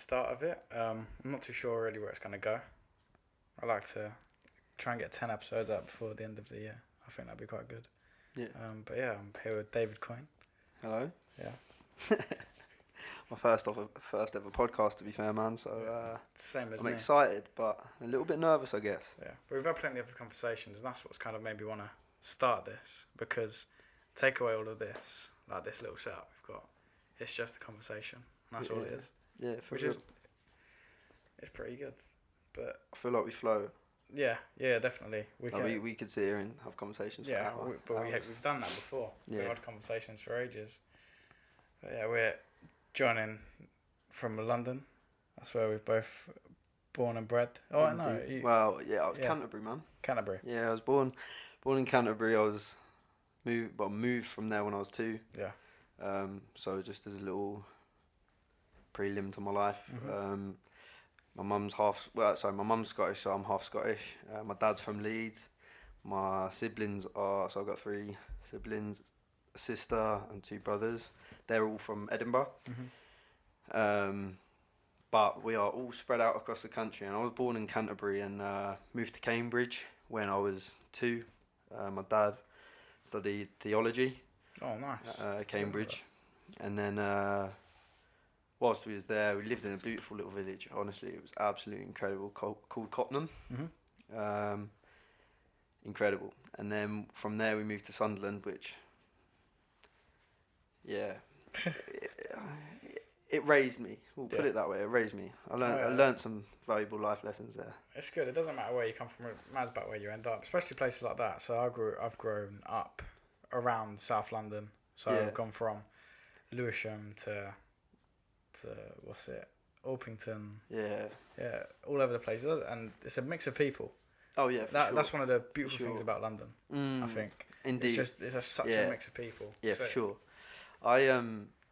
start of it. I'm not too sure really where it's going to go. I like to try and get 10 episodes out before the end of the year. I think that'd be quite good. Yeah. But yeah, I'm here with David Coyne. Hello. Yeah. My first ever podcast, to be fair, man. So Same as I'm me. excited, but a little bit nervous, I guess. Yeah, but we've had plenty of conversations, and that's what's kind of made me want to start this, because take away all of this, like this little setup we've got, it's just a conversation. That's all it is. Yeah, for real. It's pretty good, but I feel like we flow. yeah, definitely. We could sit here and have conversations. Yeah, for hours. we've done that before. Yeah. We've had conversations for ages. But yeah, we're joining from London. That's where we've both born and bred. Oh no, I was Canterbury, man. Canterbury. Yeah, I was born in Canterbury. I was moved from there when I was 2. Yeah. So just as a little prelim to my life. Mm-hmm. My mum's my mum's Scottish, so I'm half Scottish. My dad's from Leeds. My siblings so I've got 3 siblings, a sister and 2 brothers. They're all from Edinburgh. Mm-hmm. But we are all spread out across the country, and I was born in Canterbury and moved to Cambridge when I was 2. My dad studied theology. Oh, nice. At Cambridge. And then whilst we was there, we lived in a beautiful little village. Honestly, it was absolutely incredible, called Cottenham. Mm-hmm. Incredible. And then from there we moved to Sunderland, which, yeah, it raised me. We'll put it that way. It raised me. I learned some valuable life lessons there. It's good. It doesn't matter where you come from. It matters about where you end up, especially places like that. So I've grown up around South London. So I've gone from Lewisham to what's it, Orpington. Yeah, all over the place, and it's a mix of people. Oh yeah, that's one of the beautiful things about London. I think. Indeed, it's such a mix of people. Yeah, for sure.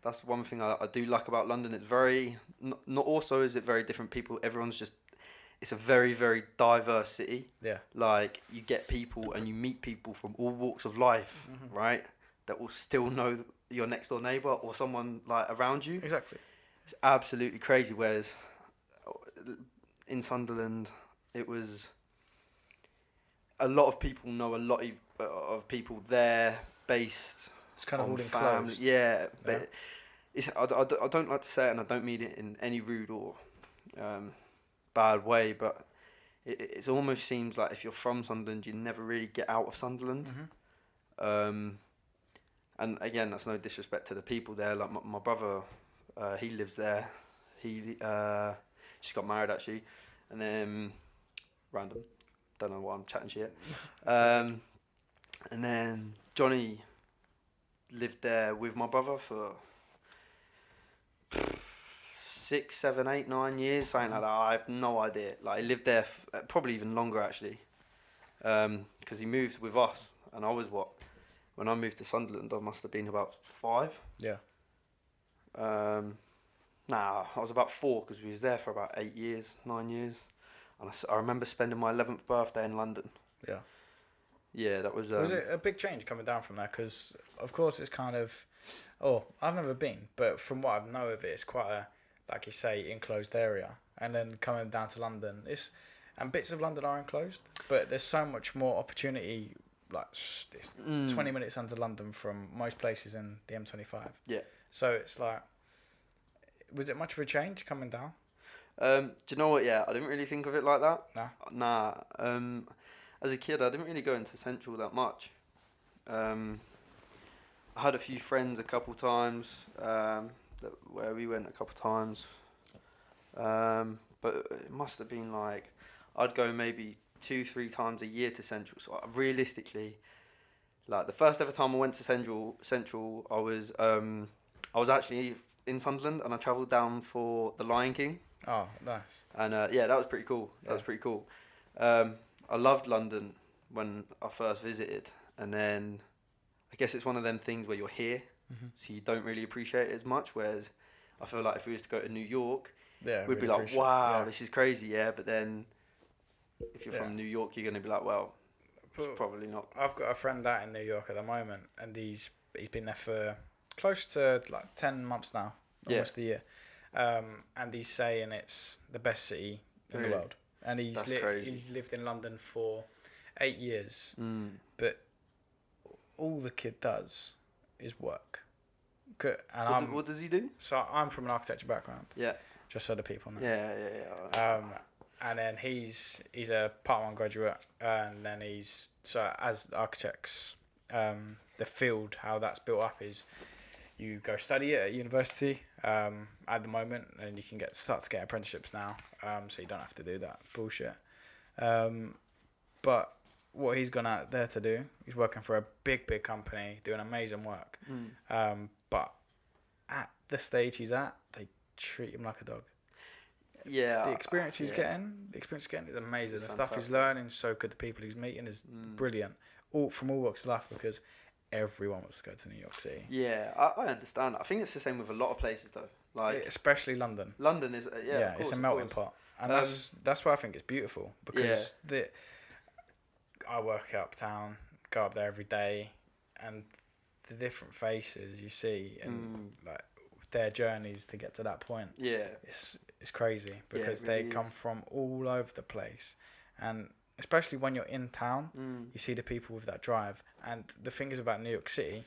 That's one thing I do like about London. It's very not also is it very different people. It's a very, very diverse city. Yeah. Like, you get people and you meet people from all walks of life, right? That will still know your next door neighbour or someone like around you. Exactly. It's absolutely crazy. Whereas in Sunderland, it was a lot of people know a lot of people there based. It's kind of all family. enclosed. Yeah, but I don't like to say it, and I don't mean it in any rude or bad way, but it almost seems like if you're from Sunderland, you never really get out of Sunderland. And again, that's no disrespect to the people there. Like my brother, he lives there. He just got married actually, and then random. Don't know why I'm chatting shit. And then Johnny lived there with my brother for 6, 7, 8, 9 years, something like that. I have no idea. Like, he lived there probably even longer actually, because he moved with us, and I was when I moved to Sunderland, I must have been about 5. Yeah. I was about 4 because we was there for about 8 years, 9 years, and I remember spending my 11th birthday in London. Yeah. Yeah, that was. Was it a big change coming down from there? Because of course it's kind of, I've never been, but from what I know of it, it's quite a, like you say, enclosed area. And then coming down to London, and bits of London are enclosed, but there's so much more opportunity. Like it's 20 minutes under London from most places in the M25. Yeah. So it's like, was it much of a change coming down? Do you know what? Yeah, I didn't really think of it like that. Nah. As a kid, I didn't really go into Central that much. I had a few friends a couple times where we went a couple times. But it must have been like, I'd go maybe 2-3 times a year to Central. So realistically, like the first ever time I went to Central, I was actually in Sunderland, and I travelled down for The Lion King. Oh, nice. And that was pretty cool. That was pretty cool. I loved London when I first visited, and then I guess it's one of them things where you're here, so you don't really appreciate it as much. Whereas I feel like if we was to go to New York, we'd be like, wow, this is crazy, but then if you're from New York, you're going to be like, well, it's probably not. I've got a friend out in New York at the moment, and he's been there for close to like 10 months now, almost a year. and he's saying it's the best city in the Really? world. And That's crazy. he's lived in London for 8 years, but all the kid does is work. What does he do? So I'm from an architecture background. Yeah. Just so the people know. Yeah. And then he's a Part 1 graduate, and then as architects, the field, how that's built up is you go study it at university at the moment, and you can start to get apprenticeships now, so you don't have to do that bullshit. But what he's gone out there to do, he's working for a big company, doing amazing work. But at the stage he's at, they treat him like a dog. Yeah. The experience he's getting is amazing. It's the stuff he's learning, so good. The people he's meeting is brilliant. From all walks of life, because everyone wants to go to New York City. Yeah, I understand. I think it's the same with a lot of places though. Like especially London. London is of course, it's a melting pot, and that's why I think it's beautiful, because I work uptown, go up there every day, and the different faces you see and like their journeys to get to that point. Yeah, it's crazy, because it really they come from all over the place, and especially when you're in town, you see the people with that drive. And the thing is about New York City,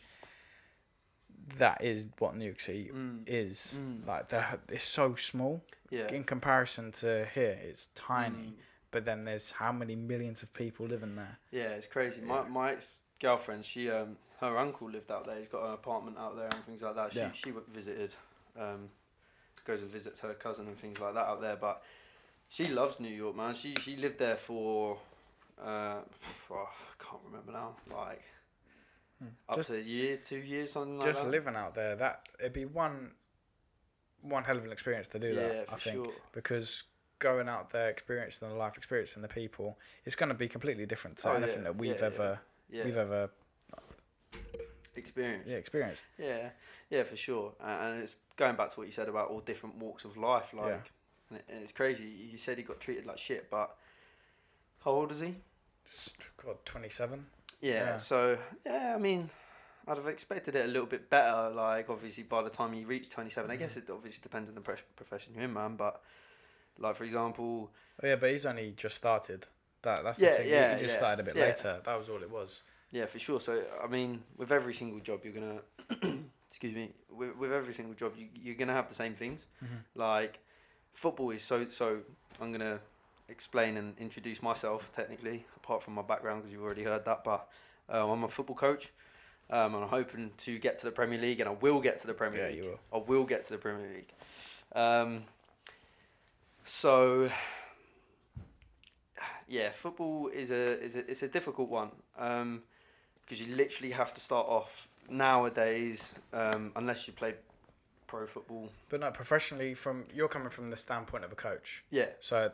that is what New York City is. Like it's so small. Yeah. In comparison to here, it's tiny. But then there's how many millions of people living there. Yeah, it's crazy. My ex-girlfriend, she her uncle lived out there. He's got an apartment out there and things like that. She visited, goes and visits her cousin and things like that out there. But she loves New York, man. She lived there for I can't remember now, like up to a year, 2 years, something like that. Just living out there, it'd be one hell of an experience to do that. I think, sure. Because going out there, experiencing the life, experiencing the people, it's going to be completely different to anything that we've ever experienced. Yeah, experienced. Yeah, for sure. And it's going back to what you said about all different walks of life, like, and it's crazy. You said he got treated like shit, but how old is he? God, 27. Yeah. So I mean, I'd have expected it a little bit better. Like, obviously, by the time you reach 27, I guess it obviously depends on the profession you're in, man. But like, for example, but he's only just started. That's the thing. He just started a bit later. That was all it was. Yeah, for sure. So I mean, with every single job, you're gonna excuse me. With every single job, you're gonna have the same things. Like, football is so. I'm gonna explain and introduce myself technically, apart from my background, because you've already heard that. But I'm a football coach, and I'm hoping to get to the Premier League, and I will get to the Premier League. You will. I will get to the Premier League. So yeah, football is a difficult one, because you literally have to start off nowadays, unless you play pro football. But no, professionally, you're coming from the standpoint of a coach. Yeah. So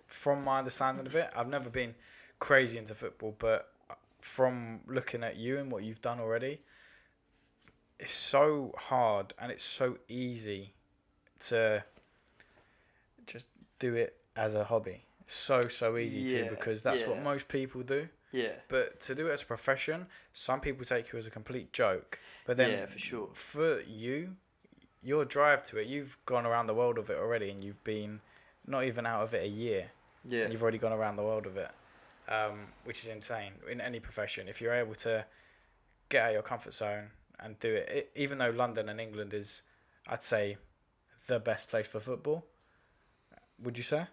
from my understanding of it, I've never been crazy into football, but from looking at you and what you've done already, it's so hard and it's so easy to just do it as a hobby. So easy too, because that's what most people do. Yeah. But to do it as a profession, some people take you as a complete joke. But then for sure. For you, your drive to it, you've gone around the world of it already, and you've been not even out of it a year. Yeah. And you've already gone around the world of it, which is insane in any profession. If you're able to get out of your comfort zone and do it, even though London and England is, I'd say, the best place for football, would you say?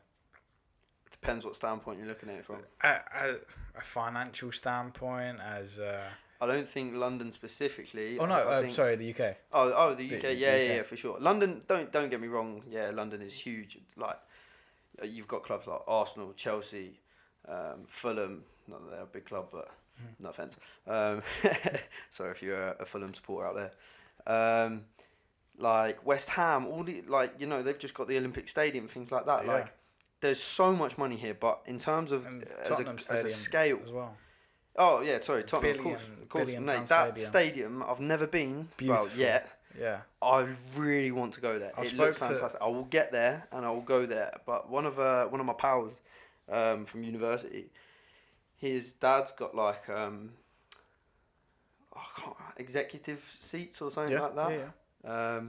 Depends what standpoint you're looking at it from. A financial standpoint, as I don't think London specifically. Oh no, sorry, the UK. Oh, the UK. Yeah, for sure. London. Don't get me wrong. Yeah, London is huge. Like, you've got clubs like Arsenal, Chelsea, Fulham. Not that they're a big club, but no offense. Sorry if you're a Fulham supporter out there. Like West Ham, all the they've just got the Olympic Stadium, things like that. Yeah. Like, there's so much money here, but in terms of as a scale as well. Oh yeah, sorry, Tottenham, of course. Mate, that stadium I've never been. Beautiful. Well, yet. Yeah. I really want to go there. It looks fantastic. I will get there and I will go there. But one of my pals from university, his dad's got like executive seats or something like that. Yeah.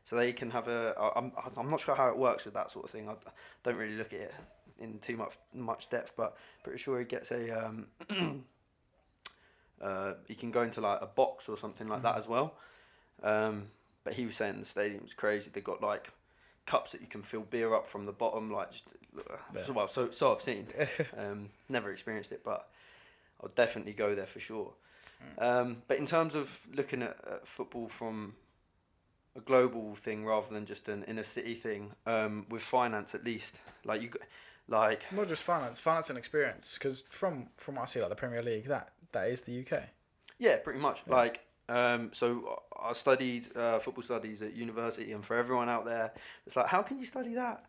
So they can have I'm not sure how it works with that sort of thing. I don't really look at it in too much depth, but pretty sure he gets a he can go into like a box or something like that as well. But he was saying the stadium's crazy. They got like cups that you can fill beer up from the bottom, like just well, so I've seen. Never experienced it, but I'll definitely go there for sure. But in terms of looking at football from a global thing rather than just an inner city thing, with finance at least, like not just finance and experience, because from what I see, like the Premier League, that is the UK. Yeah, pretty much. Yeah. Like, so I studied football studies at university, and for everyone out there, it's like, how can you study that?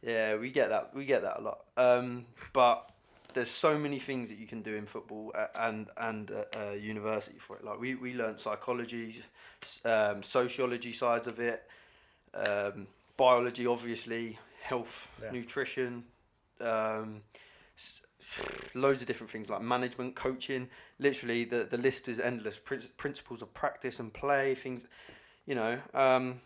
Yeah, we get that a lot. But there's so many things that you can do in football and university for it. Like we learned psychology, sociology sides of it, biology, obviously, health, nutrition, loads of different things like management, coaching. Literally, the list is endless. Principles of practice and play, things, you know. And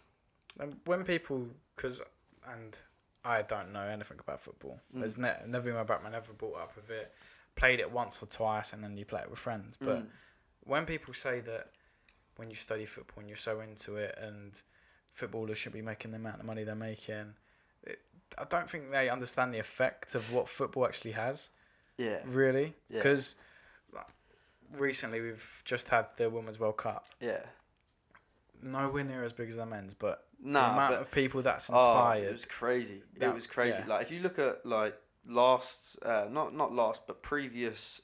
when people, and I don't know anything about football. There's never been my background, never brought up with it. Played it once or twice, and then you play it with friends. But when people say that when you study football and you're so into it, and footballers should be making the amount of money they're making, I don't think they understand the effect of what football actually has. Yeah. Really? Because recently we've just had the Women's World Cup. Yeah. Nowhere near as big as the men's, but the amount of people that's inspired. It was crazy. It was crazy. Yeah. Like if you look at like not last, but previous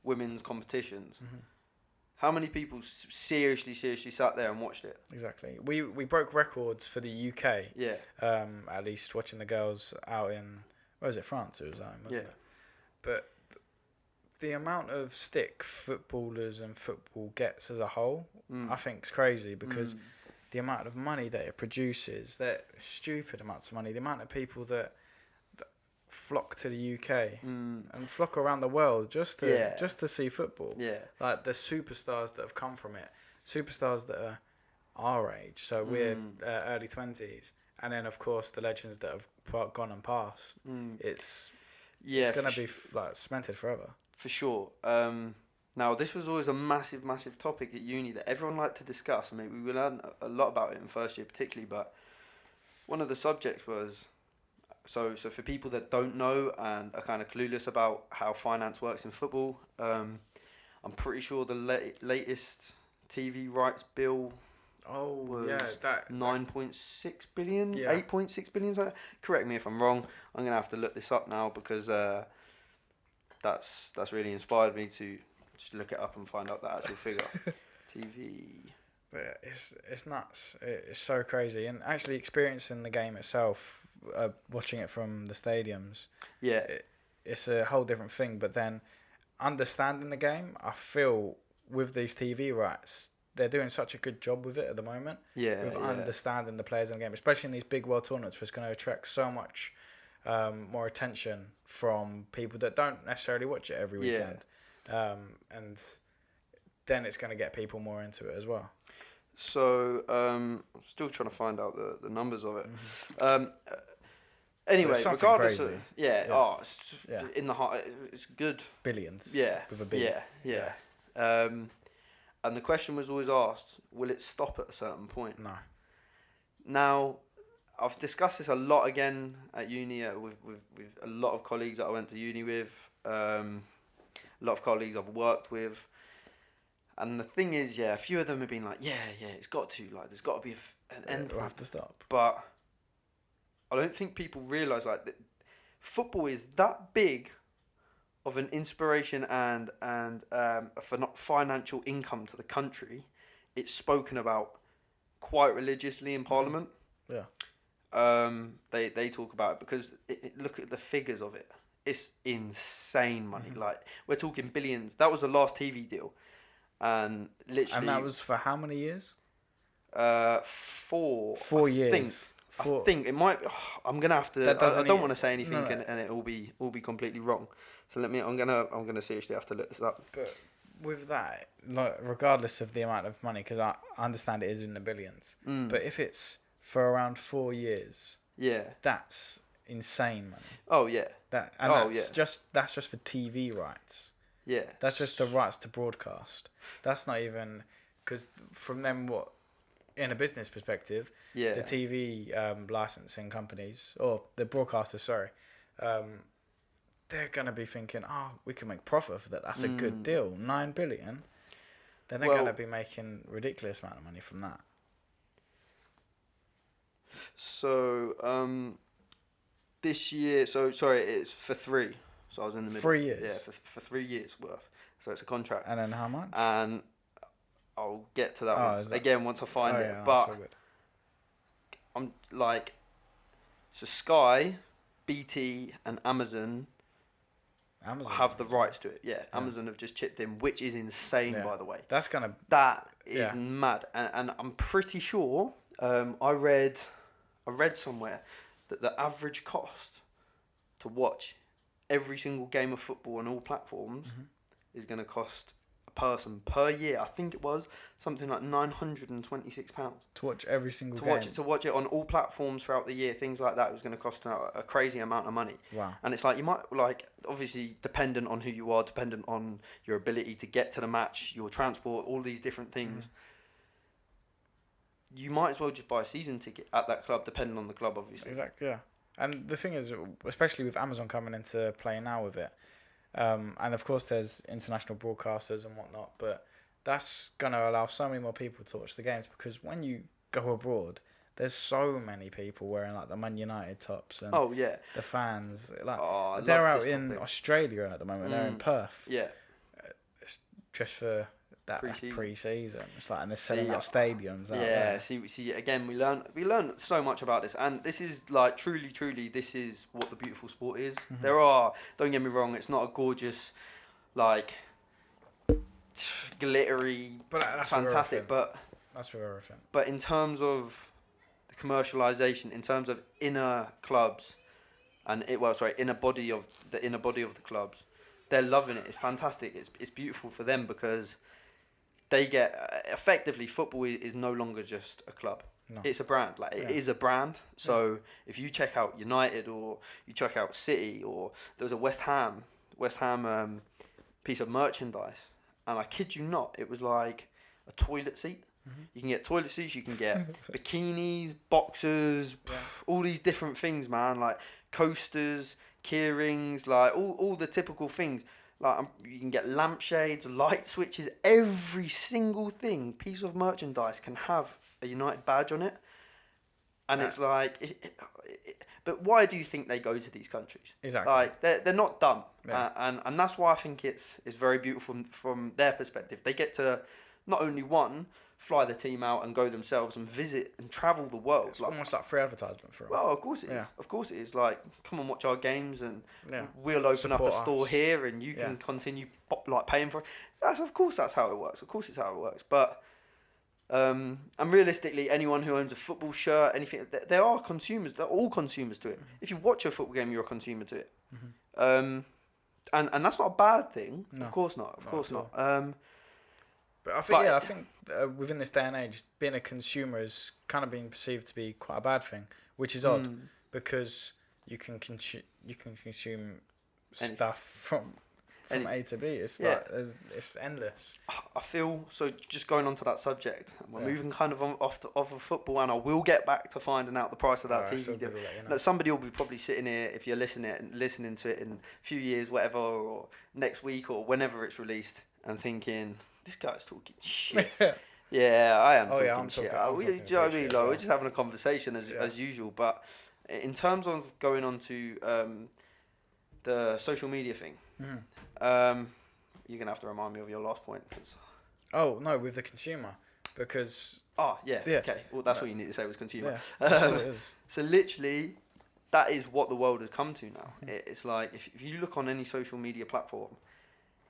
women's competitions, how many people seriously sat there and watched it? Exactly. We broke records for the UK. Yeah. At least watching the girls out in, where was it, France it was out in, wasn't it? But the amount of stick footballers and football gets as a whole, I think is crazy, because the amount of money that it produces, they're stupid amounts of money. The amount of people that flock to the UK and flock around the world just to see football. Yeah. Like the superstars that have come from it, superstars that are our age, so we're early 20s, and then of course the legends that have gone and passed. It's going to be like cemented forever. For sure. Now, this was always a massive, massive topic at uni that everyone liked to discuss. I mean, we learned a lot about it in first year particularly, but one of the subjects was, so for people that don't know and are kind of clueless about how finance works in football, I'm pretty sure the latest TV rights bill was 9.6 billion, 8.6 billion. So correct me if I'm wrong. I'm going to have to look this up now because that's really inspired me to just look it up and find out the actual figure. TV. But it's nuts. It's so crazy. And actually experiencing the game itself, watching it from the stadiums, it's a whole different thing. But then understanding the game, I feel with these TV rights, they're doing such a good job with it at the moment. With understanding the players in the game, especially in these big world tournaments where it's going to attract so much more attention from people that don't necessarily watch it every weekend. And then it's going to get people more into it as well. So I'm still trying to find out the numbers of it. Anyway, regardless of it's in the heart, it's good. Billions. With a B. And the question was always asked, will it stop at a certain point? No. Now, I've discussed this a lot again at uni with a lot of colleagues that I went to uni with, a lot of colleagues I've worked with. And the thing is, a few of them have been like, it's got to, like, there's got to be an end point. We'll have to stop. But I don't think people realise, like, that football is that big of an inspiration and for not financial income to the country. It's spoken about quite religiously in Parliament. They talk about it because look at the figures of it. It's insane money. Like, we're talking billions. That was the last TV deal. And literally... And that was for how many years? 4 years. I think it might... I'm gonna have to... I don't want to say anything and it will be completely wrong. So I'm gonna seriously have to look this up. But with that, like, regardless of the amount of money, because I understand it is in the billions, but if it's for around 4 years, that's insane money. Oh yeah. That's just for TV rights. Yeah. That's just the rights to broadcast. That's not even, because from them, what, in a business perspective, the TV licensing companies, or the broadcasters, sorry, they're going to be thinking, oh, we can make profit for that. That's a good deal. 9 billion. Then they're going to be making ridiculous amount of money from that. So, this year, it's for 3. So I was in the middle. 3 years? Yeah, for 3 years worth. So it's a contract. And then how much? And I'll get to that again once I find it. Yeah, but I'm like, so Sky, BT, and Amazon have the rights to it. Yeah, Amazon have just chipped in, which is insane, by the way. That is mad, and I'm pretty sure. I read somewhere that the average cost to watch every single game of football on all platforms is going to cost a person per year. I think it was something like £926 to watch every single game. To watch it on all platforms throughout the year. Things like that. It was going to cost a crazy amount of money. Wow. And it's like, you might, like, obviously dependent on who you are, dependent on your ability to get to the match, your transport, all these different things. You might as well just buy a season ticket at that club, depending on the club, obviously. Exactly, yeah. And the thing is, especially with Amazon coming into play now with it, and of course there's international broadcasters and whatnot, but that's going to allow so many more people to watch the games, because when you go abroad, there's so many people wearing like the Man United tops and the fans. Like, they're out in Australia at the moment. They're in Perth. Yeah. It's just for that pre-season. It's like, and they're selling out stadiums out there. there. See again, we learn so much about this, and this is like truly this is what the beautiful sport is. There are, don't get me wrong, it's not a gorgeous, like, glittery, but that's fantastic, but that's for everything. But in terms of the commercialization, in terms of inner clubs, and inner body of the clubs, they're loving it. It's fantastic. It's beautiful for them, because they get, effectively, football is no longer just a club. No. It's a brand. Like, it is a brand. So if you check out United, or you check out City, or there was a West Ham piece of merchandise, and I kid you not, it was like a toilet seat. You can get toilet seats, you can get bikinis, boxers, all these different things, man. Like coasters, key rings, like all the typical things. Like, you can get lampshades, light switches, every single piece of merchandise can have a United badge on it. And it's like, but why do you think they go to these countries? Exactly. Like, they're not dumb. Yeah. And that's why I think it's very beautiful from their perspective. They get to not only fly the team out and go themselves and visit and travel the world. It's almost like free advertisement for them. Well, of course it is. Of course it is. Like, come and watch our games, and we'll open up a store here, and you can continue paying for it. Of course that's how it works. Of course it's how it works. But and realistically, anyone who owns a football shirt, anything, there are consumers. They're all consumers to it. If you watch a football game, you're a consumer to it. And that's not a bad thing. No. Of course not. Of course not. But I think within this day and age, being a consumer is kind of being perceived to be quite a bad thing, which is odd, because you can consume stuff from A to B. It's like it's endless. I feel so. Just going on to that subject, we're moving kind of off of football, and I will get back to finding out the price of that TV deal. Now, somebody will be probably sitting here, if you're listening to it in a few years, whatever, or next week or whenever it's released, and thinking, this guy's talking shit. Yeah, I am talking shit. We're just having a conversation as usual. But in terms of going on to the social media thing, you're going to have to remind me of your last point. Oh, no, with the consumer. Because... Oh, yeah. Okay. Well, that's what you need to say was consumer. Yeah, so literally, that is what the world has come to now. It's like, if you look on any social media platform,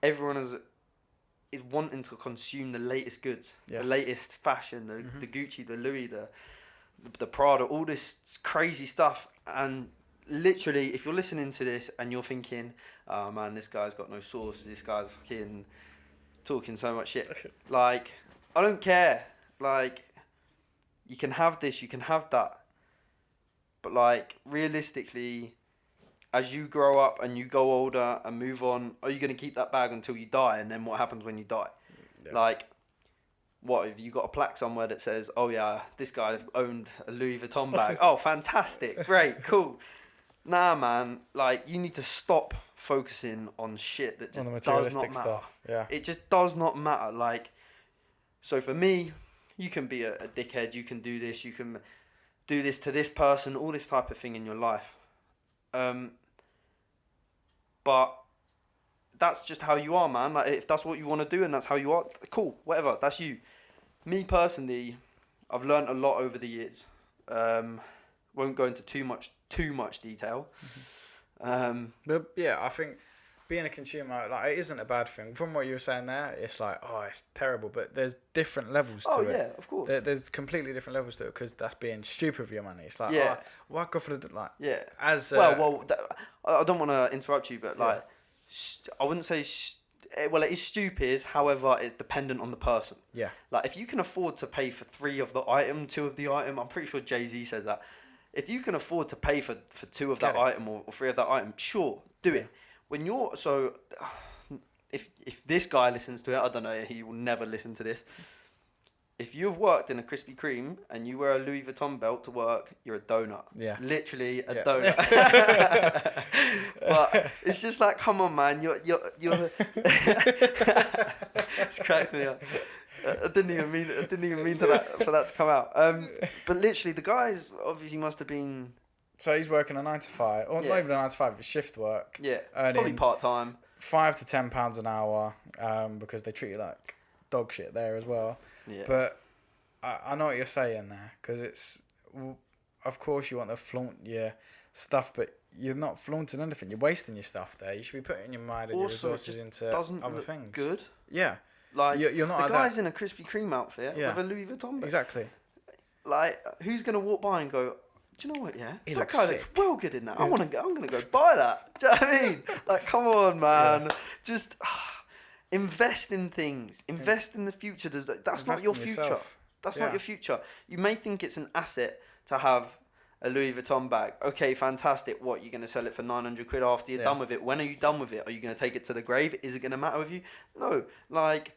everyone is wanting to consume the latest goods, the latest fashion, the Gucci, the Louis, the Prada, all this crazy stuff. And literally, if you're listening to this and you're thinking, oh man, this guy's got no source, this guy's fucking talking so much shit. Like, I don't care. Like, you can have this, you can have that. But, like, realistically, as you grow up and you go older and move on, are you going to keep that bag until you die? And then what happens when you die? Yeah. Like, what, have you got a plaque somewhere that says, oh, yeah, this guy owned a Louis Vuitton bag? Oh, fantastic. Great. Cool. Nah, man. Like, you need to stop focusing on shit that just does not matter. Stuff. Yeah. It just does not matter. Like, so for me, you can be a dickhead. You can do this. You can do this to this person, all this type of thing in your life. But that's just how you are, man. Like, if that's what you want to do and that's how you are, cool, whatever, that's you. Me personally, I've learned a lot over the years. Won't go into too much detail. But yeah, I think being a consumer, like, it isn't a bad thing. From what you were saying there, it's like, oh, it's terrible, but there's different levels to it. Oh yeah, of course. There's completely different levels to it, because that's being stupid with your money. It's like, yeah, why go for the, like, yeah. As I don't want to interrupt you, but like, I wouldn't say. Well, it is stupid. However, it's dependent on the person. Yeah. Like, if you can afford to pay for 2 of the item, I'm pretty sure Jay-Z says that. If you can afford to pay for 2 of that item or 3 of that item, sure, do it. When you're if this guy listens to it, I don't know, he will never listen to this. If you've worked in a Krispy Kreme and you wear a Louis Vuitton belt to work, you're a donut. Yeah. Literally a donut. But it's just like, come on, man, you're it's cracked me up. I didn't even mean for that to come out. But literally, the guys obviously must have been. So he's working a 9 to 5, or not even a 9 to 5, but shift work. Yeah, probably part time. £5 to £10 an hour, because they treat you like dog shit there as well. Yeah. But I know what you're saying there, because it's, of course you want to flaunt your stuff, but you're not flaunting anything. You're wasting your stuff there. You should be putting your mind and your resources into other things. Good. Yeah. Like, you're not the guy's in a Krispy Kreme outfit with a Louis Vuitton bag. Exactly. Like, who's gonna walk by and go, do you know what? Yeah, that guy looks well good in that. I'm gonna go buy that. Do you know what I mean? Like, come on, man. Yeah. Just invest in things. Invest in the future. That's not your future. That's not your future. You may think it's an asset to have a Louis Vuitton bag. Okay, fantastic. What, you're going to sell it for 900 quid after you're done with it? When are you done with it? Are you going to take it to the grave? Is it going to matter with you? No. Like,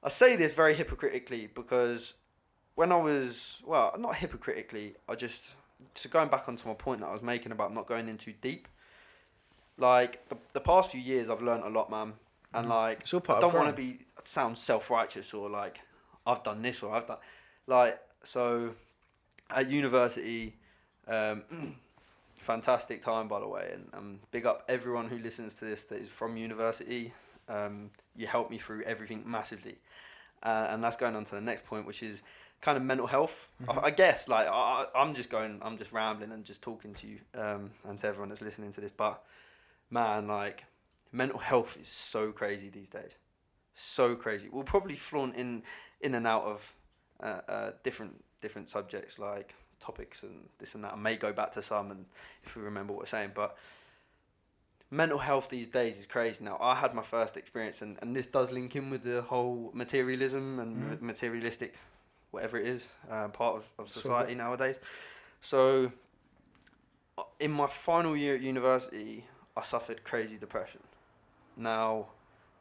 I say this very hypocritically because when I was, well, not hypocritically, so going back onto my point that I was making about not going in too deep, like, the past few years I've learned a lot, man. And, like, I don't want to sound self-righteous or, like, I've done this or I've done, like, so at university, fantastic time, by the way, and big up everyone who listens to this that is from university. You helped me through everything massively, and that's going on to the next point, which is kind of mental health. I guess, like, I'm just rambling and just talking to you and to everyone that's listening to this, but man, like, mental health is so crazy these days, so crazy. We'll probably flaunt in and out of different subjects, like topics and this and that. I may go back to some and if we remember what we're saying, but mental health these days is crazy. Now, I had my first experience, and this does link in with the whole materialism and materialistic, whatever it is, part of society nowadays. So in my final year at university, I suffered crazy depression. Now,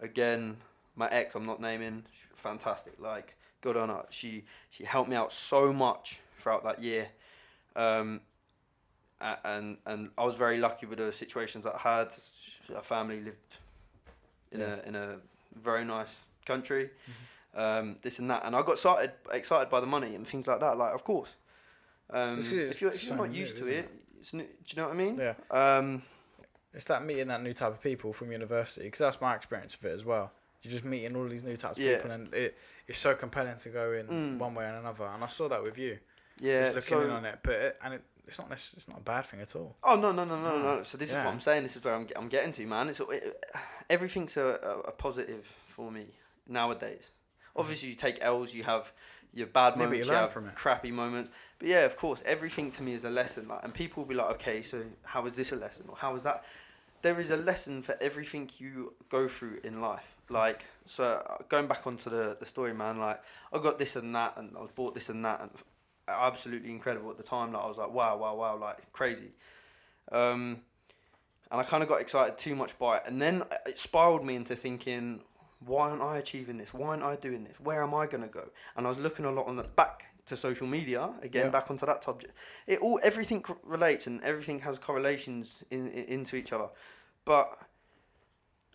again, my ex, I'm not naming, fantastic, like, good on her. She helped me out so much throughout that year, and I was very lucky with the situations that I had. Our family lived in a very nice country, this and that, and I got excited by the money and things like that. Like, of course, if you're not used to it, it's new, do you know what I mean? Yeah. It's that meeting that new type of people from university, because that's my experience of it as well. You're just meeting all these new types of people, and it's so compelling to go in one way and another. And I saw that with you. Yeah, just looking in on it, but it's not a bad thing at all. Oh no. So this is what I'm saying. This is where I'm getting to, man. Everything's a positive for me nowadays. Obviously, you take L's, you have your bad moments, you have crappy moments. But yeah, of course, everything to me is a lesson. Like, and people will be like, okay, so how is this a lesson, or how is that? There is a lesson for everything you go through in life. Like, so going back onto the story, man, like, I got this and that, and I was bought this and that, and absolutely incredible at the time. Like, I was like, wow, like, crazy. And I kind of got excited too much by it. And then it spiraled me into thinking, why aren't I achieving this? Why aren't I doing this? Where am I going to go? And I was looking a lot on the back to social media, again, back onto that subject. Everything relates and everything has correlations into each other. But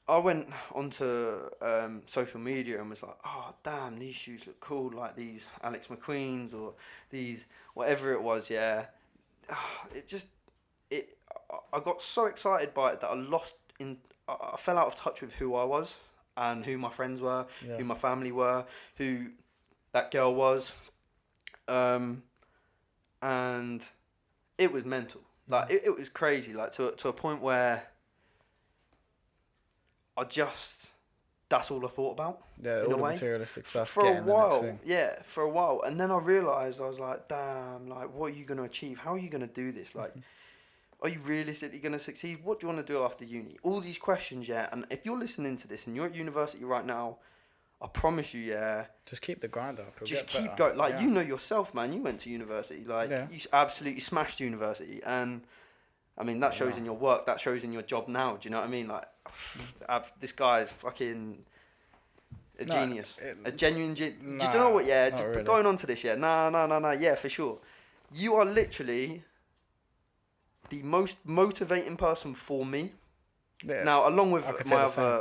I went onto social media and was like, oh, damn, these shoes look cool, like these Alex McQueen's or these, whatever it was, yeah. I got so excited by it that I fell out of touch with who I was and who my friends were, who my family were, who that girl was. And it was mental. Like, it was crazy, like, to a point where that's all I thought about. Yeah, all the materialistic stuff. For a while. And then I realised, I was like, damn, like, what are you going to achieve? How are you going to do this? Like, are you realistically going to succeed? What do you want to do after uni? All these questions, yeah. And if you're listening to this and you're at university right now, I promise you, yeah. Just keep the grind up. Just keep going. Like, you know yourself, man. You went to university. Like, you absolutely smashed university. And, I mean, that shows in your work. That shows in your job now. Do you know what I mean? Like, this guy is fucking a genius. A genuine genius. You don't know what, yeah. Really. Going on to this, yeah. No. Yeah, for sure. You are literally the most motivating person for me. Yeah. Now, along with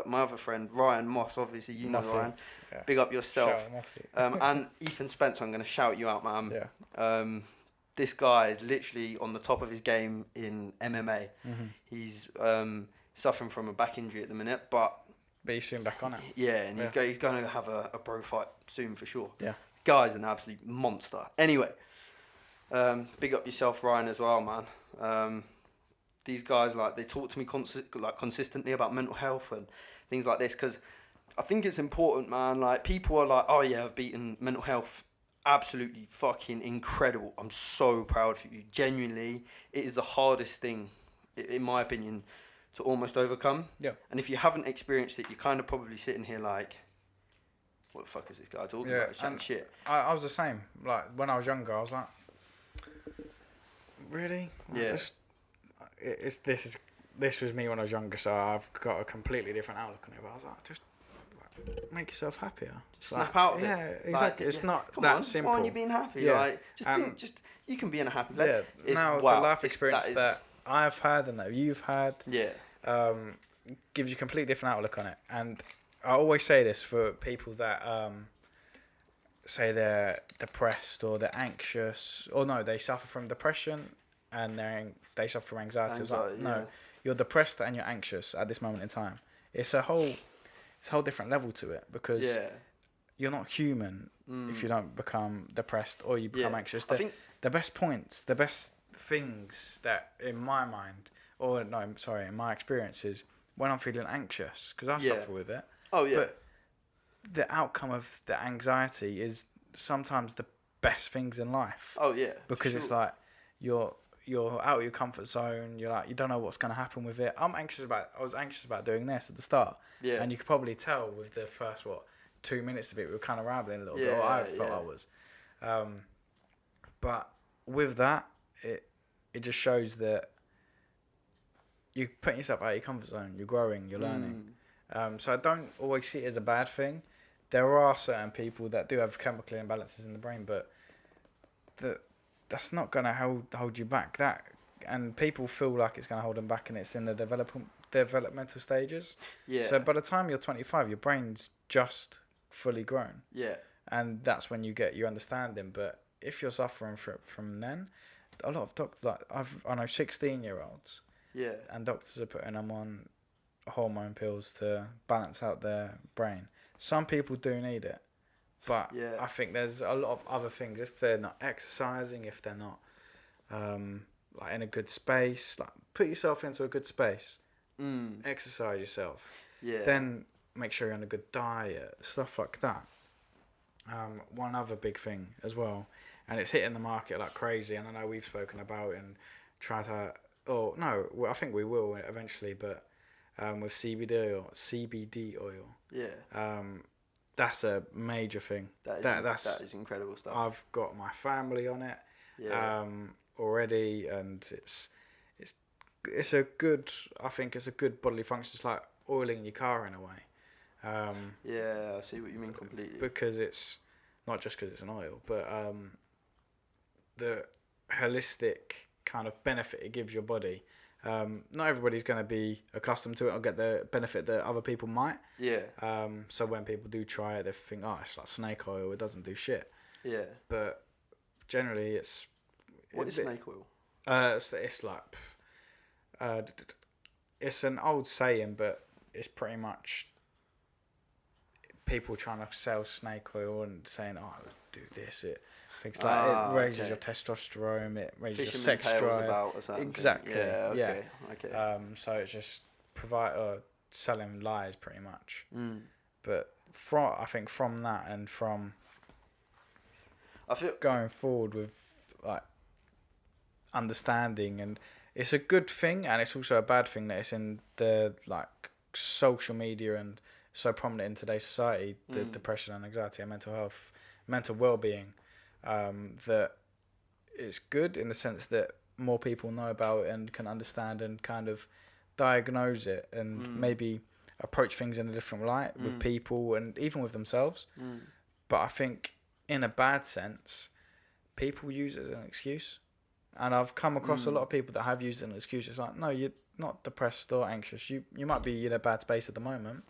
my other friend, Ryan Moss, obviously, you know Ryan. Yeah. Big up yourself. And Ethan Spence, I'm going to shout you out, man. Yeah. This guy is literally on the top of his game in MMA. Mm-hmm. He's suffering from a back injury at the minute, but he's soon back on it. Yeah, and he's going to have a pro fight soon for sure. Yeah. Guy's an absolute monster. Anyway, big up yourself, Ryan, as well, man. These guys, like, they talk to me consistently about mental health and things like this, because I think it's important, man. Like, people are like, oh yeah, I've beaten mental health. Absolutely fucking incredible. I'm so proud of you. Genuinely, it is the hardest thing, in my opinion, to almost overcome. Yeah. And if you haven't experienced it, you're kind of probably sitting here like, what the fuck is this guy talking about? Some shit. I was the same. Like, when I was younger, I was like, really? Yeah. This was me when I was younger, so I've got a completely different outlook on it. But I was like, just make yourself happier. Just snap out of it. Yeah, exactly. It's not that simple. Why aren't you being happy? Yeah. Like, you can be in a happy place. Yeah. Now, the life experience that I've had and that you've had, gives you a completely different outlook on it. And I always say this for people that say they're depressed or they're anxious, or no, they suffer from depression and they suffer from anxiety. No, you're depressed and you're anxious at this moment in time. It's a whole different level to it, because you're not human if you don't become depressed or you become anxious. I think the best things that in my mind, in my experience, is when I'm feeling anxious, because I suffer with it. Oh yeah. But the outcome of the anxiety is sometimes the best things in life. Oh yeah. Because it's like you're out of your comfort zone. You're like, you don't know what's going to happen with it. I was anxious about doing this at the start. Yeah. And you could probably tell with the first 2 minutes of it, we were kind of rambling a little bit. Or I felt I was. But with that, it just shows that you're putting yourself out of your comfort zone. You're growing. You're learning. So I don't always see it as a bad thing. There are certain people that do have chemical imbalances in the brain, but that's not going to hold you back. And people feel like it's going to hold them back, and it's in the developmental stages. Yeah. So by the time you're 25, your brain's just fully grown. Yeah. And that's when you get your understanding. But if you're suffering from then, a lot of doctors, like I know 16-year-olds. Yeah. And doctors are putting them on hormone pills to balance out their brain. Some people do need it, but I think there's a lot of other things. If they're not exercising, if they're not like in a good space, like put yourself into a good space, exercise yourself. Yeah. Then make sure you're on a good diet, stuff like that. One other big thing as well, and it's hitting the market like crazy. And I know we've spoken about it and tried to. I think we will eventually, but with CBD oil. Yeah. That's a major thing. That is incredible stuff. I've got my family on it. Yeah. Already, and it's a good. I think it's a good bodily function. It's like oiling your car in a way. Yeah, I see what you mean completely. Because it's not just because it's an oil, but the holistic kind of benefit it gives your body. Not everybody's going to be accustomed to it or get the benefit that other people might. Yeah. So when people do try it, they think, oh, it's like snake oil. It doesn't do shit. Yeah. But generally, it's... What is snake oil? It's like... it's an old saying, but it's pretty much people trying to sell snake oil and saying, oh, do this, things like it raises your testosterone, it raises your sex drive. About or something. Exactly. Yeah. Okay. So it's just selling lies pretty much. Mm. But I think from that and from I feel going forward with like understanding, and it's a good thing and it's also a bad thing that it's in the like social media and so prominent in today's society, the depression and anxiety and mental health, mental well-being. That it's good in the sense that more people know about it and can understand and kind of diagnose it and maybe approach things in a different light with people and even with themselves. But I think in a bad sense, people use it as an excuse. And I've come across a lot of people that have used it as an excuse. It's like, no, you're not depressed or anxious. You might be in a bad space at the moment.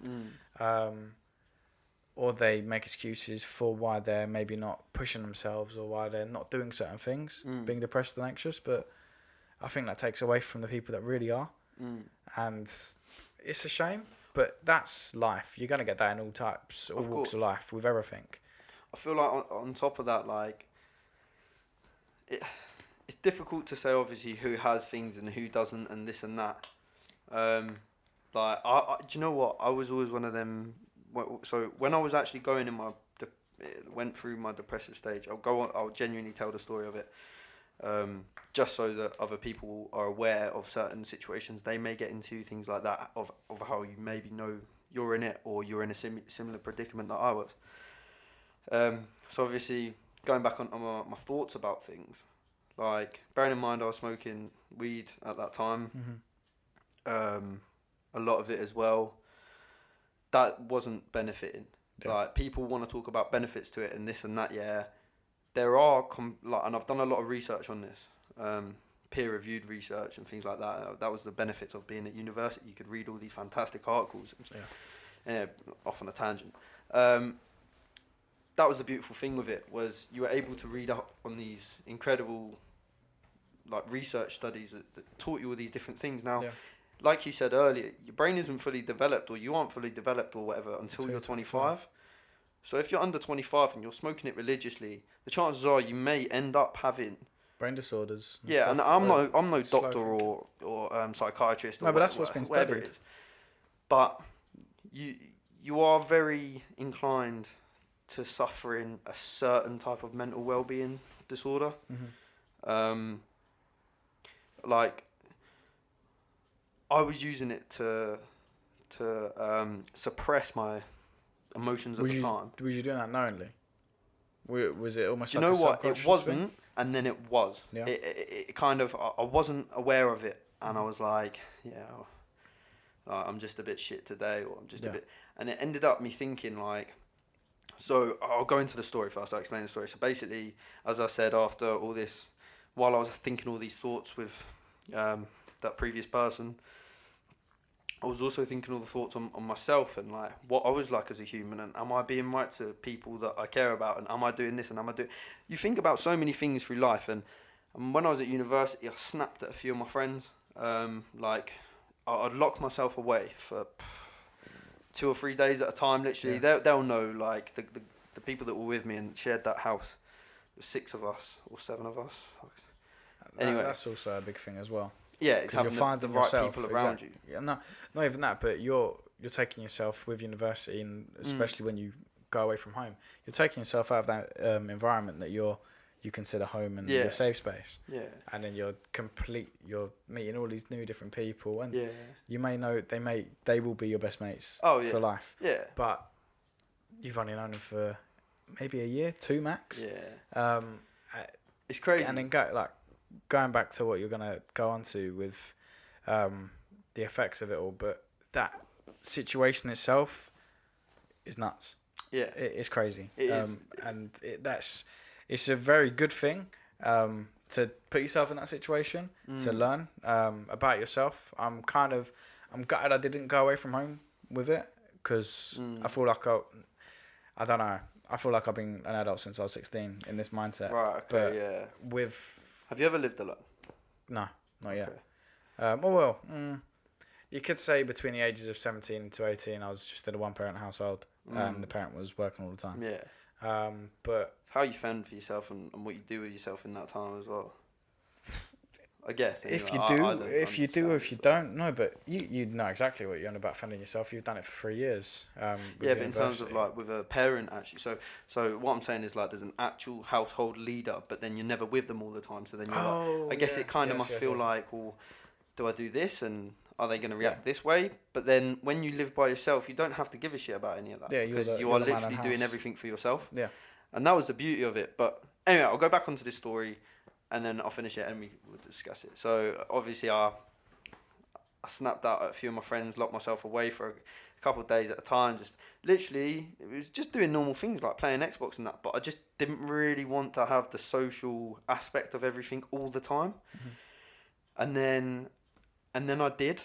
Or they make excuses for why they're maybe not pushing themselves or why they're not doing certain things, being depressed and anxious. But I think that takes away from the people that really are. And it's a shame, but that's life. You're going to get that in all types, all walks of life, with everything. I feel like on top of that, like, it's difficult to say, obviously, who has things and who doesn't and this and that. Like, do you know what? I was always one of them. So when I was actually going in went through my depressive stage, I'll genuinely tell the story of it, just so that other people are aware of certain situations they may get into, things like that, of how you maybe know you're in it or you're in a similar predicament that I was. So obviously, going back on my thoughts about things, like, bearing in mind I was smoking weed at that time, a lot of it as well, that wasn't benefiting. Yeah. Like, people want to talk about benefits to it and this and that, yeah. There are, and I've done a lot of research on this, peer-reviewed research and things like that. That was the benefits of being at university. You could read all these fantastic articles. And off on a tangent. That was the beautiful thing with it, was you were able to read up on these incredible, like, research studies that taught you all these different things. Now, like you said earlier, your brain isn't fully developed, or you aren't fully developed or whatever until you're 25. So if you're under 25 and you're smoking it religiously, the chances are you may end up having brain disorders. Yeah, and I'm no doctor or psychiatrist. No, but that's what's been whatever studied. It is. But you are very inclined to suffering a certain type of mental well-being disorder. Like, I was using it to suppress my emotions at the time. Was you doing that knowingly? Was it almost? Do you know what? It wasn't, and then it was. Yeah. It kind of. I wasn't aware of it, and I was like, I'm just a bit shit today, or I'm just a bit. And it ended up me thinking, like. So I'll go into the story first. I'll explain the story. So basically, as I said, after all this, while I was thinking all these thoughts with that previous person, I was also thinking all the thoughts on myself and, like, what I was like as a human, and am I being right to people that I care about, and am I doing this, and am I doing... You think about so many things through life, and when I was at university, I snapped at a few of my friends. Like, I'd lock myself away for 2 or 3 days at a time, literally. Yeah. They'll know, like, the people that were with me and shared that house. There was 6 of us, or 7 of us. Anyway. That's also a big thing as well. Yeah, it's having the right people around you. Yeah, no, not even that, but you're taking yourself with university, and especially when you go away from home, you're taking yourself out of that environment that you're you consider home and Yeah. your safe space. Yeah. And then you're meeting all these new different people, and Yeah. you may know they will be your best mates Oh, yeah. for life. Yeah. But you've only known them for maybe a year, 2 max. Yeah. It's crazy. And then going back to what you're gonna go on to with the effects of it all, but that situation itself is nuts. Yeah. It's crazy. It is. And it's a very good thing to put yourself in that situation, to learn about yourself. I'm gutted I didn't go away from home with it, because I feel like I don't know. I feel like I've been an adult since I was 16 in this mindset. Right. Okay. But Yeah. Have you ever lived alone? No, not yet. Okay. You could say between the ages of 17 to 18, I was just in a one-parent household, and the parent was working all the time. Yeah. But How you fend for yourself and what you do with yourself in that time as well. I guess. Anyway. if you do, if you don't, no. But you know exactly what you're on about fending yourself. You've done it for 3 years. Yeah, but in terms of like with a parent actually. So what I'm saying is like there's an actual household leader, but then you're never with them all the time. So then you're I guess it kind of must feel like, well, do I do this and are they going to react this way? But then when you live by yourself, you don't have to give a shit about any of that. Yeah, because you are literally doing everything for yourself. Yeah. And that was the beauty of it. But anyway, I'll go back onto this story and then I'll finish it and we will discuss it. So obviously I snapped out at a few of my friends, locked myself away for a couple of days at a time. Just literally, it was just doing normal things like playing Xbox and that. But I just didn't really want to have the social aspect of everything all the time. And then I did.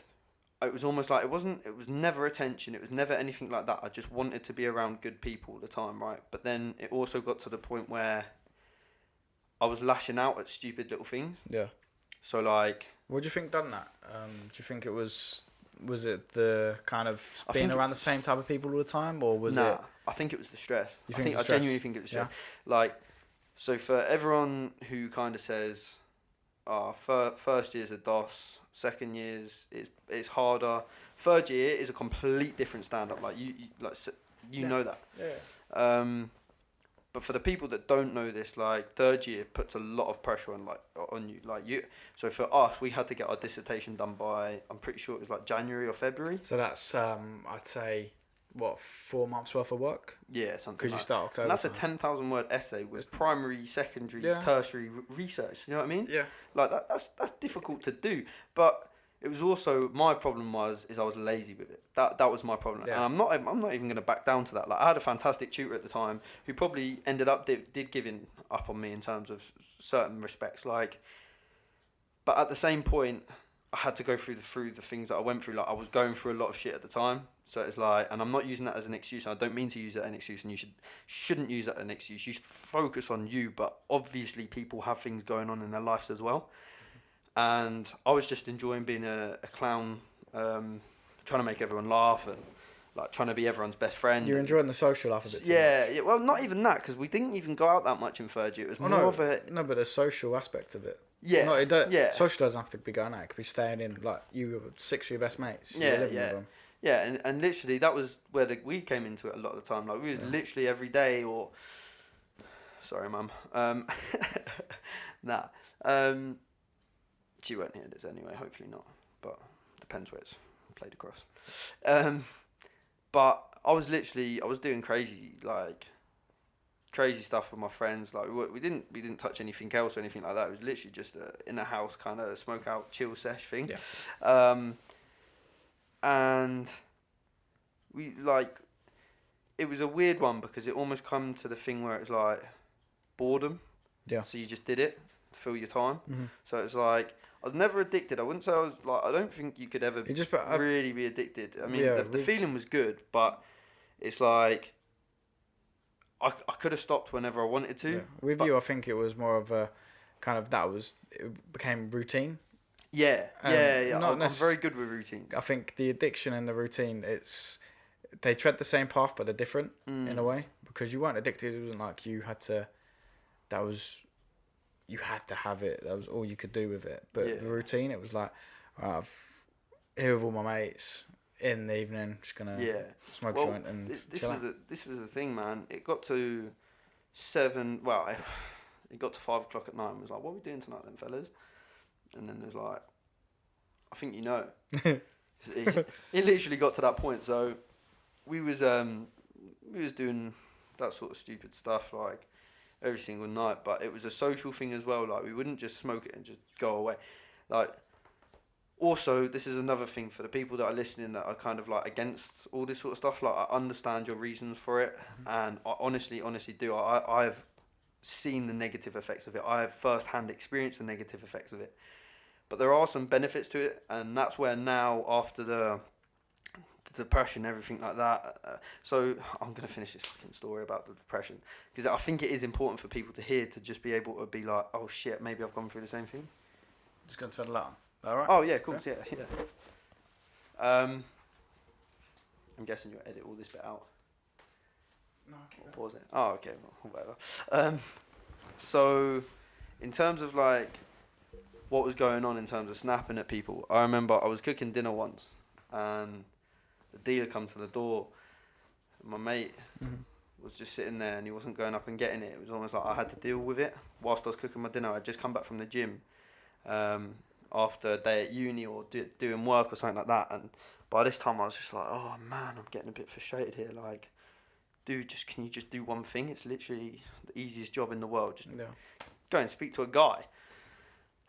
It was almost like it was never attention. It was never anything like that. I just wanted to be around good people all the time, right? But then it also got to the point where I was lashing out at stupid little things. Yeah. So like... What do you think done that? Do you think it was it the kind of being around the same type of people all the time, or was it... I think it was the stress. I stress? genuinely think it was stress. Yeah. Like, so for everyone who kind of says, first year's a DOS, second year's it's harder, third year is a complete different stand-up. Like you know that. Yeah. But for the people that don't know this, like third year puts a lot of pressure on you. So for us, we had to get our dissertation done by, I'm pretty sure it was like January or February. So that's I'd say 4 months worth of work. Yeah, something. Because you start October. And that's a 10,000 word essay with primary, secondary, tertiary research. You know what I mean? Yeah. Like that's difficult to do, but. It was also my problem I was lazy with it. That was my problem, and I'm not even going to back down to that. Like I had a fantastic tutor at the time who probably ended up did giving up on me in terms of certain respects. Like, but at the same point, I had to go through the things that I went through. Like I was going through a lot of shit at the time, so it's like, and I'm not using that as an excuse. I don't mean to use that as an excuse, and you shouldn't use that as an excuse. You should focus on you, but obviously people have things going on in their lives as well. And I was just enjoying being a clown, trying to make everyone laugh and like trying to be everyone's best friend. You're enjoying the social life of it. Yeah. Well, not even that, because we didn't even go out that much in third year. It was more of a... No, but the social aspect of it. Yeah. No, Social doesn't have to be going out. It could be staying in, like, you were 6 of your best mates. Yeah. With them. Yeah, and literally that was where we came into it a lot of the time. Like, we was literally every day or... Sorry, Mum. She won't hear this anyway, hopefully not. But depends where it's played across. But I was doing crazy stuff with my friends. Like we didn't touch anything else or anything like that. It was literally just in a house kind of smoke out, chill sesh thing. Yeah. And we it was a weird one because it almost come to the thing where it's like boredom. Yeah. So you just did it to fill your time. Mm-hmm. So it's like, I was never addicted. I wouldn't say I was I don't think you could ever really be addicted. I mean, the feeling was good, but it's like, I could have stopped whenever I wanted to. Yeah. With you, I think it was more of a kind of, it became routine. Yeah. I'm very good with routine. I think the addiction and the routine, they tread the same path, but they're different in a way, because you weren't addicted. It wasn't like you had to have it. That was all you could do with it. But the routine, it was like, I'm here with all my mates in the evening, just gonna smoke a joint and this was the thing, man. It got to 7. Well, it got to 5 o'clock at night and was like, what are we doing tonight then, fellas? And then it was like, I think you know. It literally got to that point. So we was doing that sort of stupid stuff like every single night, but it was a social thing as well. Like we wouldn't just smoke it and just go away. Like also, this is another thing for the people that are listening that are kind of like against all this sort of stuff. Like I understand your reasons for it, and I honestly do. I've seen the negative effects of it. I have first-hand experienced the negative effects of it. But there are some benefits to it, and that's where now, after the depression, everything like that. So I'm going to finish this fucking story about the depression, because I think it is important for people to hear, to just be able to be like, oh shit, maybe I've gone through the same thing. Just going to settle down. All right? Oh yeah, cool. Yeah. I'm guessing you'll edit all this bit out. No. Or pause it. Oh, okay. Well, whatever. So in terms of like what was going on in terms of snapping at people, I remember I was cooking dinner once, and the dealer come to the door. My mate was just sitting there, and he wasn't going up and getting it. It was almost like I had to deal with it whilst I was cooking my dinner. I'd just come back from the gym after a day at uni or doing work or something like that. And by this time, I was just like, oh man, I'm getting a bit frustrated here. Like, dude, can you just do one thing? It's literally the easiest job in the world. Just go and speak to a guy.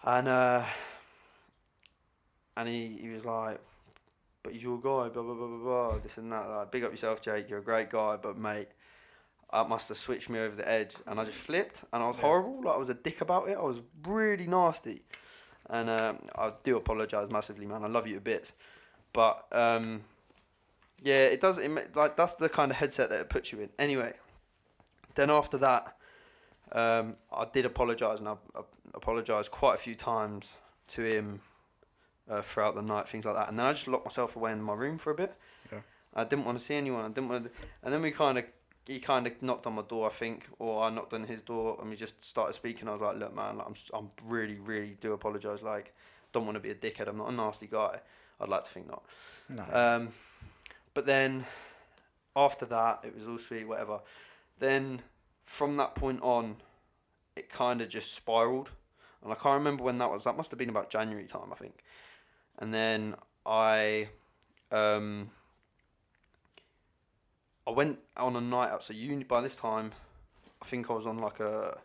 And he was like, but he's your guy, blah, blah, blah, blah, blah, this and that. Like, big up yourself, Jake, you're a great guy, but mate, that must have switched me over the edge. And I just flipped, and I was horrible. Like, I was a dick about it. I was really nasty. And I do apologise massively, man. I love you a bit. But, yeah, it does, like, that's the kind of headset that it puts you in. Anyway, then after that, I did apologise, and I apologised quite a few times to him throughout the night, things like that. And then I just locked myself away in my room for a bit. Okay. I didn't want to see anyone. And then he kind of knocked on my door, I think, or I knocked on his door, and we just started speaking. I was like, look, man, like, I'm really, really do apologise. Like, don't want to be a dickhead. I'm not a nasty guy. I'd like to think not. No. But then after that, it was all sweet, whatever. Then from that point on, it kind of just spiraled. And I can't remember when that was. That must have been about January time, I think. And then I went on a night out. So by this time, I think I was on like a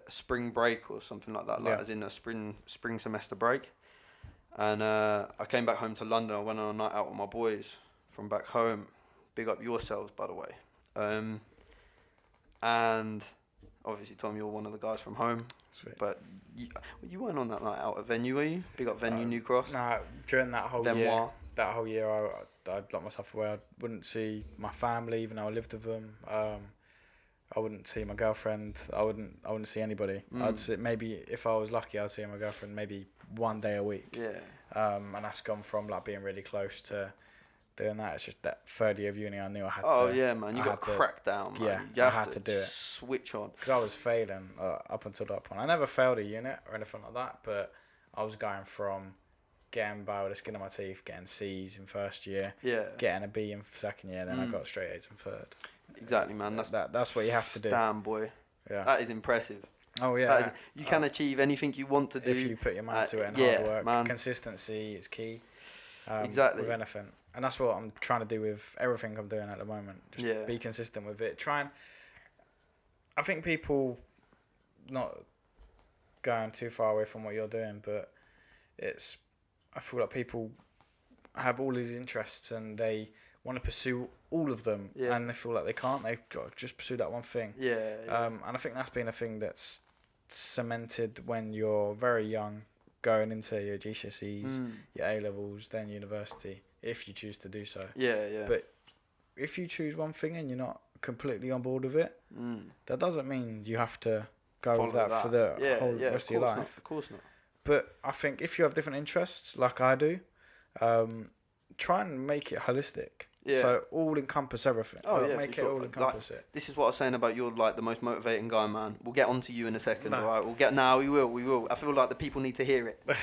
spring break or something like that, like as in a spring semester break. And I came back home to London. I went on a night out with my boys from back home. Big up yourselves, by the way. And obviously, Tom, you're one of the guys from home. Sweet. But you weren't on that night out at Venue, were you? Big up Venue, New Cross. No, during that whole year, I'd lock myself away. I wouldn't see my family, even though I lived with them. I wouldn't see my girlfriend. I wouldn't see anybody. I'd see, maybe if I was lucky, I'd see my girlfriend maybe one day a week. Yeah. And that's gone from like being really close to doing that. It's just that third year of uni, I knew I had to. Oh yeah, man, you got cracked down, man. Yeah, I had to do it. Switch on. Because I was failing up until that point. I never failed a unit or anything like that, but I was going from getting by with the skin of my teeth, getting C's in first year, getting a B in second year, then I got straight A's in third. Exactly, man. That's what you have to do. Damn, boy. Yeah. That is impressive. Oh yeah. You can achieve anything you want to do if you put your mind to it and hard work. Man. Consistency is key. Exactly. With anything. And that's what I'm trying to do with everything I'm doing at the moment. Just be consistent with it. I think people not going too far away from what you're doing, but I feel like people have all these interests and they want to pursue all of them, and they feel like they can't. They've got to just pursue that one thing. And I think that's been a thing that's cemented when you're very young, going into your GCSEs, your A-levels, then university, if you choose to do so. But if you choose one thing and you're not completely on board with it, that doesn't mean you have to go with that for the whole rest of your life. Not, of course not. But I think if you have different interests, like I do, try and make it holistic. So all encompass everything. Make it all encompass it. This is what I was saying about you're like the most motivating guy, man. We'll get onto you in a second. All right, we'll get now. We will. I feel like the people need to hear it. But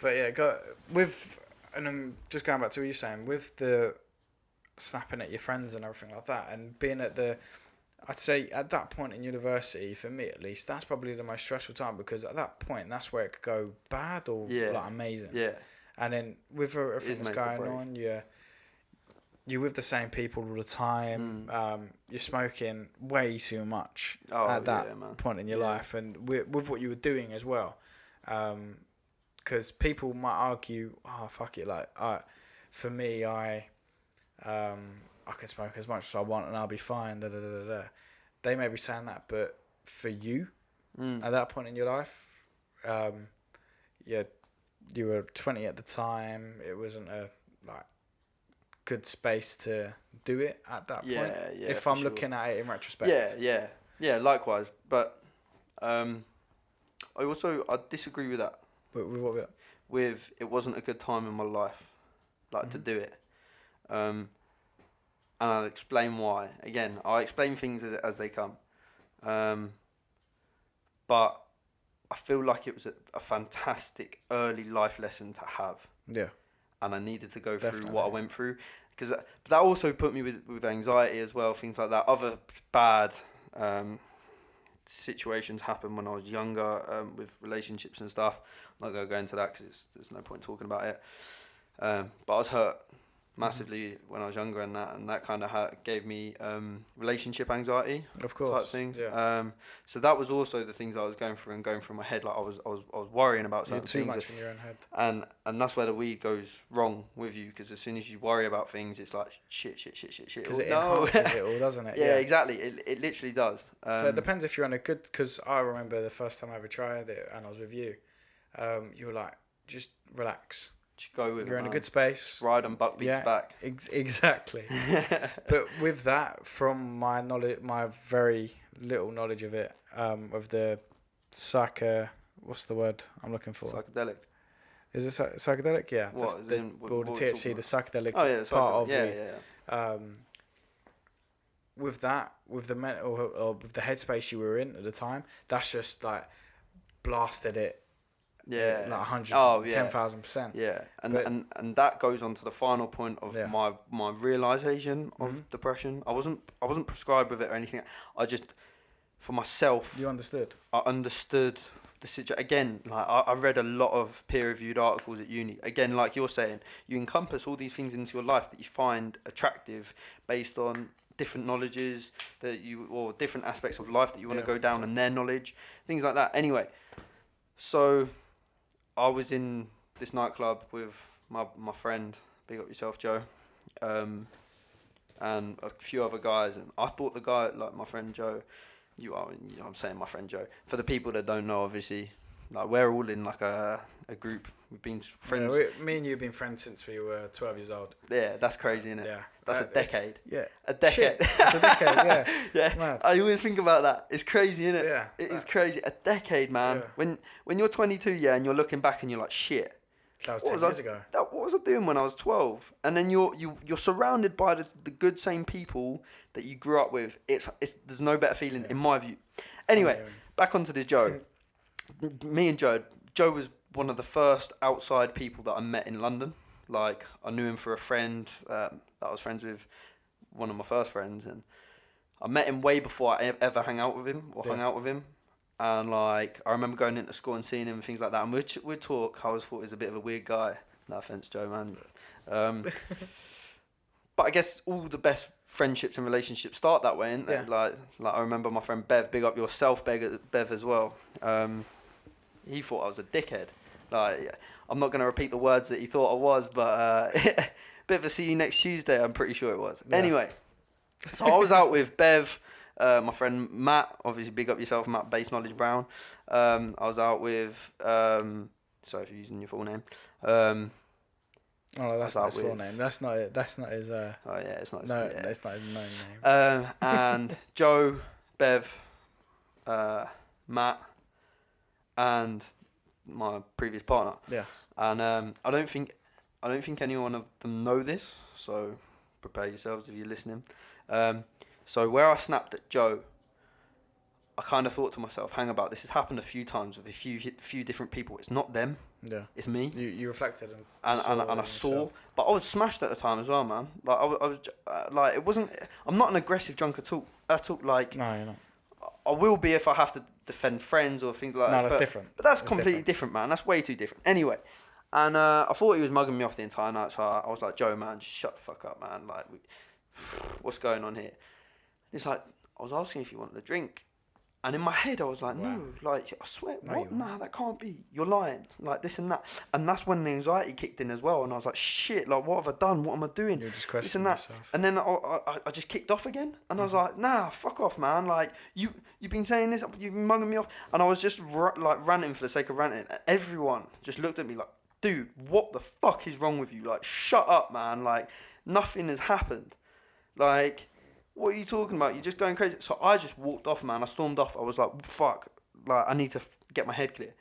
yeah, and then just going back to what you're saying with the snapping at your friends and everything like that, and being at the I'd say at that point in university, for me at least, that's probably the most stressful time, because at that point, that's where it could go bad or like amazing. Yeah. And then with everything that's going on, you're with the same people all the time. You're smoking way too much at that point in your life, and with what you were doing as well. Because people might argue, oh fuck it, like for me, I can smoke as much as I want and I'll be fine. Da, da, da, da, da. They may be saying that, but for you, at that point in your life, you were 20 at the time. It wasn't a good space to do it at that point. Yeah, if I'm looking at it in retrospect. Yeah. Likewise, but I disagree with that. With what? With it wasn't a good time in my life, to do it. And I'll explain why. Again, I'll explain things as they come. But I feel like it was a fantastic early life lesson to have. Yeah. And I needed to go through what I went through. Because that also put me with anxiety as well, things like that. Other bad situations happened when I was younger with relationships and stuff. I'm not going to go into that because there's no point talking about it. But I was hurt massively when I was younger, and that kind of gave me relationship anxiety, of course, type things. Yeah. So that was also the things I was going through my head. Like I was worrying about certain things. You're too much in your own head. And that's where the weed goes wrong with you, because as soon as you worry about things, it's like shit. Because it enhances it all, doesn't it? Yeah, exactly. It literally does. So it depends if you're on a good. Because I remember the first time I ever tried it, and I was with you. You were like, just relax. Just go with it. You're in a good space. Ride on Buckbeak's back. Exactly. But with that, from my knowledge, my very little knowledge of it, of the what's the word I'm looking for? Psychedelic. Is it psychedelic? Yeah. What? The THC, the psychedelic part of yeah. With that, with the mental or with the headspace you were in at the time, that's just like blasted it. Yeah, like 100, 10,000%. Yeah, and that goes on to the final point of my realization of depression. I wasn't prescribed with it or anything. I just, for myself, you understood. I understood the situation. Again, like I read a lot of peer-reviewed articles at uni. Again, like you're saying, you encompass all these things into your life that you find attractive based on different knowledges or different aspects of life that you want to go down, and their knowledge, things like that. Anyway, so I was in this nightclub with my friend, big up yourself, Joe, and a few other guys, and I thought the guy, like my friend Joe, I'm saying my friend Joe. For the people that don't know, obviously, like we're all in like a group. We've been friends. Yeah, me and you have been friends since we were 12 years old. Yeah, that's crazy, isn't it? Yeah. That's a decade. Yeah. A decade. Shit, it's a decade, yeah. Yeah. Mad. I always think about that. It's crazy, isn't it? Yeah. It is crazy. A decade, man. Yeah. When you're 22, and you're looking back and you're like, shit. That was 10 years ago. What was I doing when I was 12? And then you're surrounded by the good same people that you grew up with. It's there's no better feeling in my view. Anyway, back onto this Joe. Me and Joe was one of the first outside people that I met in London. Like, I knew him for a friend that I was friends with, one of my first friends, and I met him way before I ever hung out with him. And like, I remember going into school and seeing him and things like that, and we'd talk. I always thought he was a bit of a weird guy. No offense, Joe, man. But I guess all the best friendships and relationships start that way, ain't they? Yeah. Like I remember my friend Bev, big up yourself, Bev as well. He thought I was a dickhead. Like, I'm not going to repeat the words that he thought I was, but bit of a see you next Tuesday, I'm pretty sure it was. Yeah. Anyway, so I was out with Bev, my friend Matt, obviously big up yourself, Matt Base Knowledge Brown. I was out with, sorry if you're using your full name. Oh, that's not his full name. That's not it. That's not his. Oh yeah, it's not his. No, yeah. It's not his known name. And Joe, Bev, Matt, and my previous partner. Yeah. And I don't think any one of them know this, so prepare yourselves if you're listening. So where I snapped at Joe, kind of thought to myself, hang about, this has happened a few times with a few different people. It's not them. Yeah. It's me. You reflected and I saw, but I was smashed at the time as well, man. Like I was like, it wasn't. I'm not an aggressive drunk at all. Like, no, you're not. I will be if I have to defend friends or things like that. No, that's different. But that's completely different, man. That's way too different. Anyway, and I thought he was mugging me off the entire night, so I was like, Joe, man, just shut the fuck up, man. Like, what's going on here? He's like, I was asking if you wanted a drink. And in my head, I was like, no, like, I swear, no, what? Nah, that can't be. You're lying. Like, this and that. And that's when the anxiety kicked in as well. And I was like, shit, like, what have I done? What am I doing? You're just questioning this and that. yourself. And then I just kicked off again. And I was like, nah, fuck off, man. Like, you've been saying this, you've been mugging me off. And I was just, ranting for the sake of ranting. Everyone just looked at me like, dude, what the fuck is wrong with you? Like, shut up, man. Like, nothing has happened. Like, what are you talking about? You're just going crazy. So I just walked off, man. I stormed off. I was like, fuck. Like, I need to get my head clear.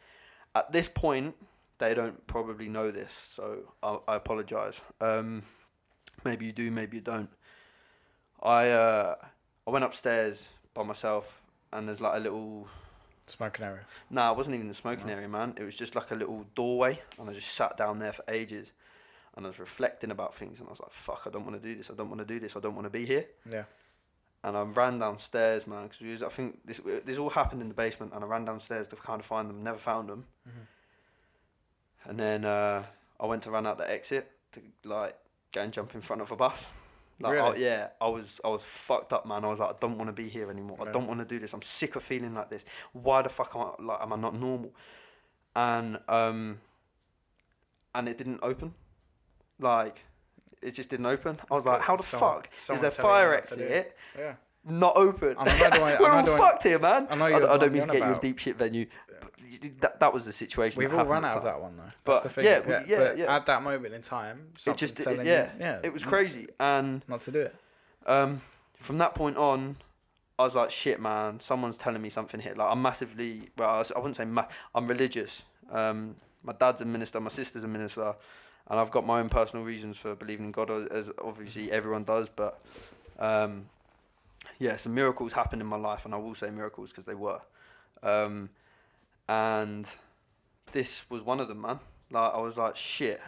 At this point, they don't probably know this, so I apologise. Maybe you do, maybe you don't. I went upstairs by myself, and there's like a little... Smoking area? Nah, it wasn't even the smoking area, man. It was just like a little doorway, and I just sat down there for ages. And I was reflecting about things, and I was like, fuck, I don't want to do this. I don't want to do this. I don't want to be here. Yeah. And I ran downstairs, man, because I think this all happened in the basement, and I ran downstairs to kind of find them, never found them. Mm-hmm. And then I went to run out the exit to like go and jump in front of a bus. Like, really? I was fucked up, man. I was like, I don't want to be here anymore. Yeah. I don't want to do this. I'm sick of feeling like this. Why the fuck am I not normal? And it didn't open. Like, it just didn't open. I was like, how the fuck is there fire exit? Yeah. Not open. We're all fucked here, man. I don't mean to get you a deep shit venue. That was the situation. We've all run out of that one though. But that's the thing. Yeah. At that moment in time, it just it was crazy, and not to do it. From that point on, I was like, shit, man. Someone's telling me something here. Like, I'm massively. Well, I wouldn't say I'm religious. My dad's a minister. My sister's a minister. And I've got my own personal reasons for believing in God, as obviously everyone does. But, some miracles happened in my life, and I will say miracles because they were. And this was one of them, man. Like, I was like, shit,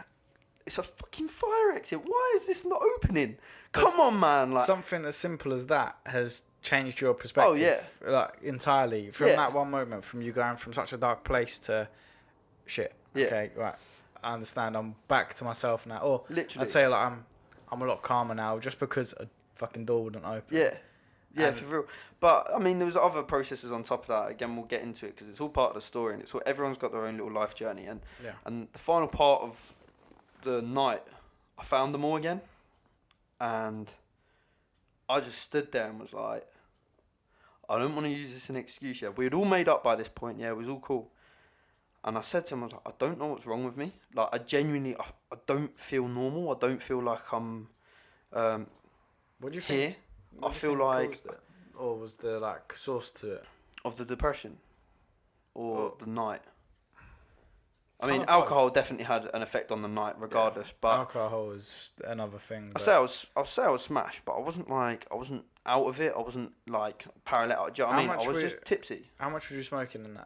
it's a fucking fire exit. Why is this not opening? Come on, man. Like, something as simple as that has changed your perspective. Oh, yeah. Like, entirely. From that one moment, from you going from such a dark place to, shit, okay, right. I understand. I'm back to myself now. Or literally, I'd say like I'm a lot calmer now, just because a fucking door wouldn't open. Yeah, for real. But I mean, there was other processes on top of that. Again, we'll get into it because it's all part of the story, and it's all, everyone's got their own little life journey. And the final part of the night, I found them all again, and I just stood there and was like, I don't want to use this as an excuse. Yeah, we had all made up by this point. Yeah, it was all cool. And I said to him, I was like, I don't know what's wrong with me. Like, I genuinely, I don't feel normal. I don't feel like I'm what do you here. Think? I feel like... Or was there, like, source to it? Of the depression? Or the night? I mean, alcohol definitely had an effect on the night, regardless. But alcohol is another thing. I'll say I was smashed, but I wasn't out of it. I wasn't, like, paralytic. Do you know what I mean? I was just tipsy. How much were you smoking in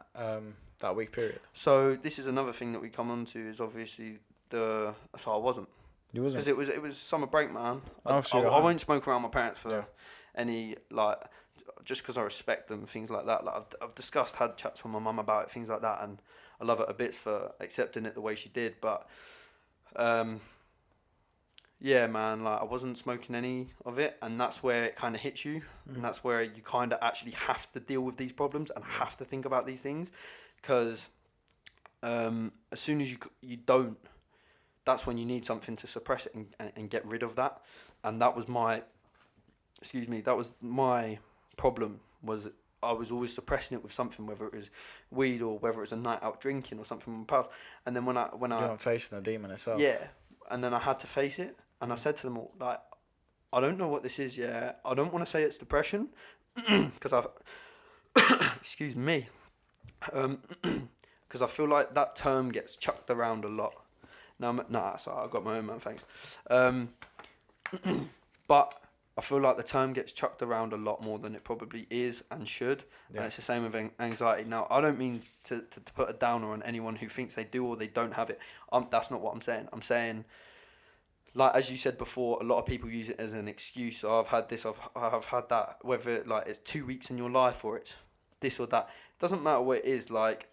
that week period? So this is another thing that we come on to is obviously so I wasn't. You wasn't? Because it was summer break, man. I won't smoke around my parents for any, like, just because I respect them, things like that. Like, I've had chats with my mum about it, things like that, and I love her a bit for accepting it the way she did. But yeah, man, like, I wasn't smoking any of it, and that's where it kind of hits you, and that's where you kind of actually have to deal with these problems and have to think about these things. Because as soon as you don't, that's when you need something to suppress it and get rid of that. And that was my problem, was I was always suppressing it with something, whether it was weed or whether it was a night out drinking or something with my pals. And then when I you're facing the demon itself. Yeah, and then I had to face it, and I said to them all, like, I don't know what this is. Yeah, I don't want to say it's depression because I've excuse me. Because I feel like that term gets chucked around a lot. Nah, sorry, I've got my own, man, thanks. But I feel like the term gets chucked around a lot more than it probably is and should. Yeah. And it's the same with anxiety. Now, I don't mean to put a downer on anyone who thinks they do or they don't have it. That's not what I'm saying. I'm saying, like, as you said before, a lot of people use it as an excuse. So I've had this, I've had that, whether like it's 2 weeks in your life or it's this or that. It doesn't matter what it is. Like,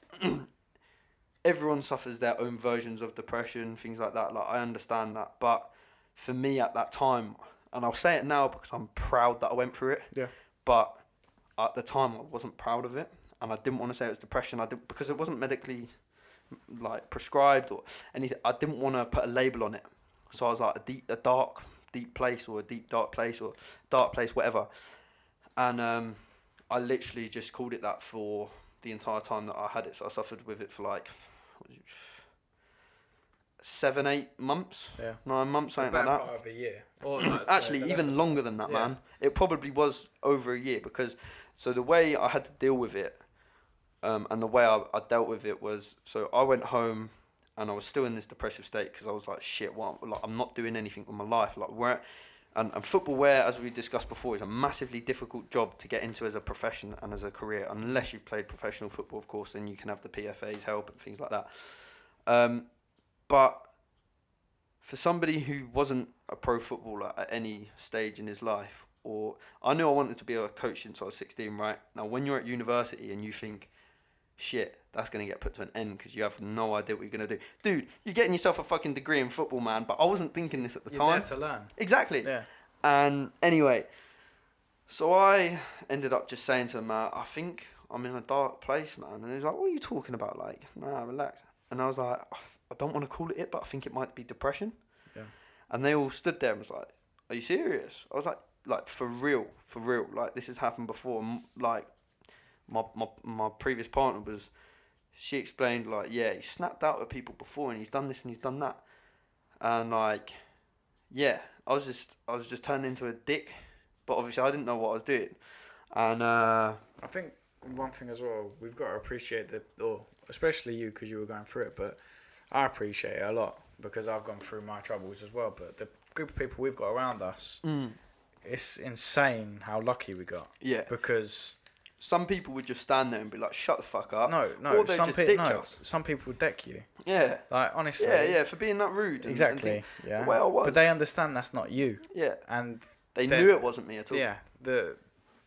everyone suffers their own versions of depression, things like that. Like, I understand that. But for me at that time, and I'll say it now because I'm proud that I went through it. Yeah. But at the time, I wasn't proud of it, and I didn't want to say it was depression. Because it wasn't medically like prescribed or anything. I didn't want to put a label on it. So I was like a dark place, or a deep dark place, or dark place, whatever. And I literally just called it that for the entire time that I had it. So I suffered with it for like 7, 8 months, 9 months, something like that. Part of a year. Or no, Actually, even longer than that, man. It probably was over a year, because so the way I had to deal with it, and the way I dealt with it was, so I went home and I was still in this depressive state because I was like, shit, like, I'm not doing anything with my life. Like, and football, as we discussed before, is a massively difficult job to get into as a profession and as a career, unless you've played professional football, of course, then you can have the PFA's help and things like that. But for somebody who wasn't a pro footballer at any stage in his life, or I knew I wanted to be a coach since I was 16, right? Now, when you're at university and you think, shit, that's going to get put to an end because you have no idea what you're going to do. Dude, you're getting yourself a fucking degree in football, man, but I wasn't thinking this at the time. You're there to learn. Exactly. Yeah. And anyway, so I ended up just saying to him, I think I'm in a dark place, man. And he was like, what are you talking about? Like, nah, relax. And I was like, I don't want to call it, but I think it might be depression. Yeah. And they all stood there and was like, are you serious? I was like for real. Like, this has happened before. Like, my previous partner she explained, like, yeah, he snapped out at people before and he's done this and he's done that. And like, yeah, I was just turned into a dick, but obviously I didn't know what I was doing. And I think one thing as well, we've got to appreciate especially you, because you were going through it, but I appreciate it a lot because I've gone through my troubles as well. But the group of people we've got around us, it's insane how lucky we got. Yeah. Because some people would just stand there and be like, shut the fuck up. No. Or they'd just ditch us. Some people would deck you. Yeah. Like, honestly. Yeah, for being that rude. Exactly. Yeah. The way I was. But they understand that's not you. Yeah. And they knew it wasn't me at all. Yeah.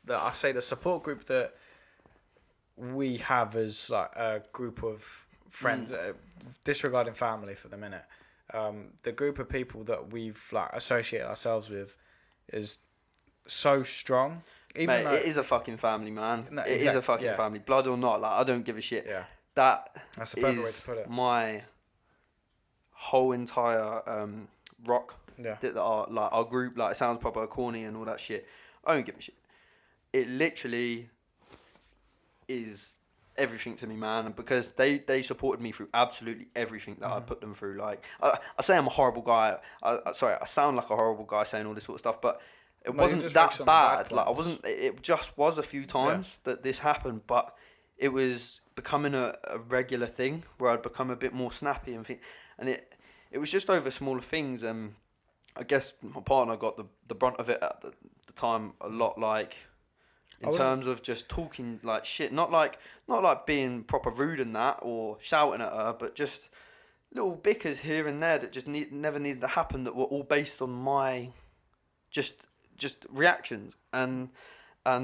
I say the support group that we have as like a group of friends, disregarding family for the minute, the group of people that we've like associated ourselves with is so strong. Mate, it is a fucking family, man. No, it is a fucking family, blood or not. Like, I don't give a shit. Yeah, that's a perfect way to put it. My whole entire rock. Yeah. That our group, like, it sounds proper corny and all that shit. I don't give a shit. It literally is everything to me, man, because they supported me through absolutely everything that I put them through. Like, I say I'm a horrible guy. I sound like a horrible guy saying all this sort of stuff, but it wasn't that bad. Like, I wasn't. It just was a few times that this happened, but it was becoming a regular thing where I'd become a bit more snappy and it was just over smaller things. And I guess my partner got the brunt of it at the time a lot. Like, in terms of just talking like shit, not like being proper rude and that or shouting at her, but just little bickers here and there that just never needed to happen, that were all based on my just reactions. And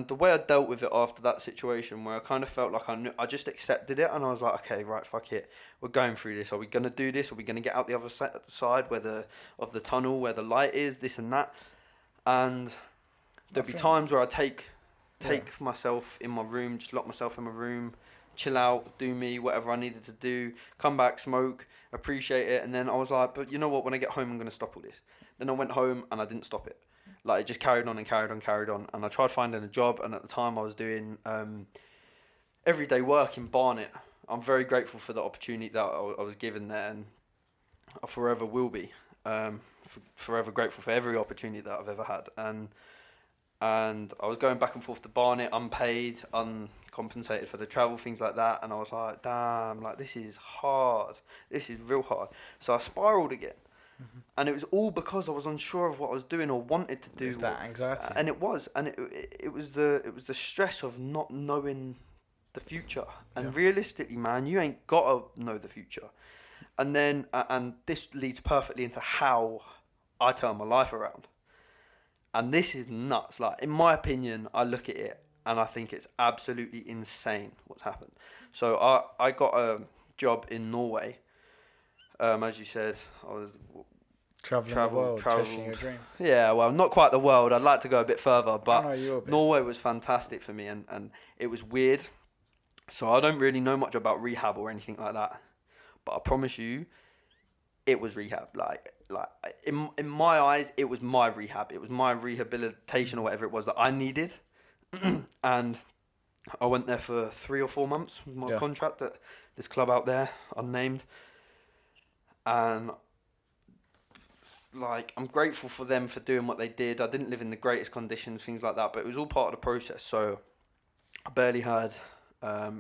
the way I dealt with it after that situation, where I kind of felt like I just accepted it, and I was like, okay, right, fuck it, we're going through this. Are we gonna do this? Are we gonna get out the other side of the tunnel where the light is? This and that. And there'd be times where I take myself in my room, just lock myself in my room, chill out, do me, whatever I needed to do, come back, smoke, appreciate it. And then I was like, but you know what, when I get home, I'm going to stop all this. Then I went home and I didn't stop it. Like, it just carried on. And I tried finding a job, and at the time I was doing everyday work in Barnet. I'm very grateful for the opportunity that I was given there, and I forever will be. Forever grateful for every opportunity that I've ever had. And I was going back and forth to Barnet, unpaid, uncompensated for the travel, things like that. And I was like, damn, like, this is hard. This is real hard. So I spiraled again. And it was all because I was unsure of what I was doing or wanted to do. It's that anxiety. And it was the stress of not knowing the future. And realistically, man, you ain't gotta know the future. And then and this leads perfectly into how I turn my life around. And this is nuts. Like, in my opinion, I look at it and I think it's absolutely insane what's happened. So I got a job in Norway. As you said, I was Traveling the world, chasing your dream. Yeah, well, not quite the world. I'd like to go a bit further, but you're a bit. Norway was fantastic for me, and it was weird. So I don't really know much about rehab or anything like that, but I promise you, it was rehab. Like in my eyes, it was my rehab. It was my rehabilitation or whatever it was that I needed, and I went there for 3 or 4 months with my contract at this club out there, unnamed, and like, I'm grateful for them for doing what they did. I didn't live in the greatest conditions, things like that, but it was all part of the process. So I barely had, I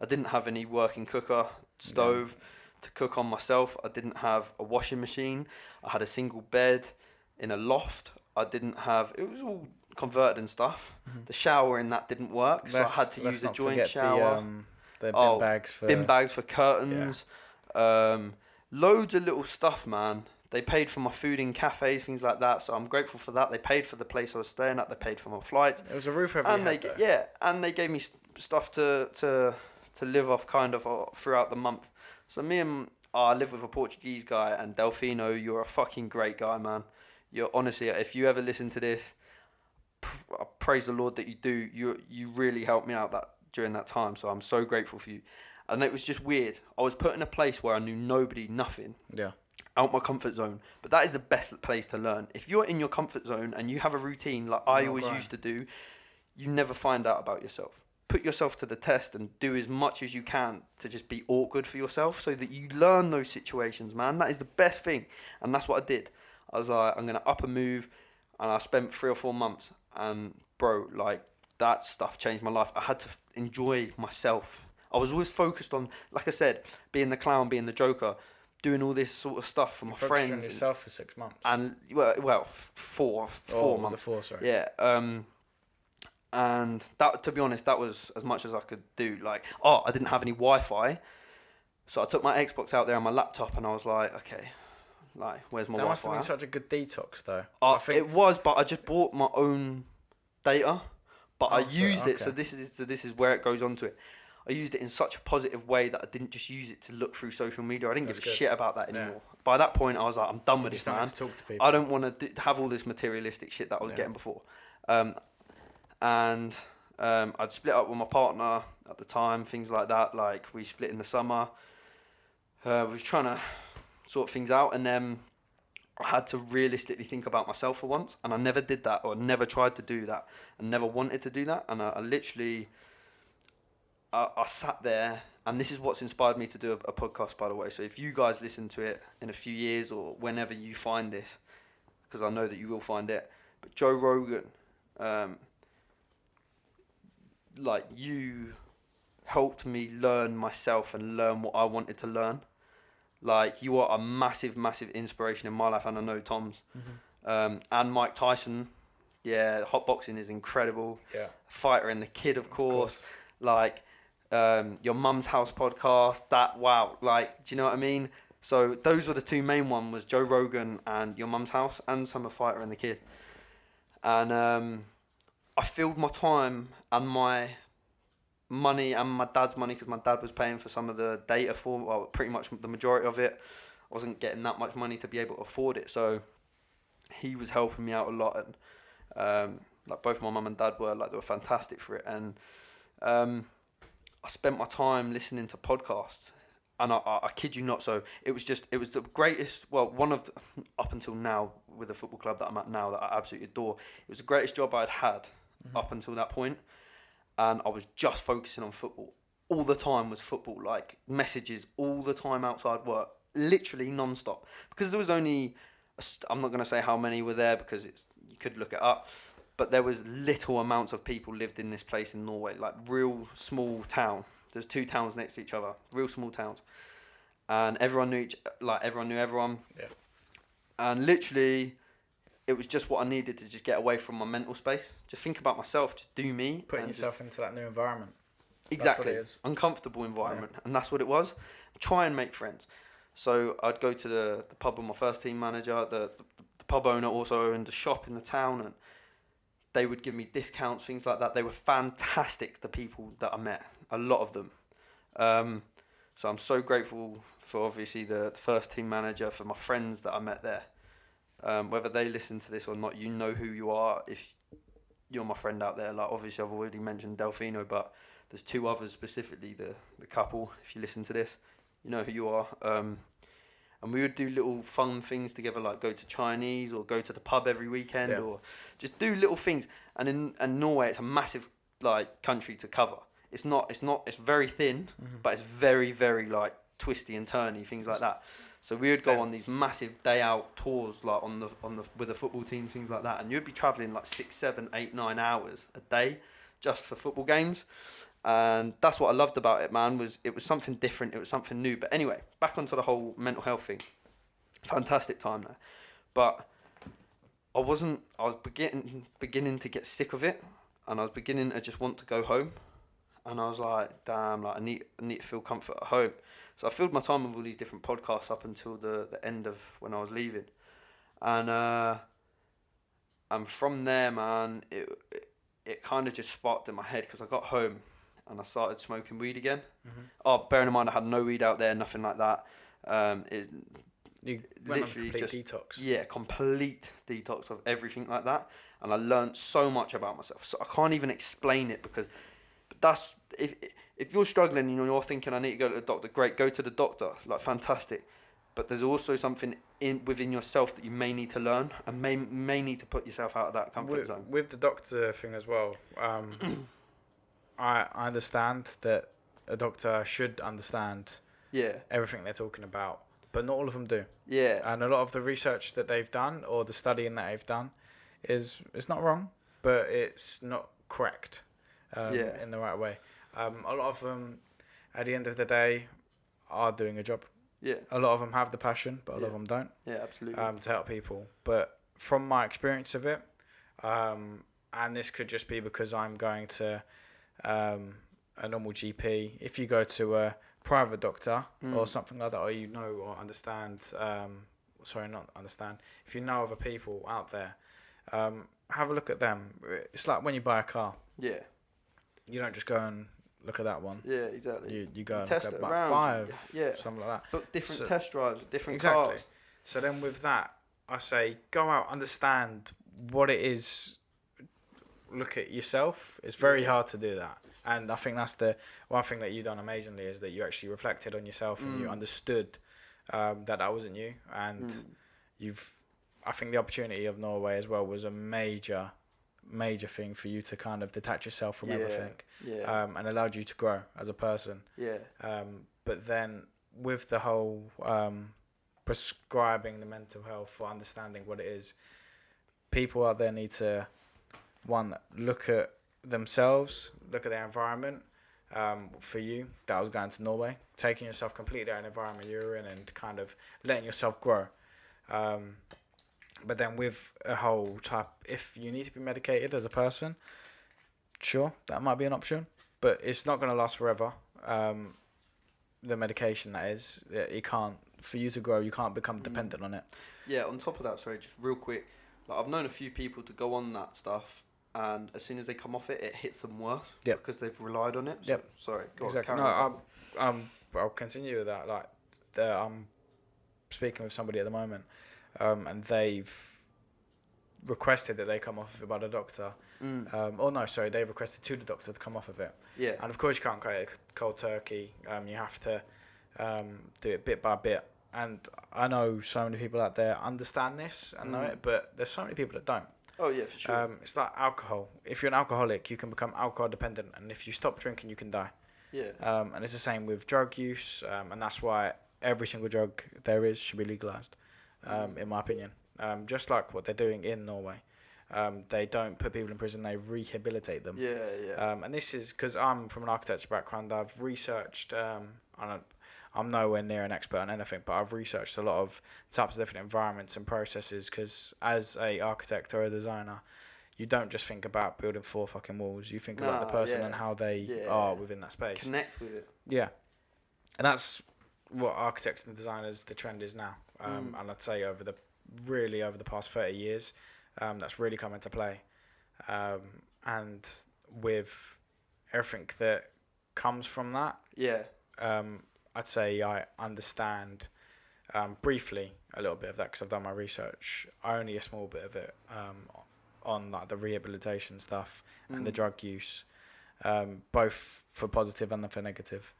didn't have any working cooker, stove to cook on myself. I didn't have a washing machine. I had a single bed in a loft. I didn't have, it was all converted and stuff. The shower in that didn't work, so I had to use a joint shower. The bin bags for curtains. Loads of little stuff, man. They paid for my food in cafes, things like that. So I'm grateful for that. They paid for the place I was staying at. They paid for my flights. It was a roof over your head, and they gave me stuff to live off kind of throughout the month. So I live with a Portuguese guy, and Delfino, you're a fucking great guy, man. You're honestly, if you ever listen to this, I praise the Lord that you do. You really helped me out during that time. So I'm so grateful for you. And it was just weird. I was put in a place where I knew nobody, nothing. Yeah. Out my comfort zone. But that is the best place to learn. If you're in your comfort zone and you have a routine like I always used to do, you never find out about yourself. Put yourself to the test and do as much as you can to just be awkward for yourself so that you learn those situations, man. That is the best thing. And that's what I did. I was like, I'm going to up and move. And I spent 3 or 4 months. And bro, like, that stuff changed my life. I had to enjoy myself. I was always focused on, like I said, being the clown, being the joker, doing all this sort of stuff for my friends. On yourself for 6 months. And well, 4 months. Was it 4? Sorry. Yeah. And that, to be honest, that was as much as I could do. Like, I didn't have any Wi-Fi, so I took my Xbox out there on my laptop, and I was like, okay, like, where's my Wi-Fi? That must have been such a good detox, though. It was, but I just bought my own data, but I used it. So this is where it goes on to it. I used it in such a positive way that I didn't just use it to look through social media. I didn't give a shit about that anymore. Yeah. By that point, I was like, I'm done with this, man. Talk to people. I don't want to have all this materialistic shit that I was getting before. And I'd split up with my partner at the time, things like that. Like, we split in the summer. We was trying to sort things out, and then I had to realistically think about myself for once, and I never did that, or never tried to do that, and never wanted to do that. And I literally... I sat there, and this is what's inspired me to do a podcast, by the way. So if you guys listen to it in a few years or whenever you find this, because I know that you will find it, but Joe Rogan, like, you helped me learn myself and learn what I wanted to learn. Like, you are a massive, massive inspiration in my life, and I know Tom's. And Mike Tyson, hot boxing is incredible. Yeah. Fighter and the Kid, of course. Like... your Mum's House podcast, like, do you know what I mean? So those were the 2 main ones, was Joe Rogan and Your Mum's House, and Summer Fighter and the Kid. And I filled my time and my money and my dad's money, because my dad was paying for some of the data pretty much the majority of it. I wasn't getting that much money to be able to afford it, so he was helping me out a lot. And like, both my mum and dad were, like, they were fantastic for it. And I spent my time listening to podcasts, and I kid you not. So it was the greatest, one of the, up until now, with the football club that I'm at now, that I absolutely adore. It was the greatest job I'd had up until that point, and I was just focusing on football. All the time was football, like, messages all the time outside work, literally non-stop. Because there was only, I'm not going to say how many were there, because you could look it up. But there was little amounts of people lived in this place in Norway, like, real small town. There's 2 towns next to each other, real small towns, and everyone knew everyone. Yeah. And literally, it was just what I needed to just get away from my mental space. Just think about myself, just do me. Putting yourself into that new environment. Exactly. Uncomfortable environment. Yeah. And that's what it was. Try and make friends. So I'd go to the pub with my first team manager. The pub owner also owned a shop in the town, and they would give me discounts, things like that. They were fantastic, the people that I met, a lot of them. So I'm so grateful for obviously the first team manager, for my friends that I met there. Whether they listen to this or not, you know who you are if you're my friend out there. Like, obviously I've already mentioned Delfino, but there's 2 others specifically, the couple. If you listen to this, you know who you are. And we would do little fun things together, like go to Chinese or go to the pub every weekend, or just do little things. And in Norway, it's a massive like country to cover. It's very thin, but it's very, very like twisty and turny, things like that. So we would go on these massive day out tours, like on the with the football team, things like that. And you'd be traveling like 6, 7, 8, 9 hours a day just for football games. And that's what I loved about it, man, was it was something different, it was something new. But anyway, back onto the whole mental health thing. Fantastic time there. But I was beginning to get sick of it, and I was beginning to just want to go home. And I was like, damn, like I need to feel comfort at home. So I filled my time with all these different podcasts up until the end of when I was leaving. And from there, man, it kind of just sparked in my head, because I got home and I started smoking weed again. Oh, bearing in mind I had no weed out there, nothing like that. You went on complete detox. Yeah, complete detox of everything like that. And I learned so much about myself. So I can't even explain it, because that's if you're struggling and you're thinking I need to go to the doctor, great, go to the doctor, like fantastic. But there's also something within yourself that you may need to learn, and may need to put yourself out of that comfort zone. With the doctor thing as well, I understand that a doctor should understand everything they're talking about, but not all of them do. Yeah. And a lot of the research that they've done, or the studying that they've done, it's not wrong, but it's not correct in the right way. A lot of them, at the end of the day, are doing a job. Yeah. A lot of them have the passion, but a lot of them don't. Yeah, absolutely. To help people. But from my experience of it, and this could just be because I'm going to a normal GP. If you go to a private doctor or something like that, or you know or understand, if you know other people out there, have a look at them. It's like when you buy a car. Yeah. You don't just go and look at that one. Yeah, exactly. You go and test look at it about around. 5, something like that. Book different test drives, different cars. So then with that, I say go out, understand what it is. Look at yourself. It's very hard to do that, and I think that's the one thing that you've done amazingly, is that you actually reflected on yourself and you understood that wasn't you, and I think the opportunity of Norway as well was a major thing for you to kind of detach yourself from everything, and allowed you to grow as a person. But then with the whole prescribing the mental health, or understanding what it is, people out there need to look at themselves, look at their environment. For you, that was going to Norway, taking yourself completely out of the environment you were in, and kind of letting yourself grow. But then with a whole type, if you need to be medicated as a person, sure, that might be an option, but it's not going to last forever. The medication, that is, for you to grow, you can't become dependent on it. Yeah, on top of that, sorry, just real quick, like I've known a few people to go on that stuff, and as soon as they come off it, it hits them worse because they've relied on it. So, sorry, exactly. No, I'll continue with that. Like, I'm speaking with somebody at the moment, and they've requested that they come off of it by the doctor. They've requested to the doctor to come off of it. Yeah. And of course you can't create a cold turkey. You have to do it bit by bit. And I know so many people out there understand this and know it, but there's so many people that don't. Oh yeah, for sure. It's like alcohol. If you're an alcoholic, you can become alcohol dependent, and if you stop drinking, you can die. Yeah. And it's the same with drug use, and that's why every single drug there is should be legalized, in my opinion. Just like what they're doing in Norway. They don't put people in prison, they rehabilitate them. Yeah. And this is because I'm from an architecture background. I've researched, I'm nowhere near an expert on anything, but I've researched a lot of types of different environments and processes, because as a architect or a designer, you don't just think about building 4 fucking walls. You think about the person and how they are within that space. Connect with it. Yeah. And that's what architects and designers, the trend is now. And I'd say over the past 30 years, that's really come into play. And with everything that comes from that, I'd say I understand briefly a little bit of that, because I've done my research, only a small bit of it, on like the rehabilitation stuff and the drug use, both for positive and for negative.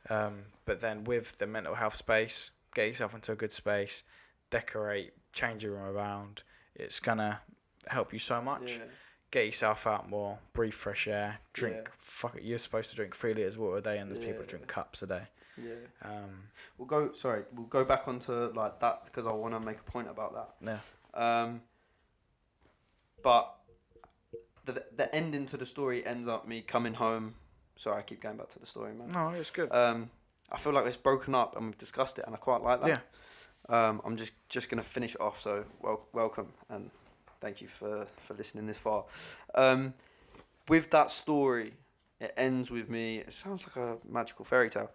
But then with the mental health space, get yourself into a good space, decorate, change your room around. It's gonna help you so much. Get yourself out more, breathe fresh air, drink. Fuck it, you're supposed to drink 3 litres of water a day, and there's people that drink cups a day. We'll go back onto like that, because I want to make a point about that. But the ending to the story ends up me coming home. Sorry, I keep going back to the story, man. No, it's good. I feel like it's broken up, and we've discussed it, and I quite like that. I'm just gonna finish it off. So welcome, and thank you for listening this far. With that story, it ends with me. It sounds like a magical fairy tale.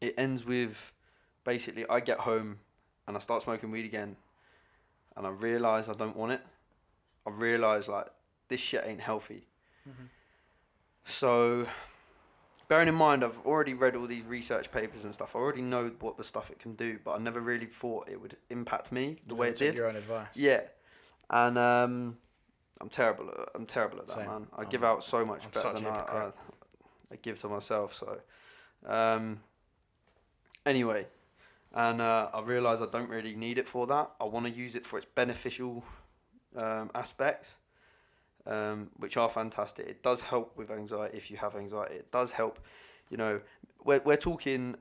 It ends with basically I get home and I start smoking weed again, and I realise I don't want it. I realise like this shit ain't healthy. So, bearing in mind, I've already read all these research papers and stuff. I already know what the stuff it can do, but I never really thought it would impact me the way it did. Your own advice. Yeah, and I'm terrible at that, Same. man. I give out so much better than I give to myself. So, anyway, and I realise I don't really need it for that. I want to use it for its beneficial aspects. Which are fantastic. It does help with anxiety if you have anxiety. It does help, we're talking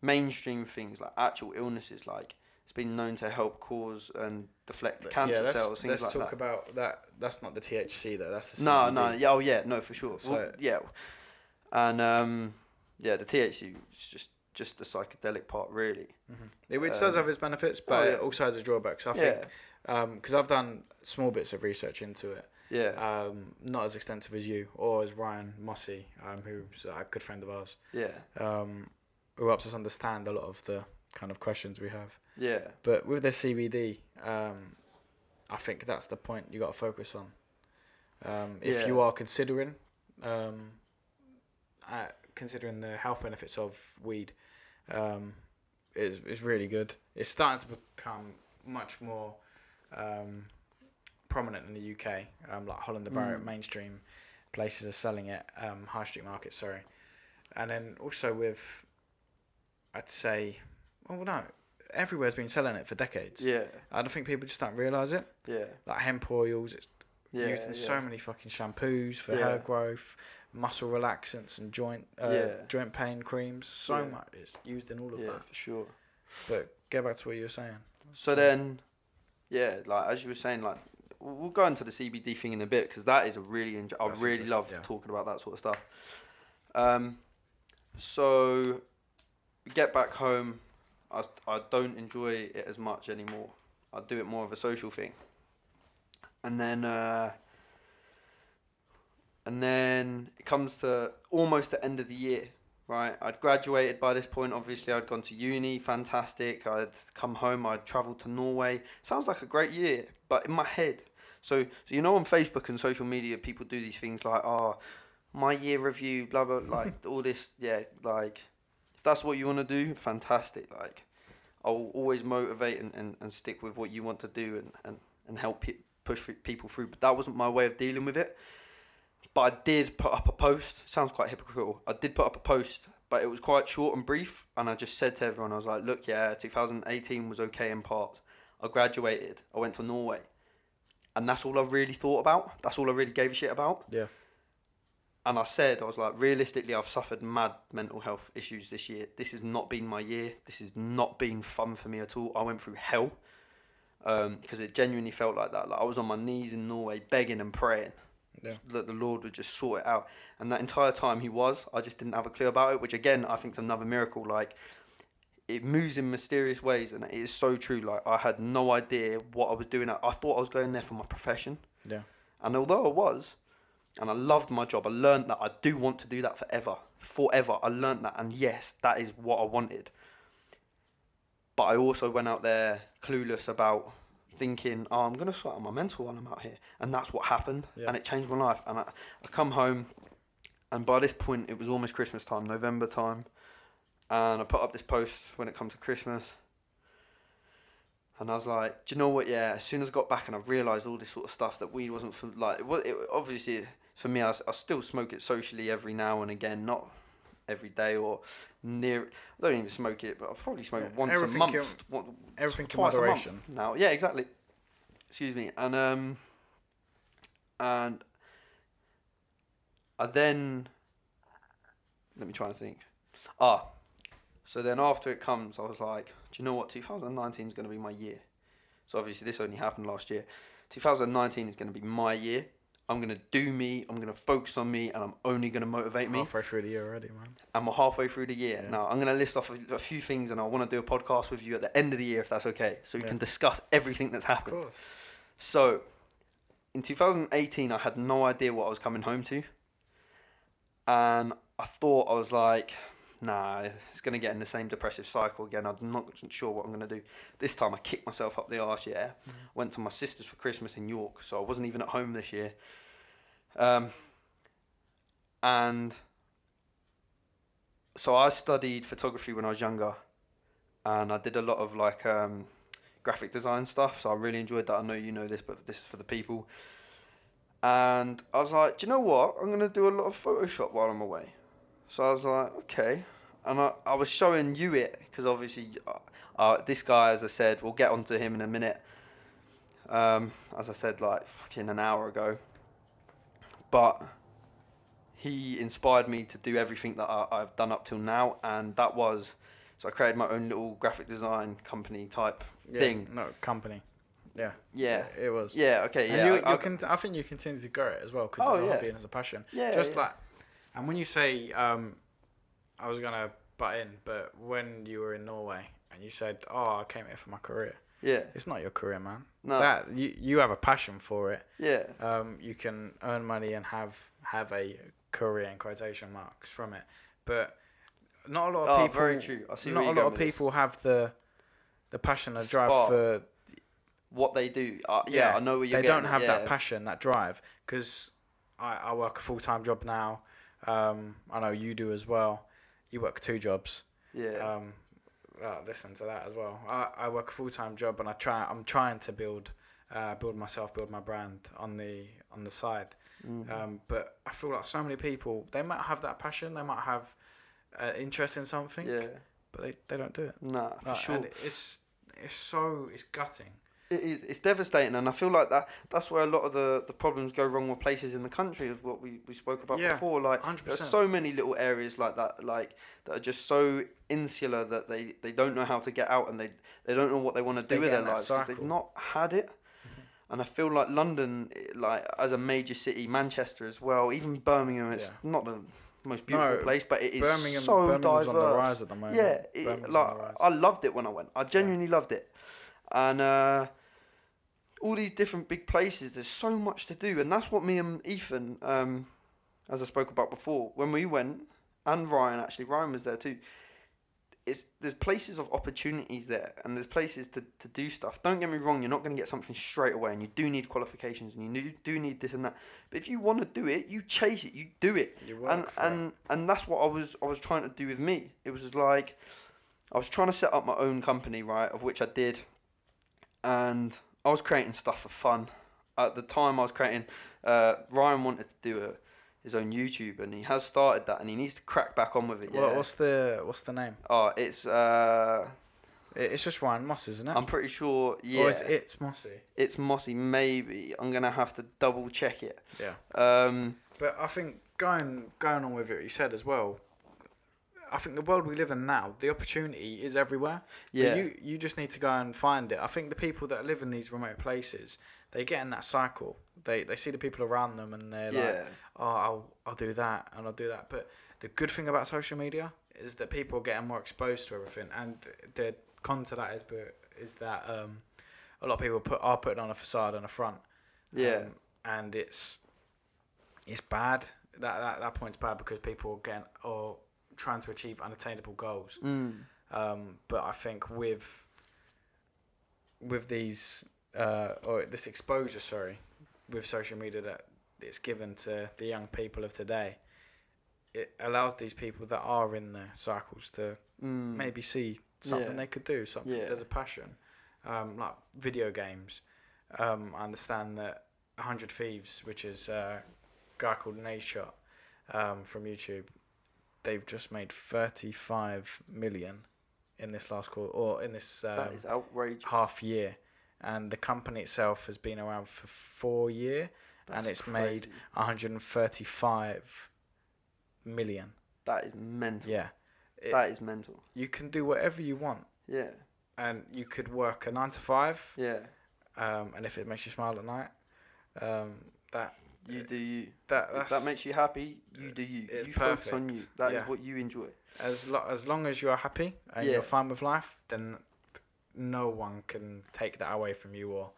mainstream things like actual illnesses, like it's been known to help cause and deflect cancer cells, things like that. Let's talk about that. That's not the THC though, that's the CBD. No, for sure. So, and the THC is just the psychedelic part, really. It does have its benefits, but it also has its drawbacks. I think, because I've done small bits of research into it. Not as extensive as you or as Ryan Mossy, who's a good friend of ours. Who helps us understand a lot of the kind of questions we have. But with the CBD, I think that's the point you got to focus on. If you are considering the health benefits of weed, is really good. It's starting to become much more prominent in the UK. Like Holland and Barrett, mainstream places are selling it. High street markets, sorry. And then also with, I'd say, everywhere's been selling it for decades. I don't think people just don't realise it. Like hemp oils, it's used in so many fucking shampoos for hair growth, muscle relaxants and joint pain creams. So much it's used in all of that. For sure. But get back to what you were saying. So then, like as you were saying, like we'll go into the CBD thing in a bit, because that is a really I really love talking about that sort of stuff. So we get back home. I don't enjoy it as much anymore. I do it more of a social thing. And then it comes to almost the end of the year, right? I'd graduated by this point. Obviously, I'd gone to uni, fantastic. I'd come home. I'd travelled to Norway. Sounds like a great year, but in my head. So on Facebook and social media, people do these things like, my year review, blah blah, like all this. Like if that's what you want to do, fantastic. Like I'll always motivate and stick with what you want to do and help push people through. But that wasn't my way of dealing with it. But I did put up a post. Sounds quite hypocritical. I did put up a post, but it was quite short and brief. And I just said to everyone, I was like, look, 2018 was okay in parts. I graduated. I went to Norway. And that's all I really thought about. That's all I really gave a shit about. Yeah. And I said, I was like, realistically, I've suffered mad mental health issues this year. This has not been my year. This has not been fun for me at all. I went through hell. Because it genuinely felt like that. Like I was on my knees in Norway begging and praying. that the Lord would just sort it out. And that entire time I just didn't have a clue about it, which again, I think is another miracle. Like, it moves in mysterious ways, and it is so true. Like, I had no idea what I was doing. I thought I was going there for my profession. Yeah. And although I was, and I loved my job, I learned that I do want to do that forever. I learned that, and yes, that is what I wanted. But I also went out there clueless about thinking, I'm going to sort out my mental while I'm out here. And that's what happened. Yeah. And it changed my life. And I come home, and by this point, it was almost Christmas time, November time. And I put up this post when it comes to Christmas. And I was like, do you know what? Yeah, as soon as I got back and I realised all this sort of stuff, that weed wasn't for, like, obviously, for me, I still smoke it socially every now and again, not every day or near. I don't even smoke it, but I probably smoke it once a month. Everything in moderation. Now, yeah, exactly. Excuse me, and I then, let me try and think. So then after it comes, I was like, do you know what? 2019 is going to be my year. So obviously this only happened last year. 2019 is going to be my year. I'm going to do me, I'm going to focus on me, and I'm only going to motivate me. Halfway through the year already, man. And we're halfway through the year. Yeah. Now, I'm going to list off a few things, and I want to do a podcast with you at the end of the year, if that's okay, so we can discuss everything that's happened. Of course. So, in 2018, I had no idea what I was coming home to. And I thought, I was like, nah, it's going to get in the same depressive cycle again. I'm not sure what I'm going to do. This time I kicked myself up the arse, yeah. Went to my sister's for Christmas in York, so I wasn't even at home this year. And so I studied photography when I was younger, and I did a lot of like graphic design stuff, so I really enjoyed that. I know you know this, but this is for the people. And I was like, do you know what? I'm going to do a lot of Photoshop while I'm away. So I was like, okay. And I was showing you it, because obviously this guy, as I said, we'll get onto him in a minute. As I said, like fucking an hour ago. But he inspired me to do everything that I've done up till now. And that was, so I created my own little graphic design company type thing. No, company. Yeah. Yeah. It was. Yeah, okay, and yeah. I think you continue to grow it as well, because it's a hobby and it's a passion. Yeah. Just like, and when you say, I was going to butt in, but when you were in Norway and you said, I came here for my career. Yeah. It's not your career, man. No. That you have a passion for it. Yeah. You can earn money and have a career in quotation marks from it. But not a lot of people. Very true. I see not where a lot of people have the passion and drive spark for what they do. I know where you're They getting don't have at, that passion, that drive. Because I work a full-time job now. I know you do as well. You work 2 jobs. Yeah. Listen to that as well. I work a full-time job, and I'm trying to build my brand on the side. Mm-hmm. But I feel like so many people, they might have that passion, they might have interest in something, but they don't do it. Nah, for sure. And it's gutting. It is. It's devastating, and I feel like that's where a lot of the problems go wrong with places in the country, is what we spoke about before. Like, 100%. There's so many little areas like that are just so insular that they don't know how to get out, and they don't know what they want to do with their lives, because they've not had it. And I feel like London, like as a major city, Manchester as well, even Birmingham, it's not the most beautiful place, but it is Birmingham's diverse. On the rise at the moment. Yeah, I loved it when I went. I genuinely loved it. And all these different big places, there's so much to do. And that's what me and Ethan, as I spoke about before, when we went, and Ryan was there too, there's places of opportunities there, and there's places to do stuff. Don't get me wrong, you're not going to get something straight away, and you do need qualifications, and you do need this and that. But if you want to do it, you chase it, you do it. You work and that's what I was trying to do with me. It was like, I was trying to set up my own company, right, of which I did. And I was creating stuff for fun. At the time, I was creating. Ryan wanted to do his own YouTube, and he has started that, and he needs to crack back on with it. Yeah. What's the name? It's It's just Ryan Moss, isn't it? I'm pretty sure. Yeah. Or is it's Mossy? It's Mossy, maybe. I'm gonna have to double check it. Yeah. But I think going on with what you said as well, I think the world we live in now, the opportunity is everywhere. Yeah. But you just need to go and find it. I think the people that live in these remote places, they get in that cycle. They see the people around them and they're like, oh, I'll do that and I'll do that. But the good thing about social media is that people are getting more exposed to everything. And the con to that is that a lot of people are putting on a facade and a front. Yeah. And it's bad. That point's bad because people are trying to achieve unattainable goals. But I think with these or this exposure, with social media that it's given to the young people of today, it allows these people that are in the cycles to maybe see something they could do, something there's a passion, like video games. I understand that 100 Thieves, which is a guy called Nadeshot from YouTube, they've just made 35 million in this last quarter, or in this that is outrageous. half year, and the company itself has been around for 4 years, and it's crazy. made 135 million. That is mental. Yeah, that is mental. You can do whatever you want. Yeah. And you could work a 9 to 5. Yeah. And if it makes you smile at night, that you do you. If that makes you happy, you do you. It's you perfect. focus on you. That is what you enjoy. As long as you are happy and you're fine with life, then no one can take that away from you or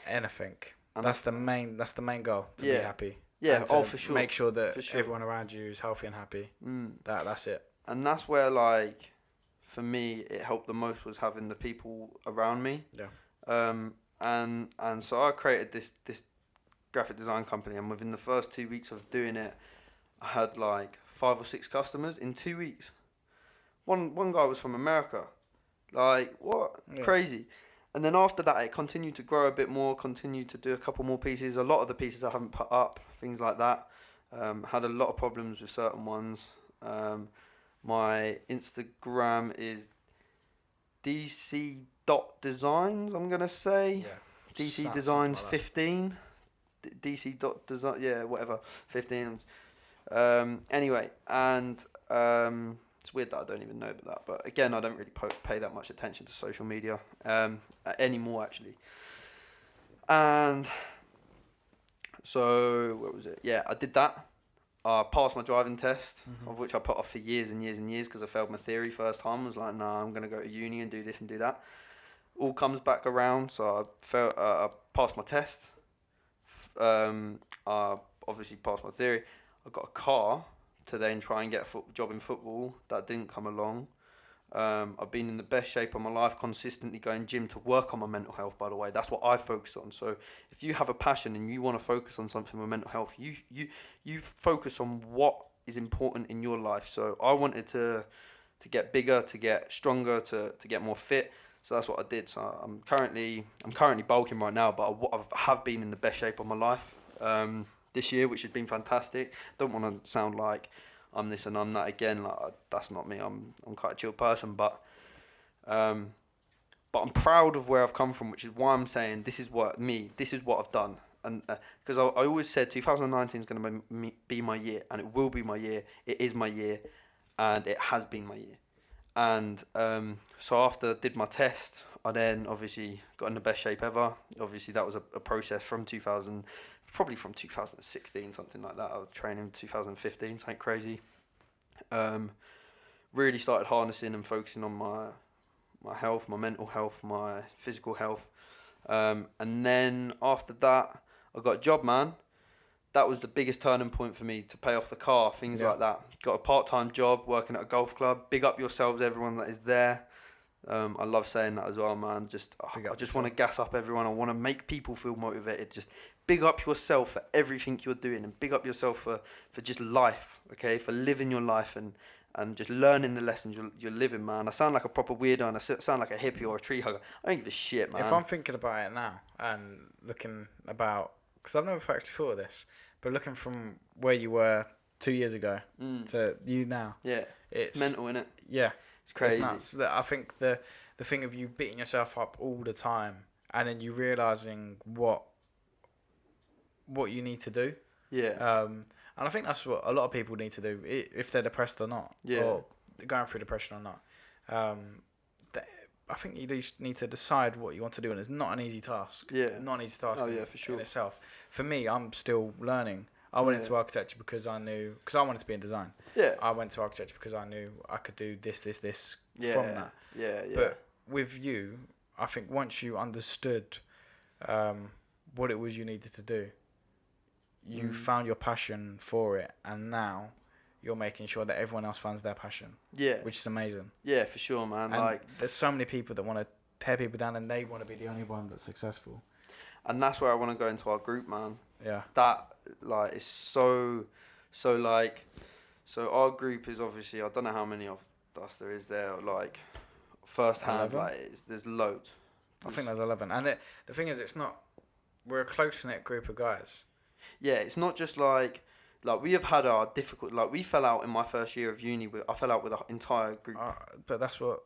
anything. And that's the main goal, to be happy. Yeah, for sure. Make sure that everyone around you is healthy and happy. That's it. And that's where, like, for me, it helped the most was having the people around me. Yeah. And so I created this graphic design company, and within the first 2 weeks of doing it, I had like 5 or 6 customers in 2 weeks. One guy was from America. Like, what? Yeah. Crazy. And then after that, it continued to grow a bit more, continued to do a couple more pieces. A lot of the pieces I haven't put up, things like that. Had a lot of problems with certain ones. My Instagram is dc.designs, I'm going to say. Yeah. DC Designs like 15. DC.design, yeah, whatever, 15. Anyway, and it's weird that I don't even know about that. But again, I don't really pay that much attention to social media anymore, actually. And so, what was it? Yeah, I did that. I passed my driving test, of which I put off for years and years and years because I failed my theory first time. I was like, nah, I'm going to go to uni and do this and do that. All comes back around, so I passed my test. I obviously passed my theory. I got a car to then try and get a job in football. That didn't come along. I've been in the best shape of my life, consistently going gym to work on my mental health, by the way. That's what I focus on. So if you have a passion and you want to focus on something with mental health, you focus on what is important in your life. So I wanted to get bigger, to get stronger, to get more fit. So that's what I did. So I'm currently bulking right now, but I have been in the best shape of my life this year, which has been fantastic. Don't want to sound like I'm this and I'm that again. Like, that's not me. I'm quite a chill person, but I'm proud of where I've come from, which is why I'm saying this is what I've done. And because I always said 2019 is going to be my year, and it will be my year. It is my year, and it has been my year. And so after I did my test, I then obviously got in the best shape ever. Obviously, that was a process from 2016, something like that. I was training in 2015, something crazy. Really started harnessing and focusing on my health, my mental health, my physical health. And then after that, I got a job, man. That was the biggest turning point for me to pay off the car, things like that. Got a part-time job working at a golf club. Big up yourselves, everyone that is there. I love saying that as well, man. I just want to gas up everyone. I want to make people feel motivated. Just big up yourself for everything you're doing, and big up yourself for just life, okay? For living your life and just learning the lessons you're living, man. I sound like a proper weirdo and I sound like a hippie or a tree hugger. I don't give a shit, man. If I'm thinking about it now and looking about, because I've never actually thought of this, but looking from where you were 2 years ago to you now. Yeah. It's mental, innit? Yeah. It's crazy. It's nuts. I think the thing of you beating yourself up all the time and then you realising what you need to do. Yeah. And I think that's what a lot of people need to do, if they're depressed or not, or going through depression or not. I think you just need to decide what you want to do, and it's not an easy task. Yeah. Not an easy task For sure. in itself. For me, I'm still learning. I went into architecture because I wanted to be in design. Yeah. I went to architecture because I knew I could do this Yeah. from that. Yeah. But with you, I think once you understood what it was you needed to do, you found your passion for it, and now you're making sure that everyone else finds their passion. Yeah. Which is amazing. Yeah, for sure, man. And like, there's so many people that want to tear people down, and they want to be the only one that's successful. and that's where I want to go into our group, man. Yeah. That like is so like, so our group is obviously, I don't know how many of us there is there, like first hand, 11? like there's loads. I think there's 11, and the thing is, we're a close knit group of guys. Yeah, it's not just like we have had our difficult, like we fell out in my first year of uni. I fell out with our entire group. But that's what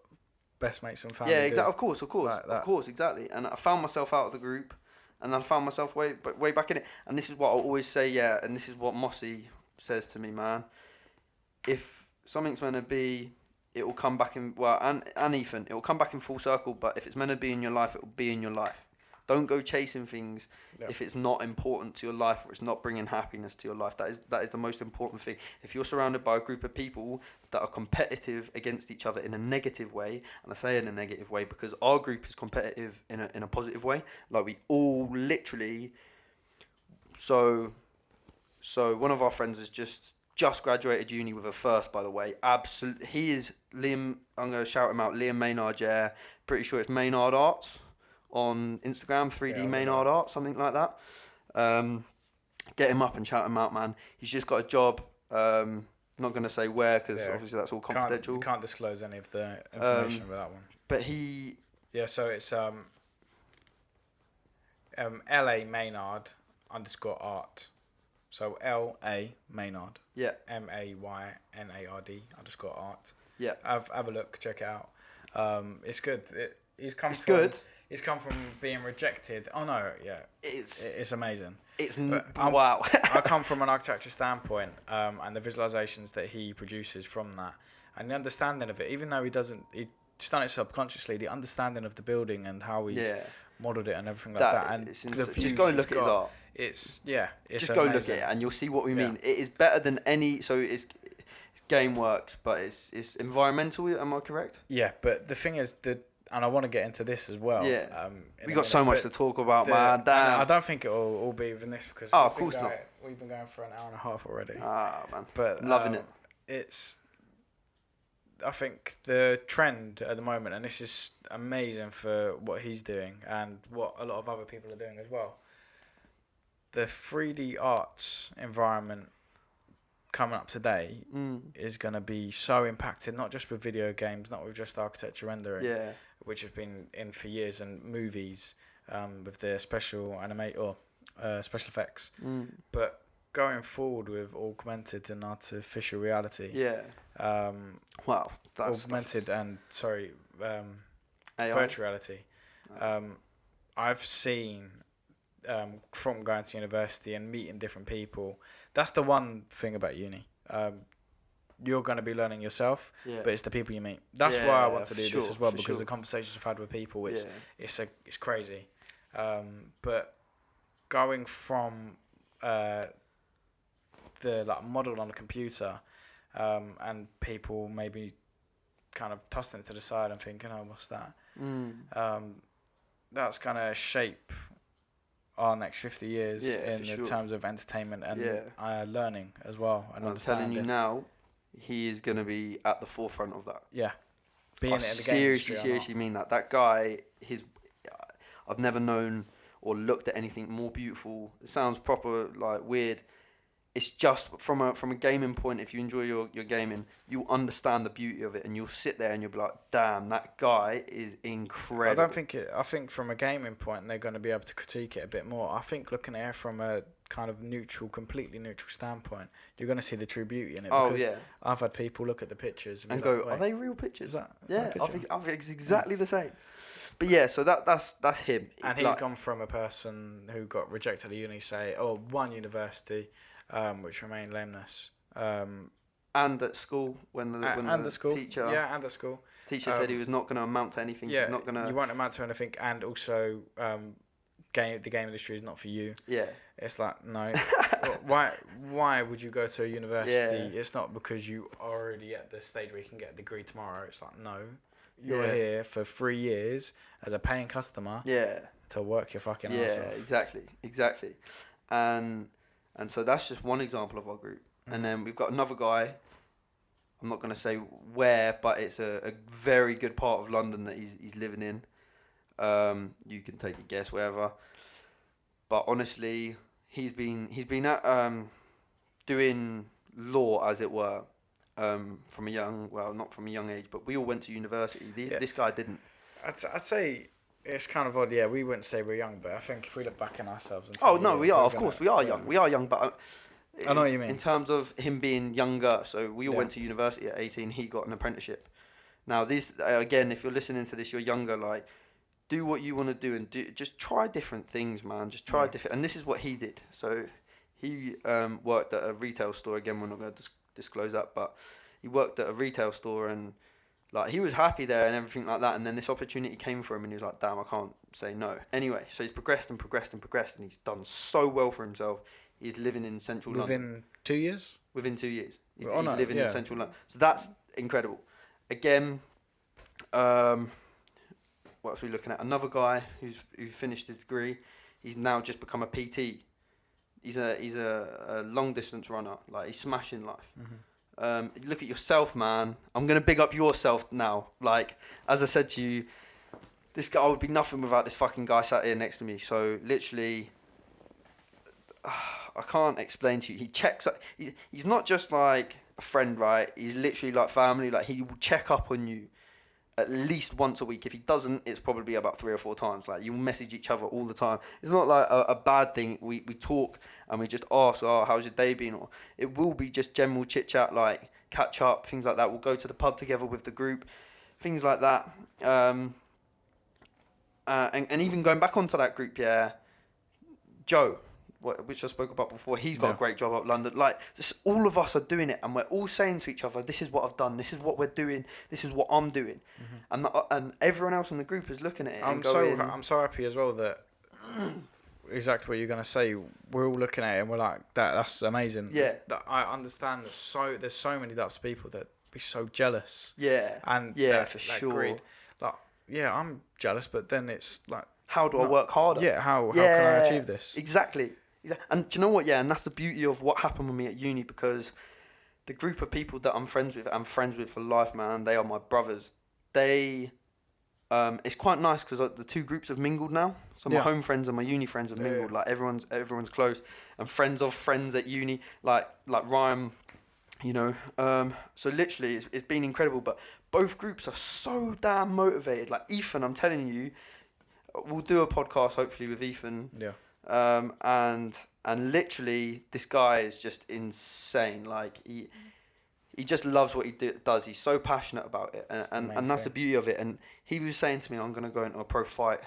best mates and family. Yeah, exactly. do. Of course, exactly. And I found myself out of the group, and I found myself way back in it. And this is what I always say. Yeah, and this is what Mossy says to me, man. If something's meant to be, it will come back in. Well, and Ethan, it will come back in full circle. But if it's meant to be in your life, it will be in your life. Don't go chasing things if it's not important to your life or it's not bringing happiness to your life. That is the most important thing. If you're surrounded by a group of people that are competitive against each other in a negative way, and I say in a negative way because our group is competitive in a positive way, like we all literally. So one of our friends has just graduated uni with a first, by the way. Absolutely, he is Liam. I'm going to shout him out, Liam Maynard. Yeah, pretty sure it's Maynard Arts on Instagram, 3D Maynard Art, something like that. Get him up and shout him out, man. He's just got a job. Not going to say where because obviously that's all confidential. Can't disclose any of the information about that one. But he... Yeah, so it's LA Maynard _art. So LA Maynard. Yeah. MAYNARD _art. Yeah. Have a look, check it out. It's good. He's come from being rejected. Oh no, yeah, it's amazing. Wow. I come from an architecture standpoint, and the visualizations that he produces from that, and the understanding of it. Even though he's done it subconsciously, the understanding of the building and how he's modelled it and everything like that. And just go and look at his art. It's just amazing. go look at it, and you'll see what we mean. It is better than any. So it's game works, but it's environmental. Am I correct? Yeah, but the thing is and I want to get into this as well. Yeah. We got so much to talk about, man. Damn. I don't think it'll all be within this because of course not. We've been going for an hour and a half already. Man. But I'm loving it. I think the trend at the moment, and this is amazing for what he's doing and what a lot of other people are doing as well. The 3D arts environment coming up today is going to be so impacted, not just with video games, not with just architecture rendering, which have been in for years, and movies with their special special effects, but going forward with augmented and artificial reality. Wow. That's augmented and AI? virtual reality. I've seen from going to university and meeting different people. That's the one thing about uni. You're going to be learning yourself, but it's the people you meet. That's why I want to do this as well, because the conversations I've had with people, it's crazy. But going from the model on a computer, and people maybe kind of tossing it to the side and thinking, oh, what's that? That's going to shape our next 50 years in terms of entertainment and learning as well. And I'm telling you now, he is going to be at the forefront of that. Yeah. Being I in the game industry seriously mean that. That guy, I've never known or looked at anything more beautiful. It sounds proper, weird. It's just from a gaming point, if you enjoy your gaming, you'll understand the beauty of it, and you'll sit there and you'll be like, damn, that guy is incredible. I think from a gaming point, they're going to be able to critique it a bit more. I think looking at it from a kind of completely neutral standpoint, you're going to see the true beauty in it. Oh, yeah. I've had people look at the pictures and go, are they real pictures? I think it's exactly the same. But yeah, so that's him. And he's gone from a person who got rejected at uni, one university, which remained lameness. And at school when the school. teacher and at school. Teacher said he was not going to amount to anything. Yeah, he's not going to. You won't amount to anything, and also, the game industry is not for you. Yeah. It's like, no. Why would you go to a university? Yeah. It's not because you are already at the stage where you can get a degree tomorrow. It's like, no, you're here for 3 years as a paying customer. Yeah. To work your fucking ass off. Exactly. And so that's just one example of our group. Mm-hmm. And then we've got another guy. I'm not going to say where, but it's a very good part of London that he's living in. You can take a guess wherever. But honestly, he's been at doing law, as it were, from a young, well, not from a young age, but we all went to university. This guy didn't. I'd say it's kind of odd. Yeah, we wouldn't say we're young, but I think if we look back in ourselves. We are. Of course, we are young. We are young, but. I know what you mean. In terms of him being younger, so we all went to university at 18. He got an apprenticeship. Now, this again, if you're listening to this, you're younger. Like, do what you want to do and just try different things, man. Just try different. And this is what he did. So he worked at a retail store. Again, we're not going to disclose that, but he worked at a retail store and like he was happy there and everything like that. And then this opportunity came for him, and he was like, "Damn, I can't say no." Anyway, so he's progressed, and he's done so well for himself. He's living in central London. Within 2 years? Within 2 years. He's living in central London. So that's incredible. Again, what else are we looking at? Another guy who finished his degree. He's now just become a PT. He's a long distance runner. Like, he's smashing life. Mm-hmm. Look at yourself, man. I'm going to big up yourself now. Like, as I said to you, this guy would be nothing without this fucking guy sat here next to me. So, literally... I can't explain to you. He checks up. He's not just like a friend, right? He's literally like family. Like, he will check up on you at least once a week. If he doesn't, it's probably about 3 or 4 times. Like, you message each other all the time. It's not like a bad thing. We talk and we just ask, "Oh, how's your day been?" Or it will be just general chit chat, like catch up, things like that. We'll go to the pub together with the group, things like that. And even going back onto that group, Joe. Which I spoke about before, he's got a great job up London. Like, just all of us are doing it, and we're all saying to each other, "This is what I've done. This is what we're doing. This is what I'm doing." Mm-hmm. And everyone else in the group is looking at it. I'm so happy as well that exactly what you're gonna say. We're all looking at it and we're like, "That's amazing." Yeah. That I understand. There's so many types of people that be so jealous. Yeah. And for sure. Greed. Like, I'm jealous, but then it's like, how do I work harder? Yeah. How can I achieve this? Exactly. And do you know what? Yeah, and that's the beauty of what happened with me at uni, because the group of people that I'm friends with for life, man. They are my brothers. It's quite nice because the two groups have mingled now. So my home friends and my uni friends have mingled. Like, everyone's close, and friends of friends at uni, like Ryan, you know. So literally, it's been incredible. But both groups are so damn motivated. Like Ethan, I'm telling you, we'll do a podcast hopefully with Ethan. Yeah. And literally, this guy is just insane. Like, he just loves what he does. He's so passionate about it, and that's the beauty of it. And he was saying to me, "I'm gonna go into a pro fight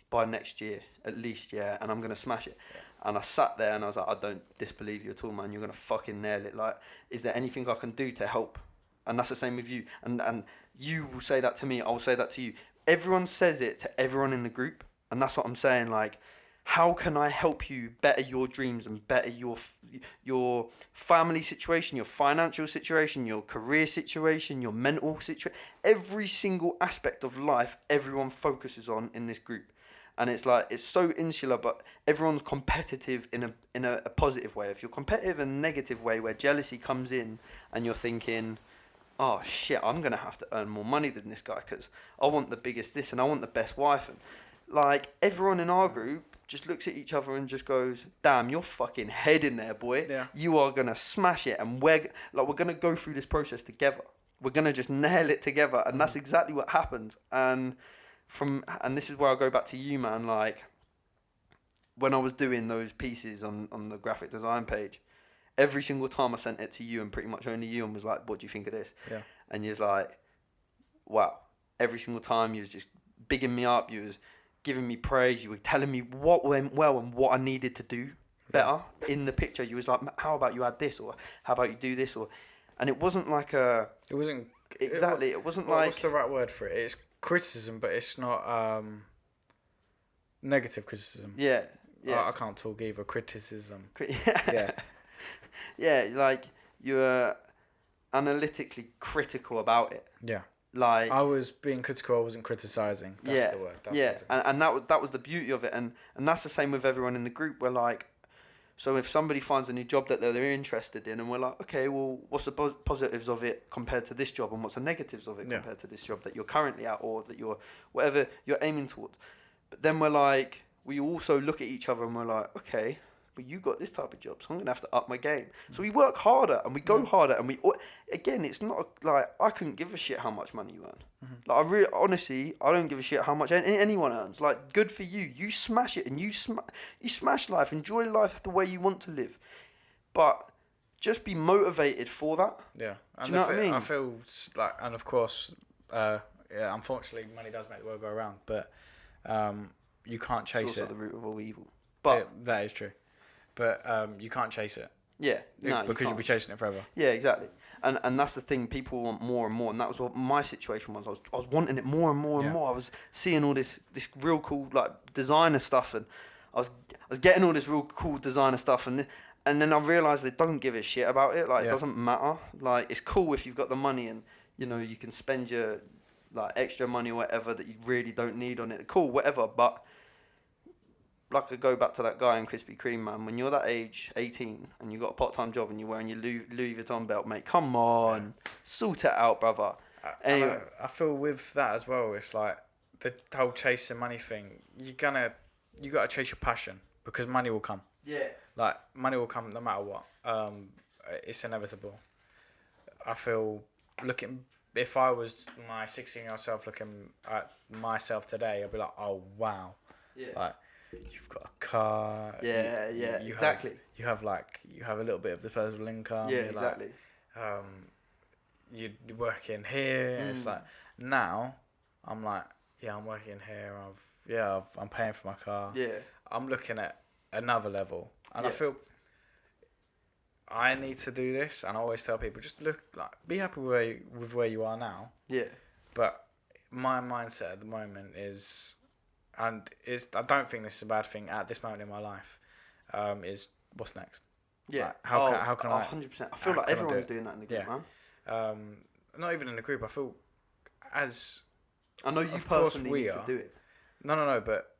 by next year, at least, and I'm gonna smash it." Yeah. And I sat there and I was like, "I don't disbelieve you at all, man. You're gonna fucking nail it. Like, is there anything I can do to help?" And that's the same with you. And you will say that to me. I will say that to you. Everyone says it to everyone in the group, and that's what I'm saying. Like, how can I help you better your dreams and better your family situation, your financial situation, your career situation, your mental situation? Every single aspect of life, everyone focuses on in this group. And it's like, it's so insular, but everyone's competitive in a positive way. If you're competitive in a negative way, where jealousy comes in and you're thinking, "Oh shit, I'm going to have to earn more money than this guy because I want the biggest this and I want the best wife." And like, everyone in our group just looks at each other and just goes, "Damn, you're fucking head in there, boy. Yeah. You are going to smash it. And we're going to go through this process together. We're going to just nail it together." And that's exactly what happens. And this is where I go back to you, man. Like, when I was doing those pieces on the graphic design page, every single time I sent it to you, and pretty much only you, and was like, "What do you think of this?" Yeah. And you was like, "Wow." Every single time you was just bigging me up. You was giving me praise. You were telling me what went well and what I needed to do. better in the picture. You was like, how about you add this, or how about you do this, and it wasn't like a. It wasn't exactly. It wasn't like. What's the right word for it? It's criticism, but it's not negative criticism. Yeah. Yeah. I can't talk either. Criticism. Yeah. Yeah, like you were analytically critical about it. Yeah. Like I was being critical. I wasn't criticizing. That's the word. And that was the beauty of it, and that's the same with everyone in the group. We're like, so if somebody finds a new job that they're interested in, and we're like, okay, well, what's the positives of it compared to this job, and what's the negatives of it compared to this job that you're currently at, or that you're whatever you're aiming towards. But then we're like, we also look at each other and we're like, okay, but you got this type of job, so I'm gonna have to up my game. So we work harder and we go harder, and again, it's not like I couldn't give a shit how much money you earn. Like I really, honestly, I don't give a shit how much anyone earns. Like, good for you. You smash it, and you smash life. Enjoy life the way you want to live, but just be motivated for that. Yeah, do you know what I mean? I feel like, and of course, unfortunately, money does make the world go around, but you can't chase it's also it. the root of all evil. But that is true. But you can't chase it. Yeah, no, because you'll be chasing it forever. Yeah, exactly. And that's the thing. People want more and more, and that was what my situation was. I was wanting it more and more and more. I was seeing all this real cool like designer stuff, and I was getting all this real cool designer stuff, and then I realised they don't give a shit about it. Like it doesn't matter. Like it's cool if you've got the money, and you can spend your like extra money or whatever that you really don't need on it. Cool, whatever, but. Like I go back to that guy in Krispy Kreme, man. When you're that age, 18, and you got a part-time job and you're wearing your Louis Vuitton belt, mate, come on, sort it out, brother. Anyway, I feel with that as well. It's like the whole chasing money thing. You gotta chase your passion, because money will come. Yeah. Like money will come no matter what. It's inevitable. I feel if I was my 16-year-old self looking at myself today, I'd be like, oh wow. Yeah. Like. You've got a car. Yeah, exactly. You have a little bit of disposable income. Yeah, exactly. You're working here. And it's like now, I'm like, I'm working here. I'm paying for my car. Yeah. I'm looking at another level, and I feel I need to do this. And I always tell people, just be happy with where you are now. Yeah. But my mindset at the moment is. And I don't think this is a bad thing at this moment in my life. Is what's next? Yeah. Like, how can I? 100%. I feel like everyone's doing that in the group, man. Not even in the group. I feel as. I know you personally need to do it. No. But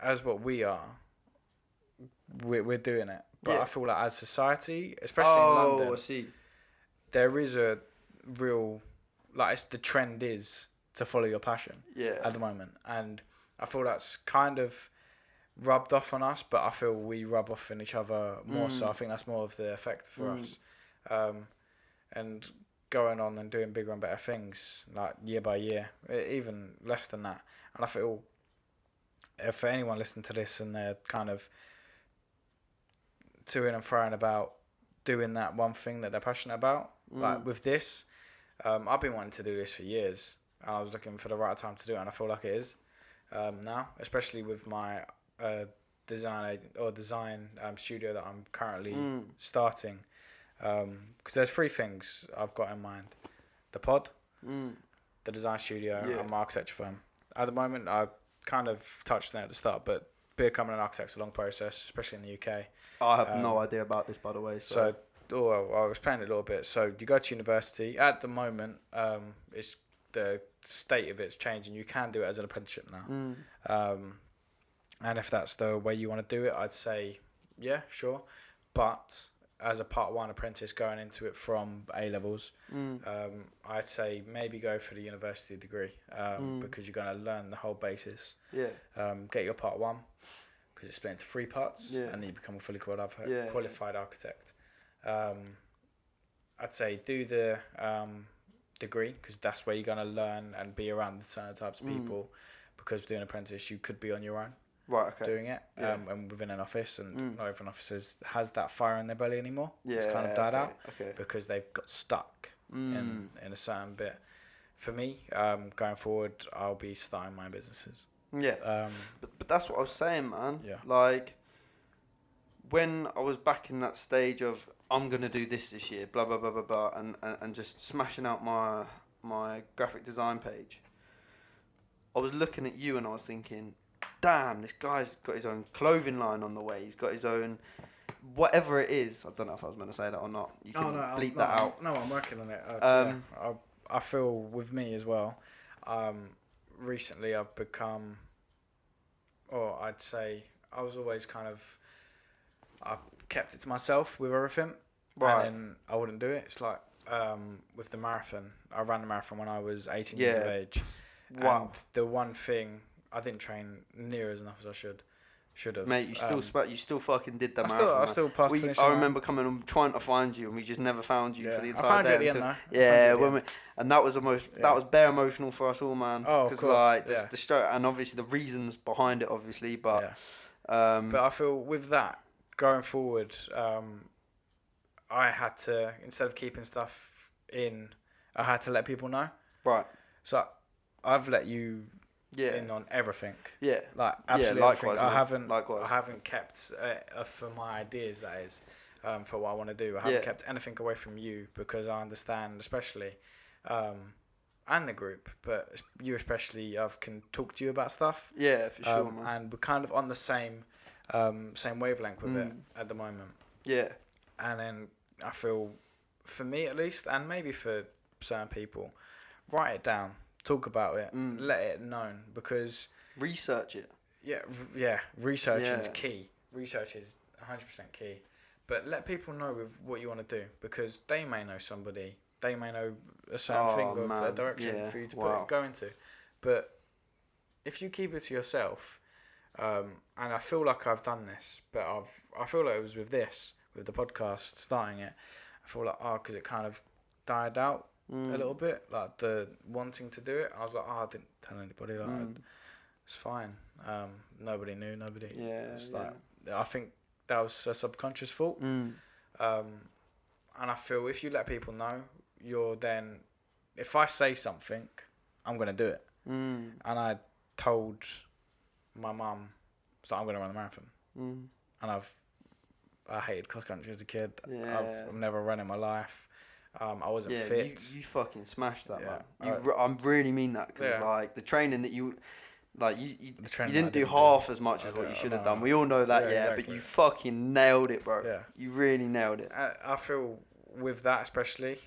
as what we are, we're doing it. But I feel like as society, especially in London, I see. There is a real the trend is to follow your passion. Yeah. At the moment, and. I feel that's kind of rubbed off on us, but I feel we rub off on each other more. So I think that's more of the effect for us. And going on and doing bigger and better things, like year by year, even less than that. And I feel for anyone listening to this and they're kind of toing and froing about doing that one thing that they're passionate about, like with this, I've been wanting to do this for years. And I was looking for the right time to do it, and I feel like it is. Now, especially with my design studio that I'm currently starting, because there's 3 things I've got in mind: the pod, the design studio, and my architecture firm. At the moment, I kind of touched on it at the start, but becoming an architect's a long process, especially in the UK. I have no idea about this, by the way. So I was playing it a little bit. So you go to university. At the moment, it's the state of it's changing. You can do it as an apprenticeship now. And if that's the way you want to do it, I'd say, yeah, sure. But as a part 1 apprentice going into it from A-levels, I'd say maybe go for the university degree because you're going to learn the whole basis. Yeah. Get your part 1 because it's split into 3 parts and then you become a fully qualified architect. I'd say do the degree because that's where you're going to learn and be around the certain types of people because doing an apprentice you could be on your own doing it and within an office and not every office has that fire in their belly anymore. It's kind of died out because they've got stuck in a certain bit. For me, going forward, I'll be starting my own businesses. But that's what I was saying, man. Yeah. Like when I was back in that stage of I'm gonna do this year, blah blah blah blah blah, and just smashing out my graphic design page, I was looking at you and I was thinking, damn, this guy's got his own clothing line on the way. He's got his own whatever it is. I don't know if I was meant to say that or not. You can bleep that out. No, I'm working on it. I feel with me as well. Recently, I've become, or I'd say, I was always kind of, I kept it to myself with everything, Right. and then I wouldn't do it. It's like with the marathon. I ran the marathon when I was 18 years of age. Wow. And the one thing, I didn't train near as enough as I should have. Mate, you still fucking did that I marathon. still passed finish I line. remember coming and trying to find you, and we just never found you for the entire I found day. you at the end, though. Yeah, and that was that was bare emotional for us all, man. Oh, of because course, like yeah. the stroke, and obviously the reasons behind it, obviously, but but I feel with that going forward, I had to, instead of keeping stuff in, I had to let people know. Right. So I've let you Yeah. in on everything. Yeah. Like absolutely likewise, everything. man. Likewise. I haven't kept for my ideas, that is, for what I want to do. I haven't kept anything away from you because I understand, especially, and the group, but you especially, I can talk to you about stuff. Yeah, for sure, man. And we're kind of on the same wavelength with it at the moment. Yeah. And then I feel, for me at least, and maybe for certain people, write it down, talk about it, let it known, because research it. Researching is key. Research is 100% key. But let people know with what you want to do, because they may know somebody, they may know a certain thing of a direction for you to go into. But if you keep it to yourself, and I feel like I've done this, but I feel like it was with the podcast, starting it, I feel like, because it kind of died out a little bit, like the wanting to do it. I was like, I didn't tell anybody, like, it's fine. Nobody knew, nobody. Like, I think that was a subconscious thought. And I feel if you let people know, you're then, if I say something, I'm going to do it. And I told my mum, so I'm going to run a marathon. And I hated cross country as a kid. I've never run in my life. I wasn't fit. You fucking smashed that, man. I really mean that, because like the training that you didn't do half as much as what you should have done. We all know that, exactly. But you fucking nailed it, bro. Yeah. You really nailed it. I feel with that especially,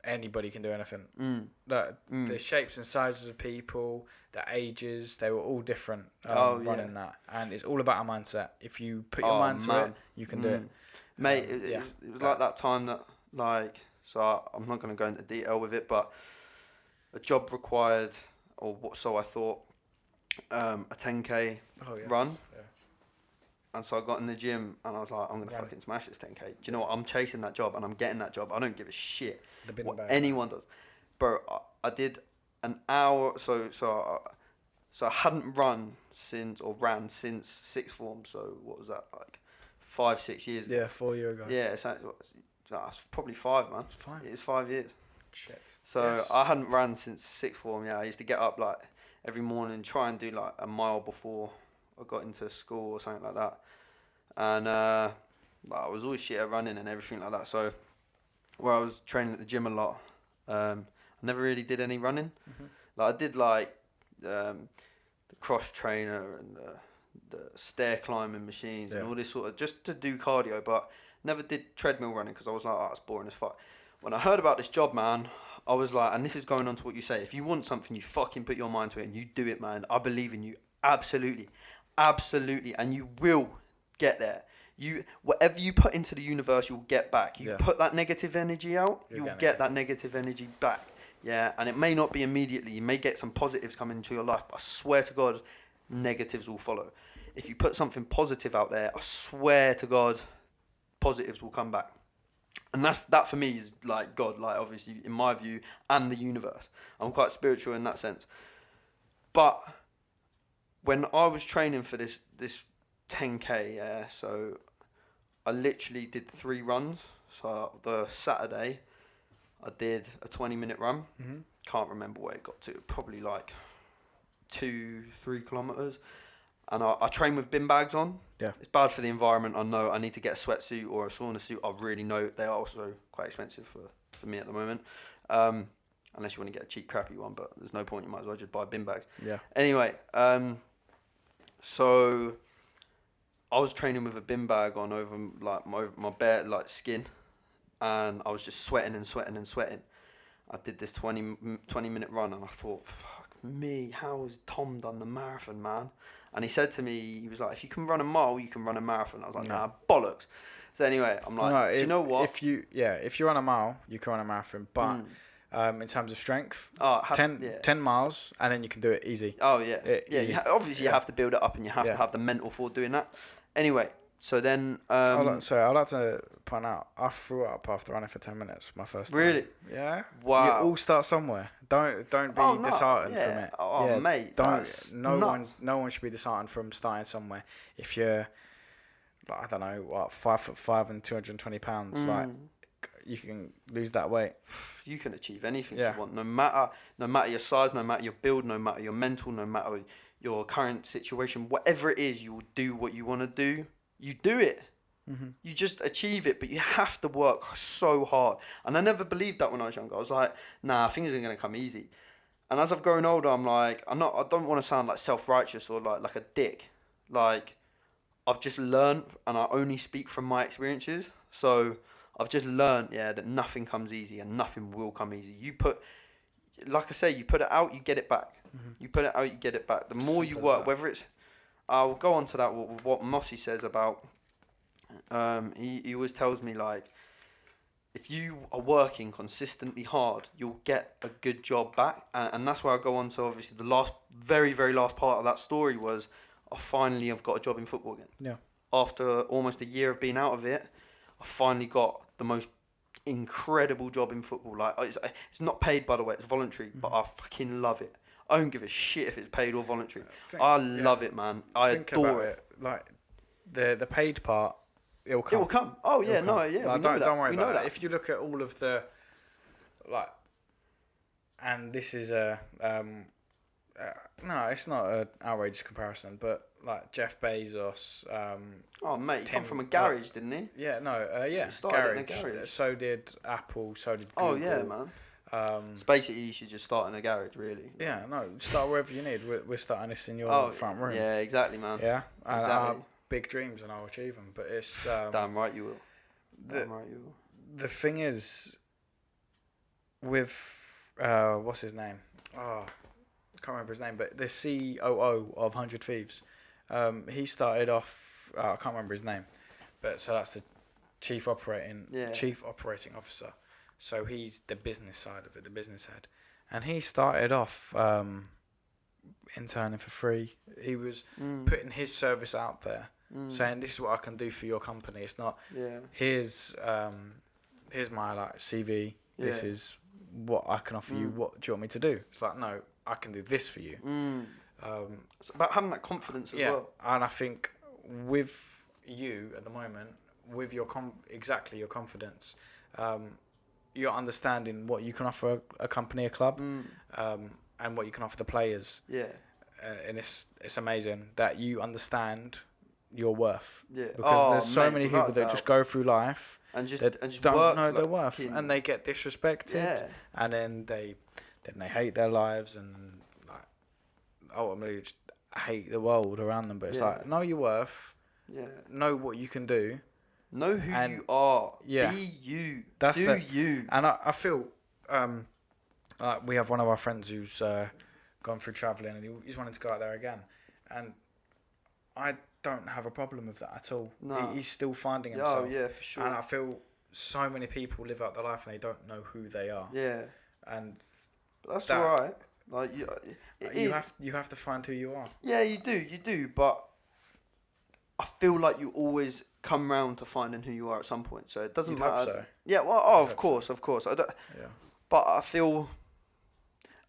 anybody can do anything. The shapes and sizes of people, the ages, they were all different running that. And it's all about a mindset. If you put your mind to it, you can do it. Mate, it was like that time that, like, so I'm not going to go into detail with it, but a job required, so I thought, a 10k run. Yeah. And so I got in the gym and I was like, I'm going to fucking smash this 10k. Do you know what? I'm chasing that job and I'm getting that job. I don't give a shit what anyone does. Bro, I did an hour, so I hadn't ran since sixth form, so what was that, like 5-6 years ago? Yeah, 4 years ago. Yeah, it's probably 5, man. 5? It's 5 years. Shit. So I hadn't ran since sixth form. I used to get up like every morning, try and do like a mile before I got into school or something like that. And I was always shit at running and everything like that. So where I was training at the gym a lot, I never really did any running. Like I did like the cross trainer and the stair climbing machines and all this sort of, just to do cardio, but never did treadmill running because I was like, it's boring as fuck. When I heard about this job, man, I was like, and this is going on to what you say, if you want something, you fucking put your mind to it and you do it, man. I believe in you. Absolutely. And you will get there. Whatever you put into the universe, you'll get back. You put that negative energy out, you'll get that negative energy back. Yeah, and it may not be immediately. You may get some positives coming into your life, but I swear to God, negatives will follow. If you put something positive out there, I swear to God, positives will come back. And that for me is like God, like obviously in my view, and the universe. I'm quite spiritual in that sense. But when I was training for this 10k, so I literally did 3 runs. So the Saturday, I did a 20-minute run. Can't remember where it got to. Probably like 2-3 kilometers. and I train with bin bags on. Yeah. It's bad for the environment. I know. I need to get a sweatsuit or a sauna suit. I really know they are also quite expensive for me at the moment. Unless you want to get a cheap, crappy one, but there's no point. You might as well just buy bin bags. Yeah. Anyway, so I was training with a bin bag on over my bare skin, and I was just sweating and sweating and sweating. I did this 20-minute run, and I thought, fuck me, how has Tom done the marathon, man? And he said to me, he was like, if you can run a mile, you can run a marathon. I was like, nah, bollocks. So anyway, I'm like, do you know what? If you run a mile, you can run a marathon, but in terms of strength, 10 miles, and then you can do it easy. Oh, yeah. Easy. Obviously, you have to build it up, and you have to have the mental for doing that. Anyway, so then... I'd like to point out, I threw up after running for 10 minutes, my first time. Really? Yeah. Wow. You all start somewhere. Don't be disheartened from it. Oh, mate, no one should be disheartened from starting somewhere. If you're, I don't know, 5'5" and 220 pounds, like, you can lose that weight. You can achieve anything you want, no matter your size, no matter your build, no matter your mental, no matter your current situation, whatever it is, you will do what you want to do. You do it. Mm-hmm. You just achieve it, but you have to work so hard. And I never believed that when I was younger. I was like, nah, things are gonna come easy. And as I've grown older, I'm like, I don't want to sound like self-righteous or like a dick. Like, I've just learned, and I only speak from my experiences. So I've just learned, that nothing comes easy and nothing will come easy. You put it out, you get it back. Mm-hmm. You put it out, you get it back. The more you work, whether it's, I'll go on to that, what Mossy says about, he always tells me, like, if you are working consistently hard, you'll get a good job back. And that's where I go on to, obviously, the very, very last part of that story was, I finally have got a job in football again. Yeah. After almost a year of being out of it, I finally got the most incredible job in football. Like, it's not paid, by the way, it's voluntary, but I fucking love it. I don't give a shit if it's paid or voluntary. I love it, man. I adore it. Like, the paid part, it will come. It will come. Oh, yeah, no, yeah, like, we know that. Don't worry we about know that. that. If you look at all of the, like, and this is no, it's not an outrageous comparison, but, like, Jeff Bezos. Oh, mate, he come from a garage, didn't he? Yeah, no, He started in a garage. So did Apple, so did Google. Oh, yeah, man. So basically, you should just start in a garage, really. Yeah, no, start wherever you need. We're starting this in your front room. Yeah, exactly, man. Yeah, and exactly. I have big dreams and I'll achieve them. But it's damn right you will. The thing is, with what's his name? Oh, I can't remember his name, but the COO of 100 Thieves. He started off. I can't remember his name, but so that's the chief operating officer. So he's the business side of it, the business head. And he started off interning for free. He was putting his service out there, saying, this is what I can do for your company. It's not, here's my like CV. This is what I can offer you. What do you want me to do? It's like, no, I can do this for you. It's about having that confidence as well. And I think with you at the moment, with your your confidence, you're understanding what you can offer a company, a club, and what you can offer the players. Yeah. And it's amazing that you understand your worth. Yeah. Because there's so many people that just go through life and just don't know their worth, and they get disrespected, and then they hate their lives and like ultimately just hate the world around them. But it's like, know your worth. Yeah. Know what you can do. Know who you are. Yeah. Be you. That's you. And I feel we have one of our friends who's gone through travelling and he's wanting to go out there again. And I don't have a problem with that at all. No. He's still finding himself. Oh, yeah, for sure. And I feel so many people live out their life and they don't know who they are. Yeah. And but that's all right. Like you have to find who you are. Yeah, you do. But I feel like you always come round to finding who you are at some point. So it doesn't matter. Hope so. Yeah, well, of course. I don't. Yeah. But I feel.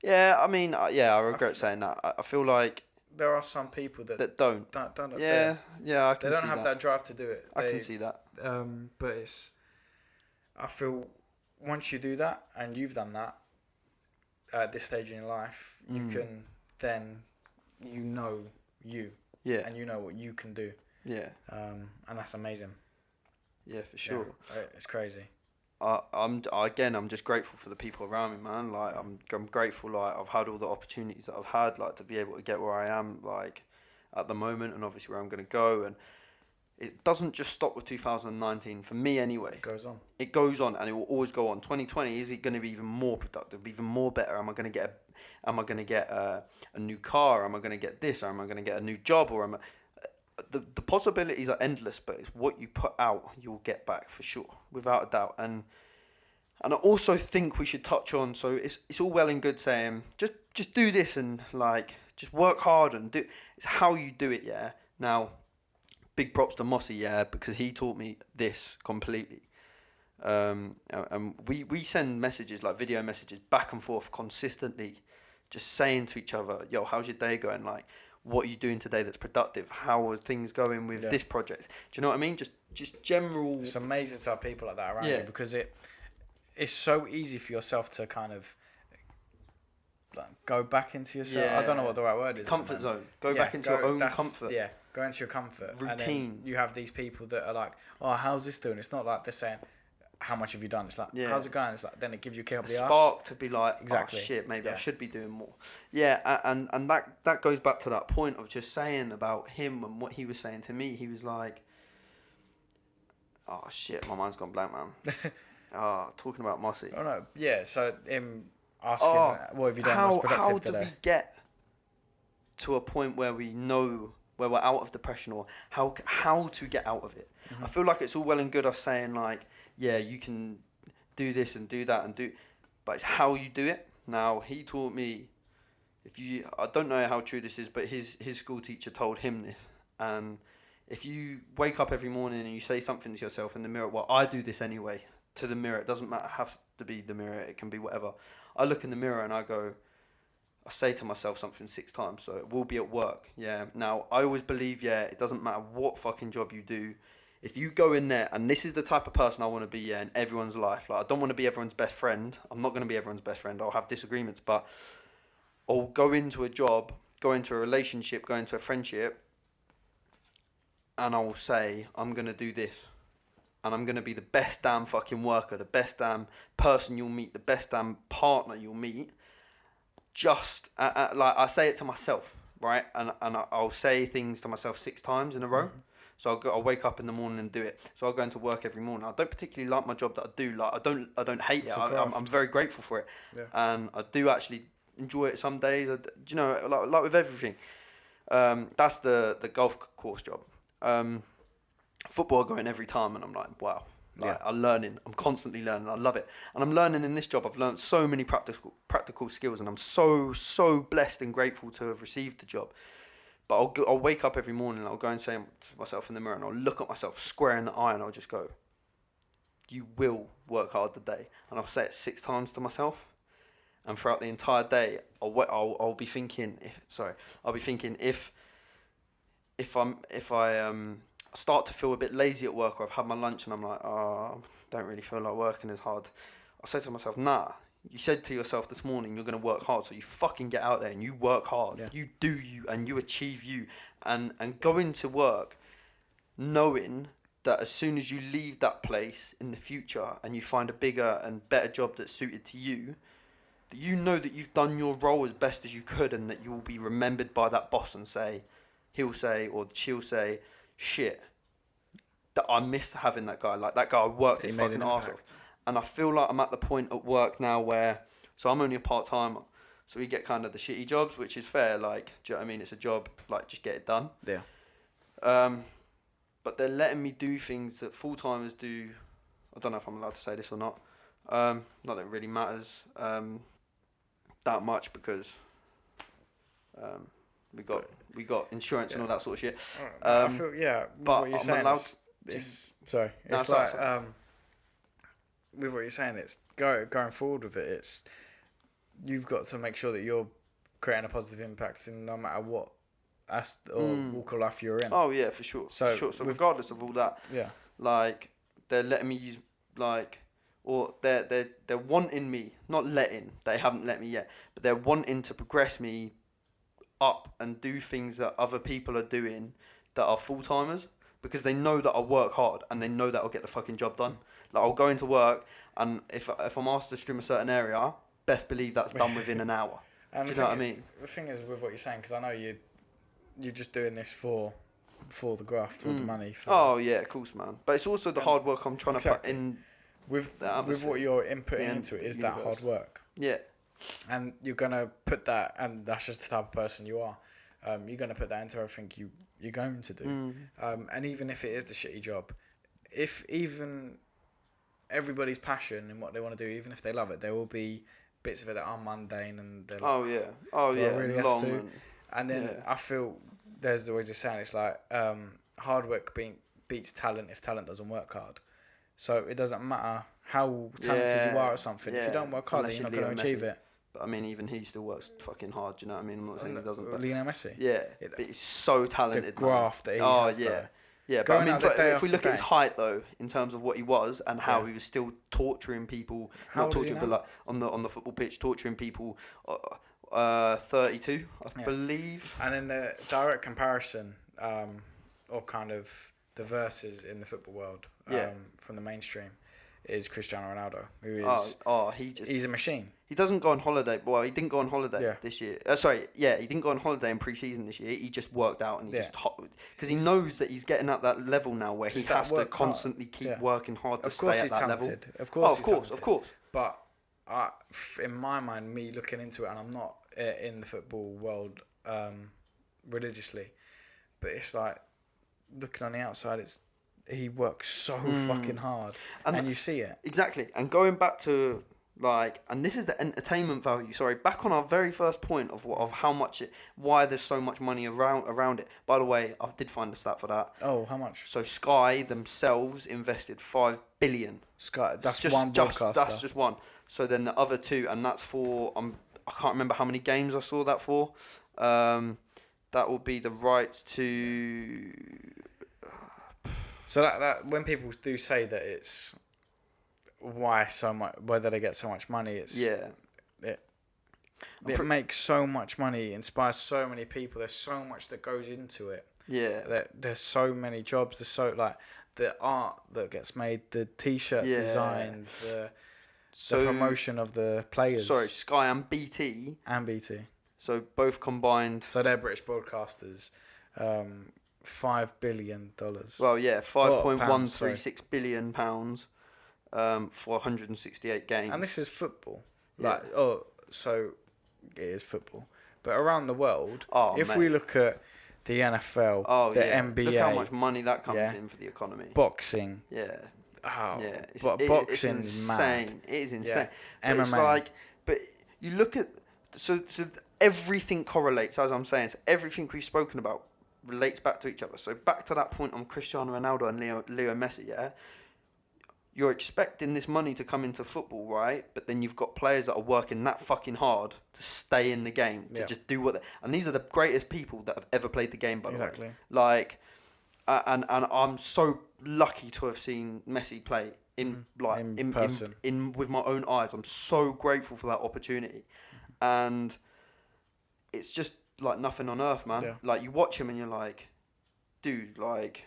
Yeah, I mean, I regret saying that. I feel like there are some people that don't. Yeah, I can see that. They don't have that drive to do it. I can see that. But I feel once you do that and you've done that at this stage in your life, you can then you. Yeah. And you know what you can do. Yeah. And that's amazing. Yeah, for sure. Yeah, it's crazy. I'm just grateful for the people around me, man. Like I'm grateful. Like I've had all the opportunities that I've had, like to be able to get where I am, like at the moment, and obviously where I'm gonna go. And it doesn't just stop with 2019 for me, anyway. It goes on. It goes on, and it will always go on. 2020, is it going to be even more productive, even more better? Am I going to get a new car? Am I going to get this? Or am I going to get a new job? Or the possibilities are endless, but it's what you put out you'll get back for sure, without a doubt. And I also think we should touch on, so it's all well and good saying just do this and like just work hard and do. It's how you do it, yeah. Now, big props to Mossy, yeah, because he taught me this completely. And we send messages, like video messages, back and forth consistently, just saying to each other, yo, how's your day going? Like, what are you doing today that's productive? How are things going with this project? Do you know what I mean? Just general. It's amazing to have people like that around you, because it's so easy for yourself to kind of like, go back into yourself. Yeah. I don't know what the right word is. Comfort zone. Go back into your own comfort. Yeah, go into your comfort. Routine. And then you have these people that are like, oh, how's this doing? It's not like they're saying, how much have you done? It's like, how's it going? It's like, then it gives you a kick up the arse. Spark to be like, exactly. Oh shit, maybe I should be doing more. Yeah, and that goes back to that point of just saying about him and what he was saying to me. He was like, oh shit, my mind's gone blank, man. Talking about Mossy. Oh no, yeah. So him asking, what have you done? What's productive today? How do we get to a point where we know where we're out of depression, or how to get out of it? Mm-hmm. I feel like it's all well and good us saying like, yeah, you can do this and do that but it's how you do it. Now, he taught me, I don't know how true this is, but his school teacher told him this. And if you wake up every morning and you say something to yourself in the mirror, well, I do this anyway, to the mirror. It doesn't have to be the mirror. It can be whatever. I look in the mirror and I say to myself something 6 times. So it will be at work. Yeah. Now, I always believe, it doesn't matter what fucking job you do. If you go in there, and this is the type of person I want to be in everyone's life. Like, I don't want to be everyone's best friend. I'm not going to be everyone's best friend. I'll have disagreements, but I'll go into a job, go into a relationship, go into a friendship, and I'll say, I'm going to do this. And I'm going to be the best damn fucking worker, the best damn person you'll meet, the best damn partner you'll meet. Just, like, I say it to myself, right? And I'll say things to myself 6 times in a row. Mm-hmm. So I'll wake up in the morning and do it. So I'll go into work every morning. I don't particularly like my job that I do. Like, I don't hate it. I'm very grateful for it. Yeah. And I do actually enjoy it some days. You know, like with everything. That's the golf course job. Football I go in every time and I'm like, wow. Like, I'm learning. I'm constantly learning. I love it. And I'm learning in this job. I've learned so many practical skills, and I'm so blessed and grateful to have received the job. But I'll wake up every morning and I'll go and say to myself in the mirror, and I'll look at myself square in the eye and I'll just go, you will work hard today. And I'll say it 6 times to myself. And throughout the entire day, I'll be thinking, if I start to feel a bit lazy at work, or I've had my lunch and I'm like, oh, don't really feel like working as hard, I'll say to myself, nah. You said to yourself this morning you're going to work hard, so you fucking get out there and you work hard. Yeah. You do you, and you achieve you, and go into work knowing that as soon as you leave that place in the future and you find a bigger and better job that's suited to you, that you know that you've done your role as best as you could, and that you will be remembered by that boss and he'll say or she'll say, shit, that I miss having that guy. Like, that guy worked his fucking arse off. And I feel like I'm at the point at work now where, so I'm only a part-timer, so we get kind of the shitty jobs, which is fair. Like, do you know what I mean? It's a job, like, just get it done. Yeah. But they're letting me do things that full-timers do. I don't know if I'm allowed to say this or not. Not that it really matters that much, because we got insurance and all that sort of shit. I feel, but what you're I'm saying allowed. It's like, with what you're saying, it's going forward with it. It's, you've got to make sure that you're creating a positive impact in no matter what walk of life you're in. Oh yeah, for sure. So regardless of all that, like, they're letting me use, like, or they're wanting me, not letting. They haven't let me yet, but they're wanting to progress me up and do things that other people are doing that are full-timers, because they know that I work hard and they know that I'll get the fucking job done. Like, I'll go into work, and if I'm asked to trim a certain area, best believe that's done within an hour. Do you know what I mean? The thing is with what you're saying, because I know you're just doing this for the graft, for the money. Yeah, of course, man. But it's also the hard work I'm trying to put in. With what you're inputting into it is that hard work. Yeah. And you're gonna put that, and that's just the type of person you are. You're gonna put that into everything you're going to do. And even if it is the shitty job, if even everybody's passion in what they want to do, even if they love it, there will be bits of it that are mundane, and they're like, I really have to. And then I feel there's always this saying, it's like hard work beats talent if talent doesn't work hard. So it doesn't matter how talented you are at something. If you don't work hard, then you're not going to achieve it. But I mean, even he still works fucking hard. Do you know what I mean? I'm not saying he doesn't. But Lionel Messi. Yeah, but he's so talented. The graft that he has. Yeah. But I mean, if we look at his height though, in terms of what he was and how he was still torturing people, not torturing, but like on the football pitch, torturing people. 32, I believe. And then the direct comparison, or kind of the verses in the football world, from the mainstream, is Cristiano Ronaldo, who is he's a machine. He doesn't go on holiday. Well, he didn't go on holiday this year. He didn't go on holiday in pre-season this year. He just worked out, and because he knows that he's getting at that level now where he has to constantly keep working hard to stay at that level. Of course, of course. But in my mind, me looking into it, and I'm not in the football world religiously, but it's like looking on the outside, he works so fucking hard, and you see it. Exactly. And going back to and this is the entertainment value. Sorry, back on our very first point of how much why there's so much money around it. By the way, I did find the stat for that. Oh, how much? So Sky themselves invested $5 billion. Sky, that's just one broadcaster. That's just one. So then the other two, and that's for I can't remember how many games I saw that for. That will be the rights to. So that when people do say that it's whether they get so much money, it makes so much money, inspires so many people. There's so much that goes into it. Yeah. There's so many jobs. There's the art that gets made, the T-shirt design, the promotion of the players. Sorry, Sky and BT. So both combined. So they're British broadcasters. $5 billion. Well, yeah, £5.136 billion for 168 games. And this is football. So it is football. But around the world, we look at the NFL, the NBA, look how much money that comes in for the economy. Boxing. Yeah. Oh, yeah. Boxing is insane. Mad. It is insane. Yeah. But MMA. But you look at so everything correlates, as I'm saying. So everything we've spoken about relates back to each other. So back to that point on Cristiano Ronaldo and Leo Messi, you're expecting this money to come into football, right? But then you've got players that are working that fucking hard to stay in the game, to just do and these are the greatest people that have ever played the game, by the way. And I'm so lucky to have seen Messi play in person, in with my own eyes. I'm so grateful for that opportunity, and it's just like nothing on earth, man. Like, you watch him and you're like, dude, like,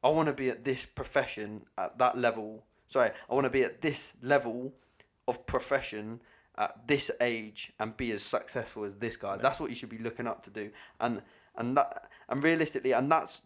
I want to be at this profession at that level. Sorry, I want to be at this level of profession at this age and be as successful as this guy. That's what you should be looking up to do. And realistically, and that's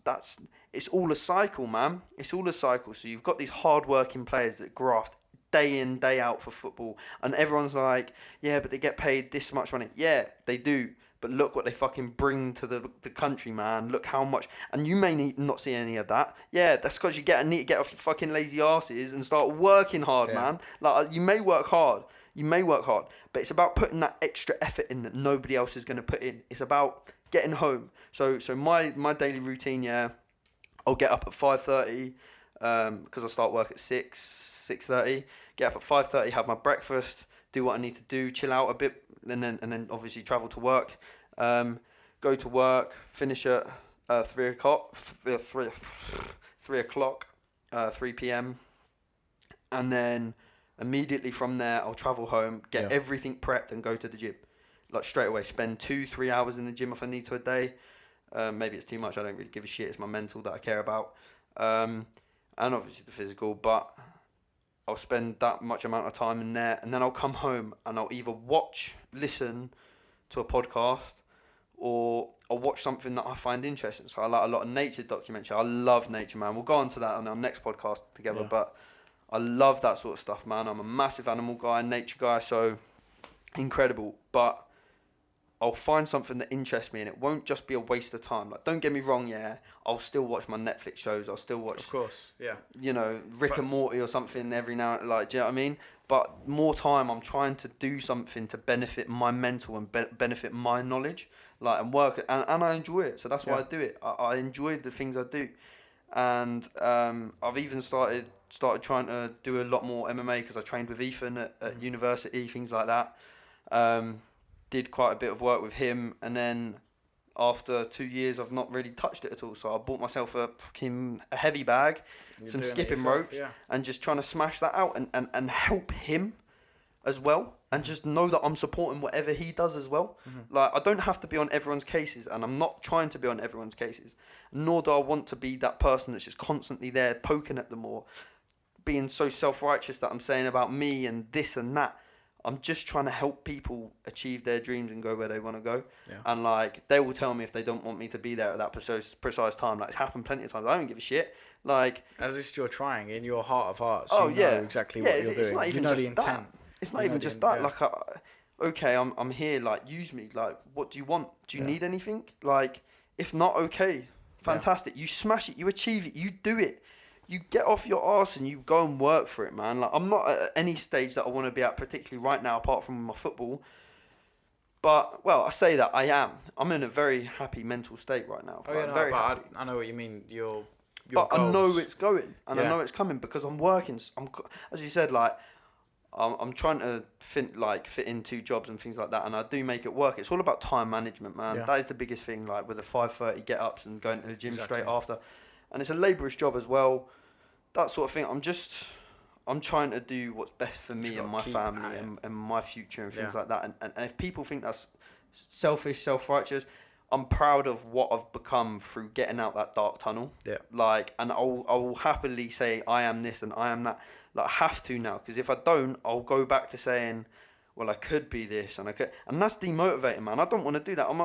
it's all a cycle, man. It's all a cycle. So you've got these hard-working players that graft day in, day out for football, and everyone's like, yeah, but they get paid this much money. Yeah, they do. But look what they fucking bring to the country, man. Look how much. And you may not see any of that. Yeah, that's because you need to get off your fucking lazy asses and start working hard, man. Like, you may work hard. But it's about putting that extra effort in that nobody else is going to put in. It's about getting home. So my daily routine, I'll get up at 5:30 because I start work at 6:30. Get up at 5:30, have my breakfast, do what I need to do, chill out a bit, and then obviously travel to work. Go to work, finish at 3 o'clock, 3 p.m. And then immediately from there, I'll travel home, get everything prepped, and go to the gym. like straight away spend 2-3 hours in the gym if I need to a day. Maybe it's too much. I don't really give a shit. It's my mental that I care about, and obviously the physical. But I'll spend that much amount of time in there, and then I'll come home and I'll either listen to a podcast, or I'll watch something that I find interesting. So I like a lot of nature documentary. I love nature, man. We'll go on to that on our next podcast together. Yeah. But I love that sort of stuff, man. I'm a massive animal guy, nature guy, so incredible. But I'll find something that interests me, and it won't just be a waste of time. Like, don't get me wrong, yeah. I'll still watch my Netflix shows. I'll still watch, of course, yeah. You know, Rick and Morty or something every now and like. Do you know what I mean? But more time, I'm trying to do something to benefit my mental and benefit my knowledge, like, and work, and I enjoy it. So that's why I do it. I enjoy the things I do, and I've even started trying to do a lot more MMA because I trained with Ethan at university, things like that. Did quite a bit of work with him, and then after 2 years I've not really touched it at all. So I bought myself a heavy bag, some skipping ropes, and just trying to smash that out and help him as well, and just know that I'm supporting whatever he does as well. Like, I don't have to be on everyone's cases, and I'm not trying to be on everyone's cases, nor do I want to be that person that's just constantly there poking at them or being so self-righteous that I'm saying about me and this and that. I'm just trying to help people achieve their dreams and go where they want to go. Yeah. And, like, they will tell me if they don't want me to be there at that precise time. Like, it's happened plenty of times. I don't give a shit. Like, as if you're trying in your heart of hearts. You know exactly what you're doing. Not even you know just the intent. That. It's not even just that. Like, okay, I'm here. Like, use me. Like, what do you want? Do you need anything? Like, if not, okay, fantastic. You smash it. You achieve it. You do it. You get off your arse and you go and work for it, man. Like, I'm not at any stage that I want to be at, particularly right now, apart from my football. But, well, I say that I am. I'm in a very happy mental state right now. Oh, yeah, very happy. I know what you mean. Your but goals. I know it's going, and I know it's coming because I'm working. As you said, like, I'm trying to fit in 2 jobs and things like that, and I do make it work. It's all about time management, man. That is the biggest thing, like, with the 5:30 get-ups and going to the gym straight after. And it's a laborious job as well, that sort of thing. I'm trying to do what's best for me and my family and my future and things like that. And if people think that's selfish, self-righteous, I'm proud of what I've become through getting out that dark tunnel. Yeah. Like, and I will happily say I am this and I am that. Like, I have to now, because if I don't, I'll go back to saying, well, I could be this and I could, and that's demotivating, man. I don't want to do that. I'm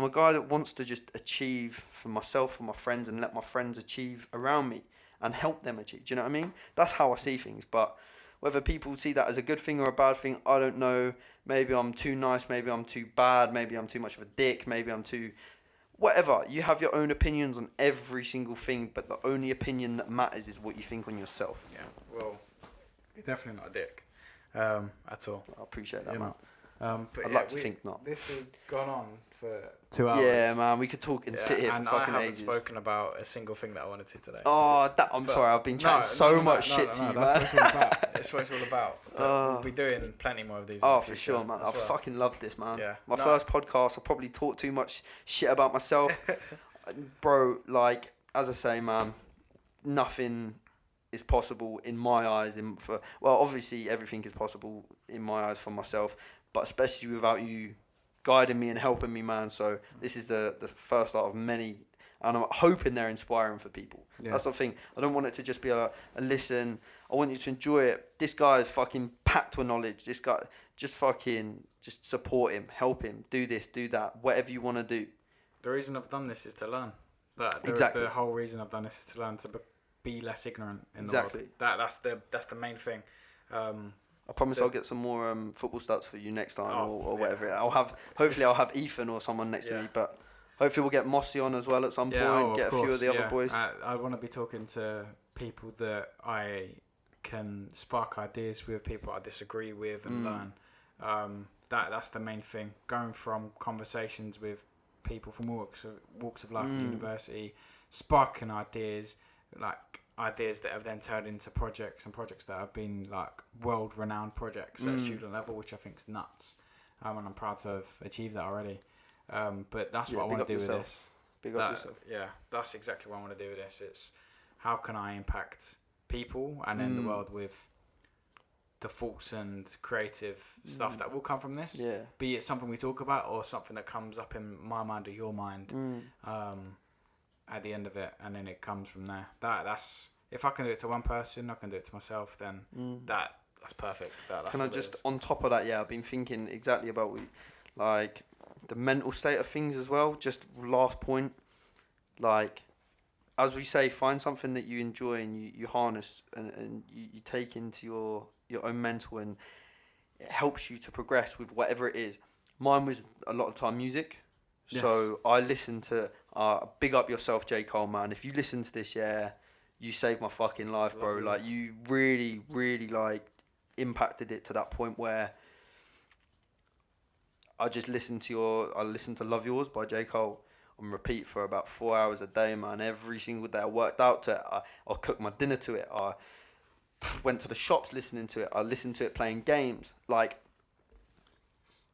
a guy that wants to just achieve for myself, for my friends, and let my friends achieve around me and help them achieve. Do you know what I mean? That's how I see things. But whether people see that as a good thing or a bad thing, I don't know. Maybe I'm too nice. Maybe I'm too bad. Maybe I'm too much of a dick. Maybe I'm too... Whatever. You have your own opinions on every single thing, but the only opinion that matters is what you think on yourself. Yeah, well, you're definitely not a dick at all. I appreciate that, man. But I'd like to think not. This has gone on for 2 hours. Yeah, man, we could talk and sit here for fucking ages. And I haven't spoken about a single thing that I wanted to today. Oh, I'm sorry, I've been chatting so much shit to you, man. That's what it's all about. That's what it's all about. We'll be doing plenty more of these. Oh, for sure, man. I fucking love this, man. Yeah. My first podcast, I probably talked too much shit about myself. Bro, like, as I say, man, nothing is possible in my eyes. Well, obviously, everything is possible in my eyes for myself, but especially without you guiding me and helping me, man. So this is the first out of many, and I'm hoping they're inspiring for people. Yeah. That's the thing. I don't want it to just be a listen. I want you to enjoy it. This guy is fucking packed with knowledge. This guy, just support him, help him, do this, do that, whatever you want to do. The reason I've done this is to learn. Exactly. The whole reason I've done this is to learn to be less ignorant in the world. That's the main thing. I promise I'll get some more football stats for you next time or whatever. Hopefully I'll have Ethan or someone next to me, but hopefully we'll get Mossy on as well at some point. Get a few of the other boys. I want to be talking to people that I can spark ideas with, people I disagree with, and learn. That's the main thing. Going from conversations with people from walks of life at university, sparking ideas that have then turned into projects that have been like world-renowned projects at student level, which I think is nuts. And I'm proud to have achieved that already. But that's what I want to do with this. Big up yourself. Yeah, that's exactly what I want to do with this. It's how can I impact people and then the world with the thoughts and creative stuff that will come from this. Yeah. Be it something we talk about or something that comes up in my mind or your mind at the end of it, and then it comes from there. That's if I can do it to one person, I can do it to myself. Then that's perfect. That's can I just on top of that? Yeah, I've been thinking exactly about like the mental state of things as well. Just last point, like. As we say, find something that you enjoy and you harness and you take into your own mental, and it helps you to progress with whatever it is. Mine was a lot of time music. Yes. So I listen to, big up yourself, J. Cole, man. If you listen to this, you saved my fucking life, bro. Like, you really, really, like, impacted it to that point where I listened to Love Yours by J. Cole on repeat for about 4 hours a day, man. Every single day I worked out to it. I cooked my dinner to it. I went to the shops listening to it. I listened to it playing games. Like,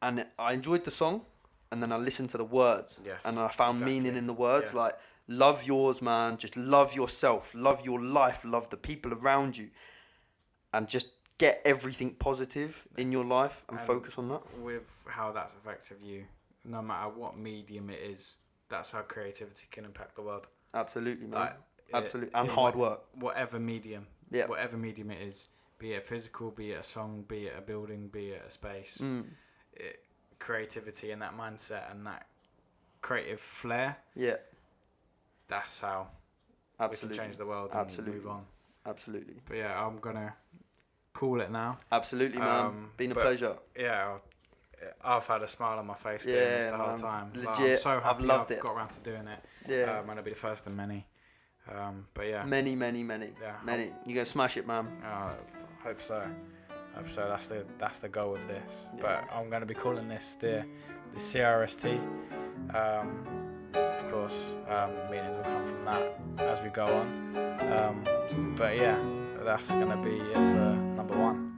and I enjoyed the song, and then I listened to the words. Yes, and I found meaning in the words. Yeah. Like, love yours, man. Just love yourself. Love your life. Love the people around you. And just get everything positive in your life and focus on that. With how that's affected you, no matter what medium it is, that's how creativity can impact the world. Absolutely, man. Like, absolutely. And hard work. Whatever medium. Yeah. Whatever medium it is, be it physical, be it a song, be it a building, be it a space. Creativity and that mindset and that creative flair. Yeah. That's how we can change the world and move on. Absolutely. But yeah, I'm going to call it now. Absolutely, man. Been a pleasure. Yeah. I've had a smile on my face doing this the whole time. Legit. Like, I'm so happy I've got around to doing it. Yeah. And it'll be the first of many. But yeah. Many. Yeah. Many. You're going to smash it, man. Hope so. That's the goal of this. Yeah. But I'm going to be calling this the CRST. Of course, meanings will come from that as we go on. But yeah, that's going to be it for number 1.